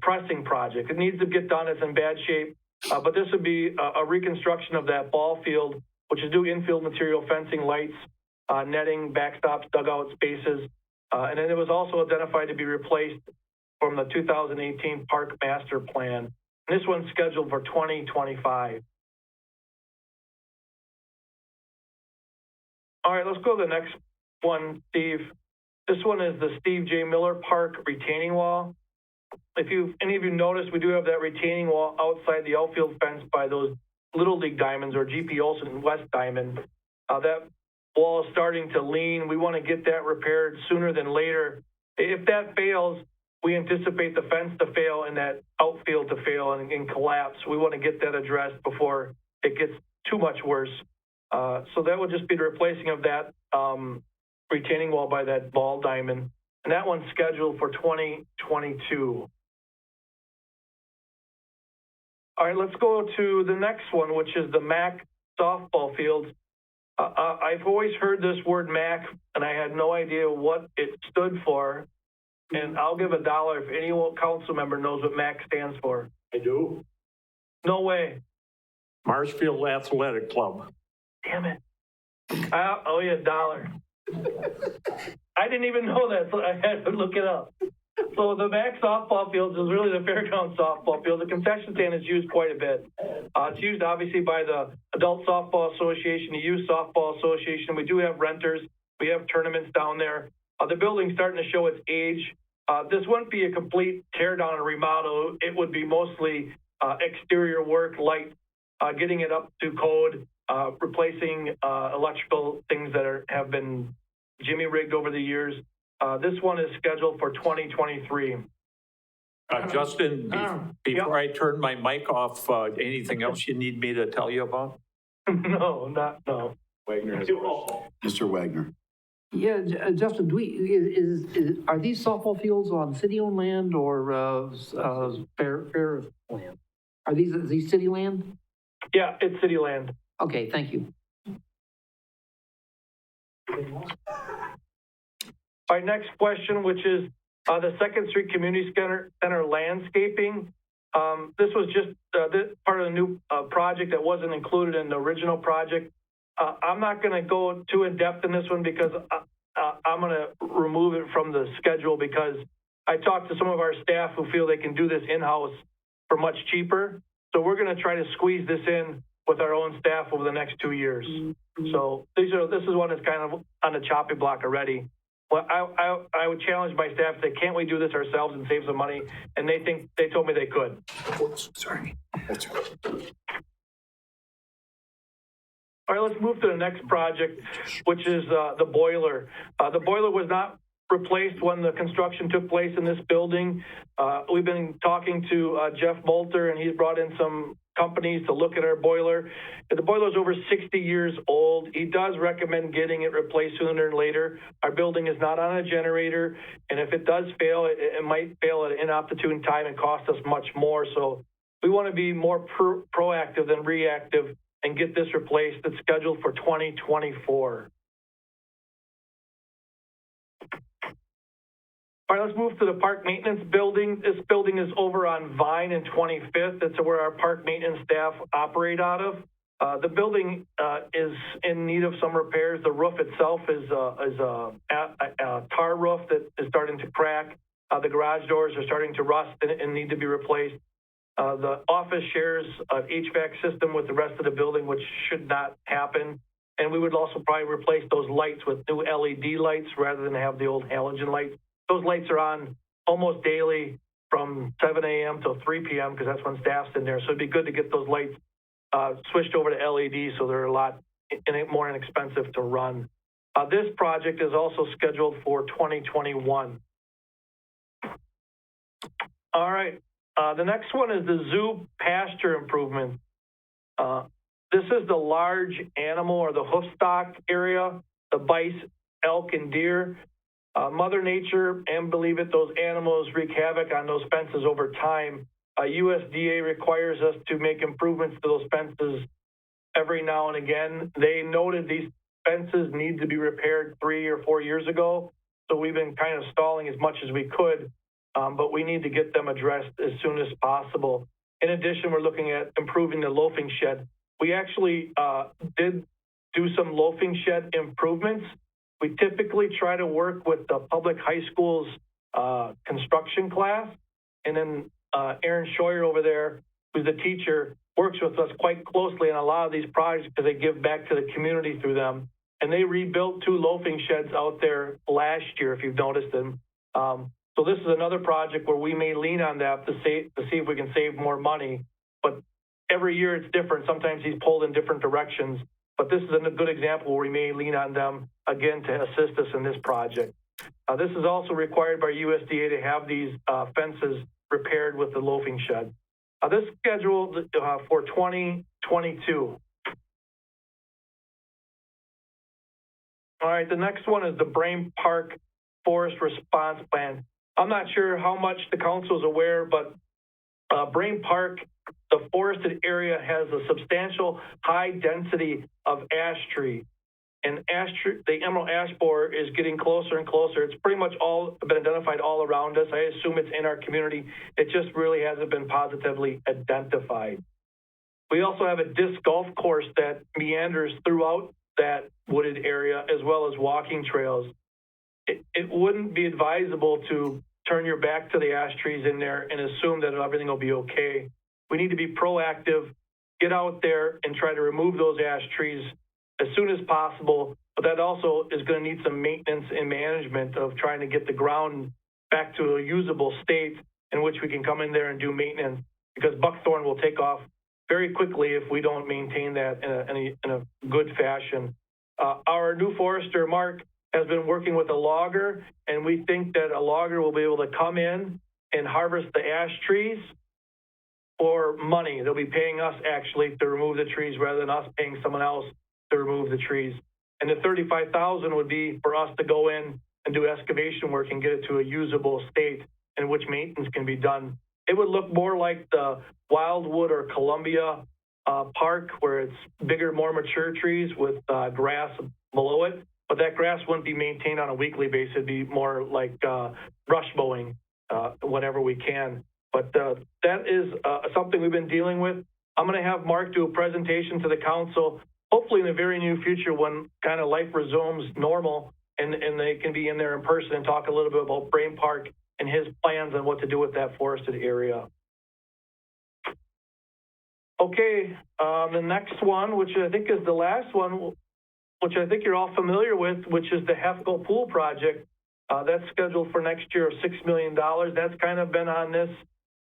pressing project. It needs to get done. It's in bad shape. But this would be a reconstruction of that ball field, which is new infield material, fencing, lights, netting, backstops, dugout spaces. And then it was also identified to be replaced from the 2018 Park Master Plan. And this one's scheduled for 2025. All right, let's go to the next one, Steve. This one is the Steve J. Miller Park retaining wall. If any of you noticed, we do have that retaining wall outside the outfield fence by those Little League diamonds, or GP Olson West diamond. That wall is starting to lean. We want to get that repaired sooner than later. If that fails, we anticipate the fence to fail and that outfield to fail and collapse. We want to get that addressed before it gets too much worse. So that would just be the replacing of that retaining wall by that ball diamond. And that one's scheduled for 2022. All right, let's go to the next one, which is the MAC softball fields. I've always heard this word MAC, and I had no idea what it stood for. And I'll give $1 if any council member knows what MAC stands for. I do. No way. Marshfield Athletic Club. Damn it. I owe you $1. I didn't even know that, so I had to look it up. So the MAC softball fields is really the fairground softball field. The concession stand is used quite a bit. It's used obviously by the Adult Softball Association, the Youth Softball Association. We do have renters. We have tournaments down there. The building's starting to show its age. This wouldn't be a complete tear down and remodel. It would be mostly exterior work, light, getting it up to code, replacing electrical things that have been jimmy rigged over the years. This one is scheduled for 2023. Justin, before I turn my mic off, anything else you need me to tell you about? No. Wagner has a question. Mr. Wagner. Yeah, Justin, are these softball fields on city-owned land or fair land? Are these city land? Yeah, it's city land. Okay, thank you. Our next question, which is the Second Street Community Center landscaping. This was just this part of the new project that wasn't included in the original project. I'm not going to go too in depth in this one because I'm going to remove it from the schedule because I talked to some of our staff who feel they can do this in-house for much cheaper. So we're going to try to squeeze this in with our own staff over the next 2 years. So this is one that's kind of on the chopping block already. Well, I would challenge my staff to say, can't we do this ourselves and save some money? And they told me they could. Sorry. All right, let's move to the next project, which is the boiler. The boiler was not replaced when the construction took place in this building. We've been talking to Jeff Moulter, and he's brought in some companies to look at our boiler. The boiler is over 60 years old. He does recommend getting it replaced sooner than later. Our building is not on a generator, and if it does fail, it might fail at an inopportune time and cost us much more. So we want to be more proactive than reactive and get this replaced. It's scheduled for 2024. All right, let's move to the park maintenance building. This building is over on Vine and 25th. That's where our park maintenance staff operate out of. The building is in need of some repairs. The roof itself is a tar roof that is starting to crack. The garage doors are starting to rust and need to be replaced. The office shares an HVAC system with the rest of the building, which should not happen. And we would also probably replace those lights with new LED lights rather than have the old halogen lights. Those lights are on almost daily from 7 a.m. till 3 p.m. because that's when staff's in there. So it'd be good to get those lights switched over to LED so they're a lot more inexpensive to run. This project is also scheduled for 2021. All right. The next one is the zoo pasture improvement. This is the large animal or the hoof stock area, the bison, elk, and deer. Mother Nature, and believe it, those animals wreak havoc on those fences over time. USDA requires us to make improvements to those fences every now and again. They noted these fences need to be repaired 3 or 4 years ago, so we've been kind of stalling as much as we could, but we need to get them addressed as soon as possible. In addition, we're looking at improving the loafing shed. We actually did do some loafing shed improvements. We typically try to work with the public high school's construction class, and then Aaron Scheuer over there, who's the teacher, works with us quite closely on a lot of these projects because they give back to the community through them. And they rebuilt 2 loafing sheds out there last year, if you've noticed them. So this is another project where we may lean on that to see if we can save more money. But every year it's different. Sometimes he's pulled in different directions. But this is a good example where we may lean on them, again, to assist us in this project. This is also required by USDA to have these fences repaired with the loafing shed. This is scheduled for 2022. All right, the next one is the Brain Park Forest Response Plan. I'm not sure how much the council is aware, but Brain Park, the forested area, has a substantial high density of ash tree. and the emerald ash borer is getting closer and closer. It's pretty much all been identified all around us. I assume it's in our community. It just really hasn't been positively identified. We also have a disc golf course that meanders throughout that wooded area, as well as walking trails. It wouldn't be advisable to turn your back to the ash trees in there and assume that everything will be okay. We need to be proactive, get out there and try to remove those ash trees as soon as possible. But that also is going to need some maintenance and management of trying to get the ground back to a usable state in which we can come in there and do maintenance, because buckthorn will take off very quickly if we don't maintain that in a good fashion. Our new forester, Mark, has been working with a logger, and we think that a logger will be able to come in and harvest the ash trees for money. They'll be paying us actually to remove the trees rather than us paying someone else to remove the trees. And the $35,000 would be for us to go in and do excavation work and get it to a usable state in which maintenance can be done. It would look more like the Wildwood or Columbia Park, where it's bigger, more mature trees with grass below it. But that grass wouldn't be maintained on a weekly basis. It'd be more like brush mowing whenever we can. But that is something we've been dealing with. I'm going to have Mark do a presentation to the council, hopefully in the very near future when kind of life resumes normal and they can be in there in person and talk a little bit about Brain Park and his plans on what to do with that forested area. Okay, the next one, which I think is the last one, which I think you're all familiar with, which is the Hefco Pool Project. That's scheduled for next year of $6 million. That's kind of been on this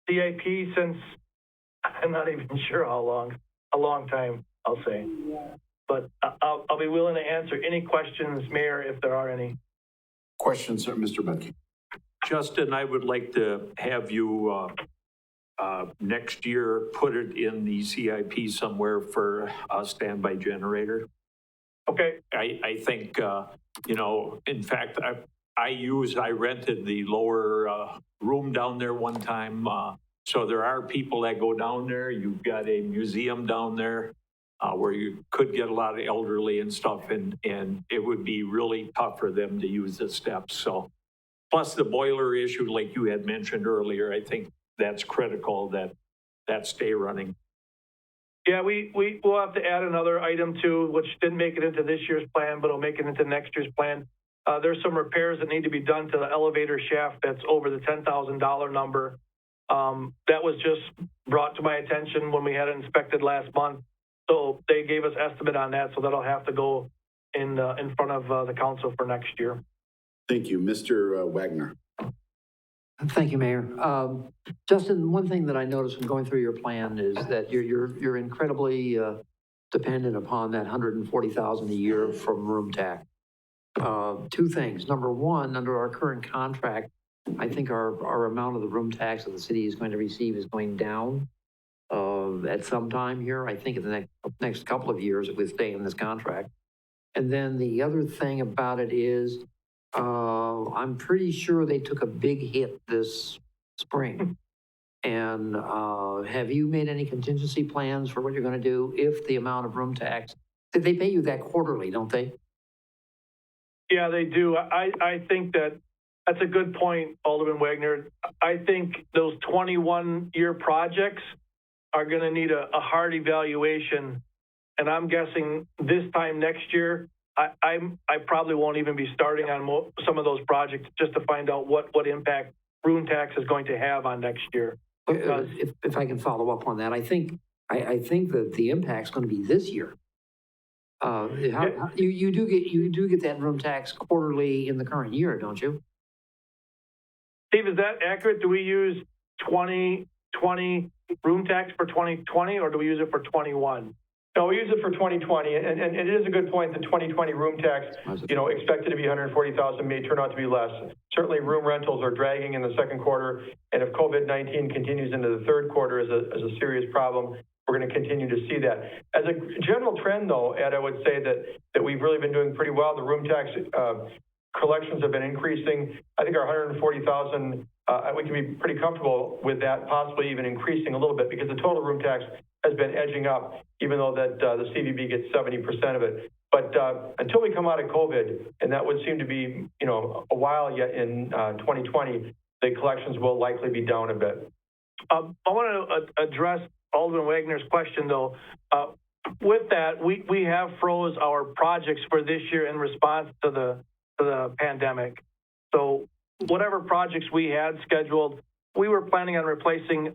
CIP since, I'm not even sure how long, a long time, I'll say. But I'll be willing to answer any questions, Mayor, if there are any. Questions, sir, Mr. Budke? Justin, I would like to have you next year put it in the CIP somewhere for a standby generator. Okay. I think, you know, in fact, I rented the lower room down there one time. So there are people that go down there. You've got a museum down there where you could get a lot of elderly and stuff, and it would be really tough for them to use the steps. So plus the boiler issue, like you had mentioned earlier, I think that's critical that stay running. Yeah, we'll have to add another item too, which didn't make it into this year's plan, but will make it into next year's plan. There's some repairs that need to be done to the elevator shaft that's over the $10,000 number. That was just brought to my attention when we had it inspected last month. So they gave us estimate on that, so that'll have to go in front of the council for next year. Thank you. Mr. Wagner. Thank you, Mayor. Justin, one thing that I noticed when going through your plan is that you're incredibly dependent upon that $140,000 a year from room tax. Two things. Number one, under our current contract, I think our amount of the room tax that the city is going to receive is going down at some time here. I think in the next couple of years if we stay in this contract. And then the other thing about it is I'm pretty sure they took a big hit this spring. And have you made any contingency plans for what you're going to do if the amount of room tax, they pay you that quarterly, don't they? Yeah, they do. I think that's a good point, Alderman Wagner. I think those 21-year projects are going to need a hard evaluation. And I'm guessing this time next year, I probably won't even be starting on some of those projects just to find out what impact room tax is going to have on next year. If I can follow up on that, I think that the impact's going to be this year. You do get that room tax quarterly in the current year, don't you? Steve, is that accurate? Do we use 2020 room tax for 2020, or do we use it for 21? No, we use it for 2020, and it is a good point. The 2020 room tax, expected to be $140,000, may turn out to be less. Certainly, room rentals are dragging in the second quarter, and if COVID-19 continues into the third quarter as a serious problem, we're going to continue to see that. As a general trend, though, Ed, I would say that we've really been doing pretty well. The room tax collections have been increasing. I think our $140,000, we can be pretty comfortable with that, possibly even increasing a little bit, because the total room tax has been edging up, even though that the CVB gets 70% of it. But until we come out of COVID, and that would seem to be, you know, a while yet in 2020, the collections will likely be down a bit. I want to address Alderman Wagner's question, though. With that, we have froze our projects for this year in response to the pandemic. So whatever projects we had scheduled, we were planning on replacing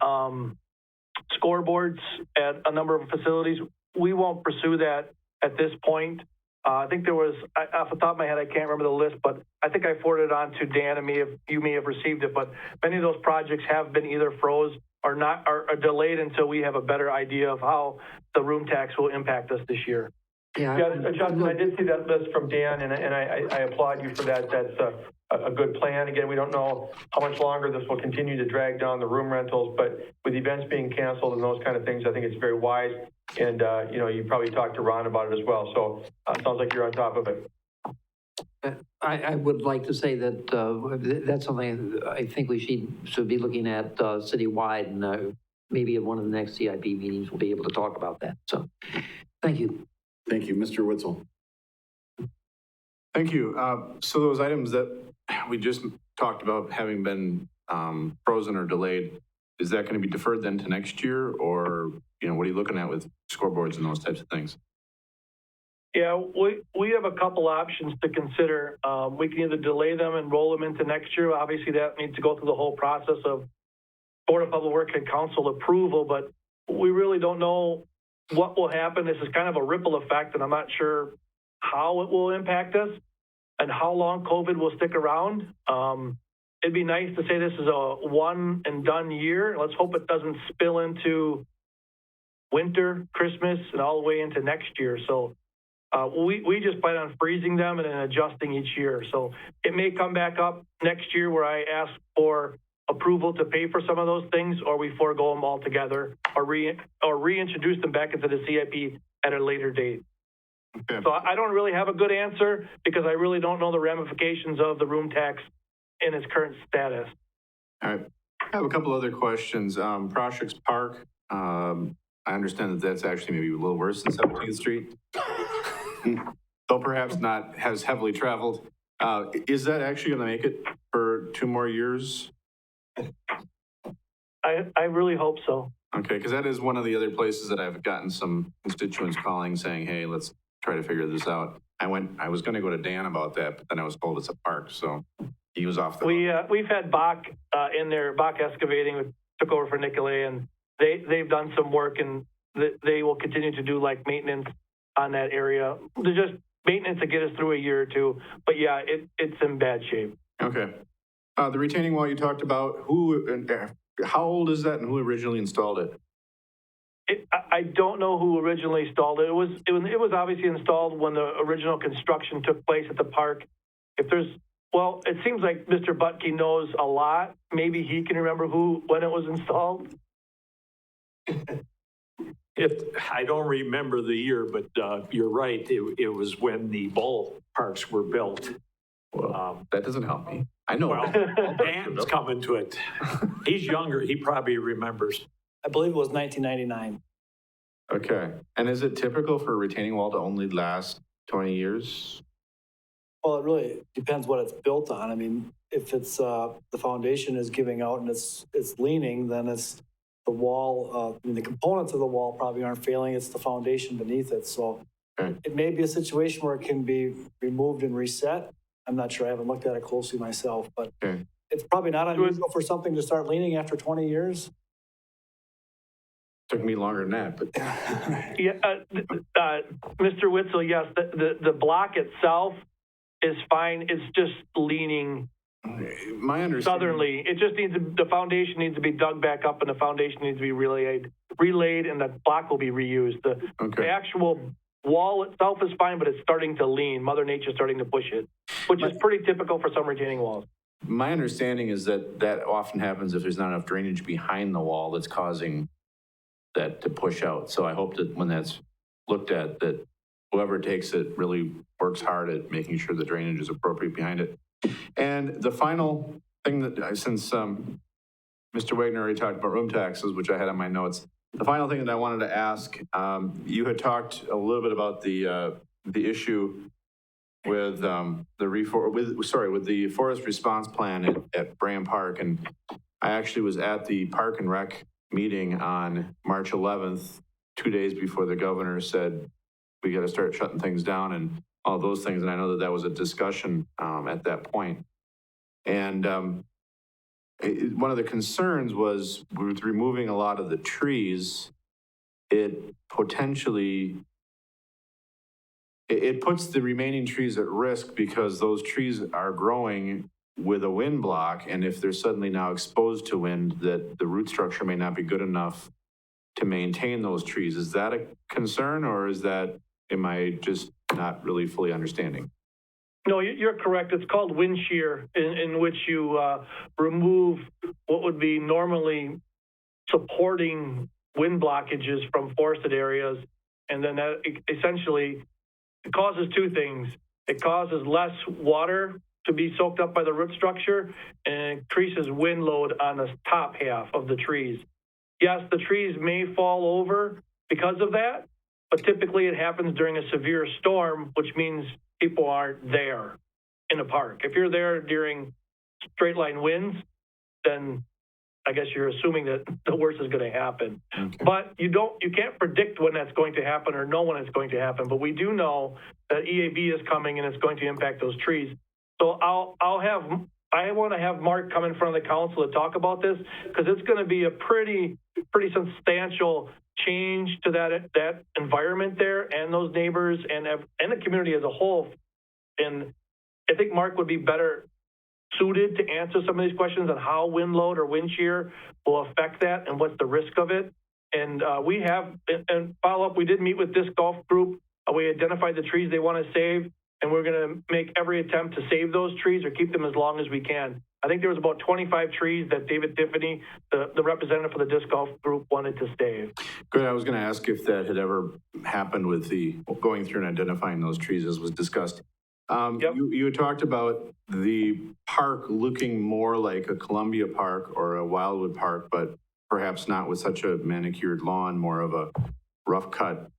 scoreboards at a number of facilities. We won't pursue that at this point. I think there was, off the top of my head, I can't remember the list, but I think I forwarded it on to Dan, and you may have received it, but many of those projects have been either froze or not, or delayed until we have a better idea of how the room tax will impact us this year. Yeah, Justin, I did see that list from Dan, and I applaud you for that. That's a good plan. Again, we don't know how much longer this will continue to drag down the room rentals, but with events being canceled and those kind of things, I think it's very wise. And, you know, you probably talked to Ron about it as well. So it sounds like you're on top of it. I would like to say that that's something I think we should be looking at citywide, and maybe at one of the next CIP meetings we'll be able to talk about that. So, thank you. Thank you, Mr. Witzel. Thank you. So those items that we just talked about having been frozen or delayed, is that going to be deferred then to next year, or, you know, what are you looking at with scoreboards and those types of things? Yeah, we have a couple options to consider. We can either delay them and roll them into next year. Obviously, that needs to go through the whole process of Board of Public Works and Council approval, but we really don't know what will happen. This is kind of a ripple effect, and I'm not sure how it will impact us and how long COVID will stick around. It'd be nice to say this is a one and done year. Let's hope it doesn't spill into winter, Christmas, and all the way into next year. So we just plan on freezing them and then adjusting each year. So it may come back up next year where I ask for approval to pay for some of those things, or we forego them altogether, or reintroduce them back into the CIP at a later date. Okay. So I don't really have a good answer because I really don't know the ramifications of the room tax in its current status. All right. I have a couple other questions. Prospects Park, I understand that that's actually maybe a little worse than 17th Street, though perhaps not as heavily traveled. Is that actually going to make it for 2 more years? I really hope so. Okay, because that is one of the other places that I've gotten some constituents calling saying, hey, let's try to figure this out. I was going to go to Dan about that, but then I was told it's a park, so he was off the hook. We've had Bach in there, Bach Excavating, which took over for Nicolay, and they've done some work, and they will continue to do like maintenance on that area. There's just maintenance to get us through a year or two, but yeah, it's in bad shape. Okay. The retaining wall you talked about, how old is that and who originally installed it? I don't know who originally installed it. It was obviously installed when the original construction took place at the park. Well, it seems like Mr. Butke knows a lot. Maybe he can remember when it was installed. I don't remember the year, but you're right. It was when the ballparks were built. Well, that doesn't help me. I know. Well, Dan's coming to it. He's younger. He probably remembers. I believe it was 1999. Okay. And is it typical for a retaining wall to only last 20 years? Well, it really depends what it's built on. I mean, if it's the foundation is giving out and it's leaning, then it's the wall. The components of the wall probably aren't failing. It's the foundation beneath it. So It may be a situation where it can be removed and reset. I'm not sure. I haven't looked at it closely myself, but it's probably not unusual for something to start leaning after 20 years. Took me longer than that, but Mr. Witzel, yes, the block itself is fine. It's just leaning my understanding southerly. It just needs the foundation needs to be dug back up, and the foundation needs to be relayed, and the block will be reused. The actual wall itself is fine, but it's starting to lean. Mother Nature's starting to push it, which is pretty typical for some retaining walls. My understanding is that often happens if there's not enough drainage behind the wall that's causing that to push out. So I hope that when that's looked at, that whoever takes it really works hard at making sure the drainage is appropriate behind it. And the final thing that, since Mr. Wagner already talked about room taxes, which I had on my notes, the final thing that I wanted to ask, you had talked a little bit about the the issue with with the forest response plan at Bram Park, and I actually was at the Park and Rec meeting on March 11th, 2 days before the governor said we got to start shutting things down and all those things, and I know that that was a discussion at that point. And one of the concerns was with removing a lot of the trees, it potentially it puts the remaining trees at risk because those trees are growing with a wind block, and if they're suddenly now exposed to wind, that the root structure may not be good enough to maintain those trees. Is that a concern, or am I just not really fully understanding? No, you're correct. It's called wind shear, in which you remove what would be normally supporting wind blockages from forested areas, and then that essentially it causes two things. It causes less water to be soaked up by the root structure, and increases wind load on the top half of the trees. Yes, the trees may fall over because of that, but typically it happens during a severe storm, which means people aren't there in the park. If you're there during straight line winds, then I guess you're assuming that the worst is going to happen. Okay. But you can't predict when that's going to happen or know when it's going to happen. But we do know that EAB is coming and it's going to impact those trees. So I want to have Mark come in front of the council to talk about this, because it's going to be a pretty substantial change to that environment there and those neighbors and the community as a whole. And I think Mark would be better suited to answer some of these questions on how wind load or wind shear will affect that and what's the risk of it. And we have, and follow up, we did meet with Disc Golf Group. We identified the trees they want to save, and we're going to make every attempt to save those trees or keep them as long as we can. I think there was about 25 trees that David Tiffany, the representative for the Disc Golf Group, wanted to save. Good. I was going to ask if that had ever happened with the going through and identifying those trees as was discussed. Yep. You talked about the park looking more like a Columbia Park or a Wildwood Park, but perhaps not with such a manicured lawn, more of a rough cut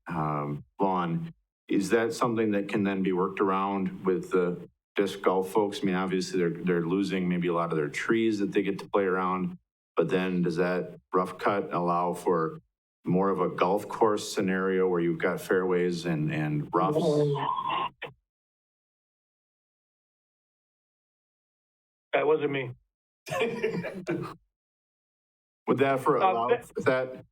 lawn. Is that something that can then be worked around with the disc golf folks? I mean, obviously they're losing maybe a lot of their trees that they get to play around, but then does that rough cut allow for more of a golf course scenario where you've got fairways and roughs? That wasn't me. Would that for allow that?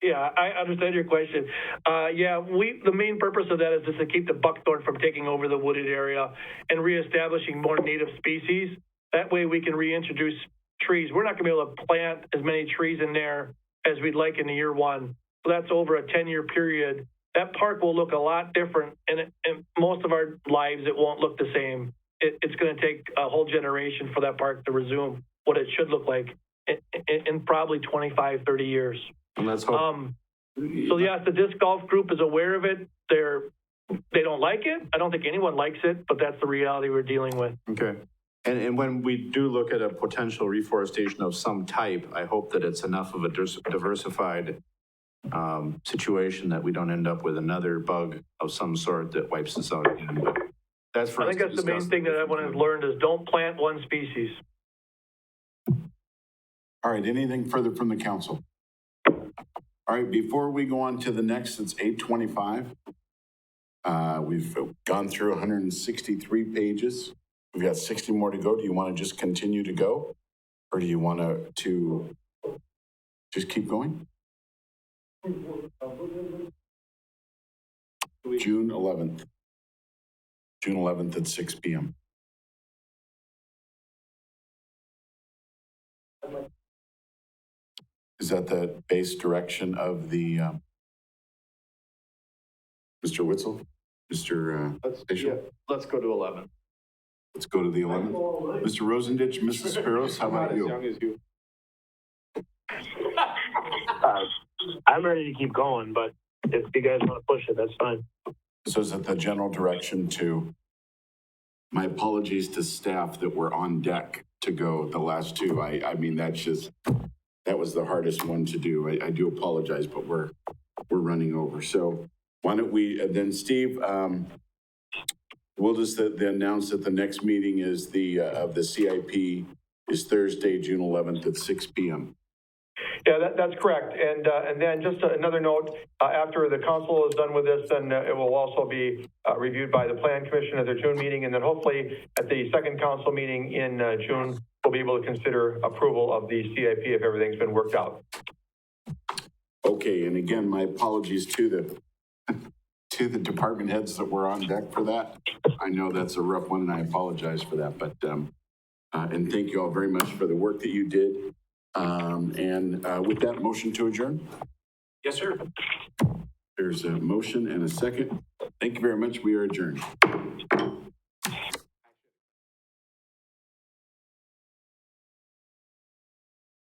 Yeah, I understand your question. The main purpose of that is just to keep the buckthorn from taking over the wooded area and reestablishing more native species. That way we can reintroduce trees. We're not going to be able to plant as many trees in there as we'd like in the year one. So that's over a 10-year period. That park will look a lot different, and most of our lives it won't look the same. It's going to take a whole generation for that park to resume what it should look like in probably 25, 30 years. And let's hope. So yes, the Disc Golf Group is aware of it. They don't like it. I don't think anyone likes it, but that's the reality we're dealing with. Okay. And when we do look at a potential reforestation of some type, I hope that it's enough of a diversified situation that we don't end up with another bug of some sort that wipes us out again. But that's for I think that's the main thing that everyone has learned is don't plant one species. All right, anything further from the council? All right, before we go on to the next, it's 8:25. We've gone through 163 pages. We've got 60 more to go. Do you want to just continue to go? Or do you want to just keep going? June 11th. June 11th at 6 p.m. Is that the base direction of the, Mr. Witzel? Mr. Let's go to 11. Let's go to the 11th. Mr. Rosendich, Mrs. Spiros, how about you? As young as you. I'm ready to keep going, but if you guys want to push it, that's fine. So is it the general direction to, my apologies to staff that were on deck to go the last two. I mean, that was the hardest one to do. I do apologize, but we're running over. So Why don't we, then Steve, we'll just announce that the next meeting is of the CIP is Thursday, June 11th at 6 p.m. Yeah, that's correct. And then just another note, after the council is done with this, then it will also be reviewed by the Plan Commission at their June meeting. And then hopefully at the second council meeting in June, we'll be able to consider approval of the CIP if everything's been worked out. Okay, and again, my apologies to the department heads that were on deck for that. I know that's a rough one and I apologize for that, but, and thank you all very much for the work that you did. With that, motion to adjourn? Yes, sir. There's a motion and a second. Thank you very much. We are adjourned.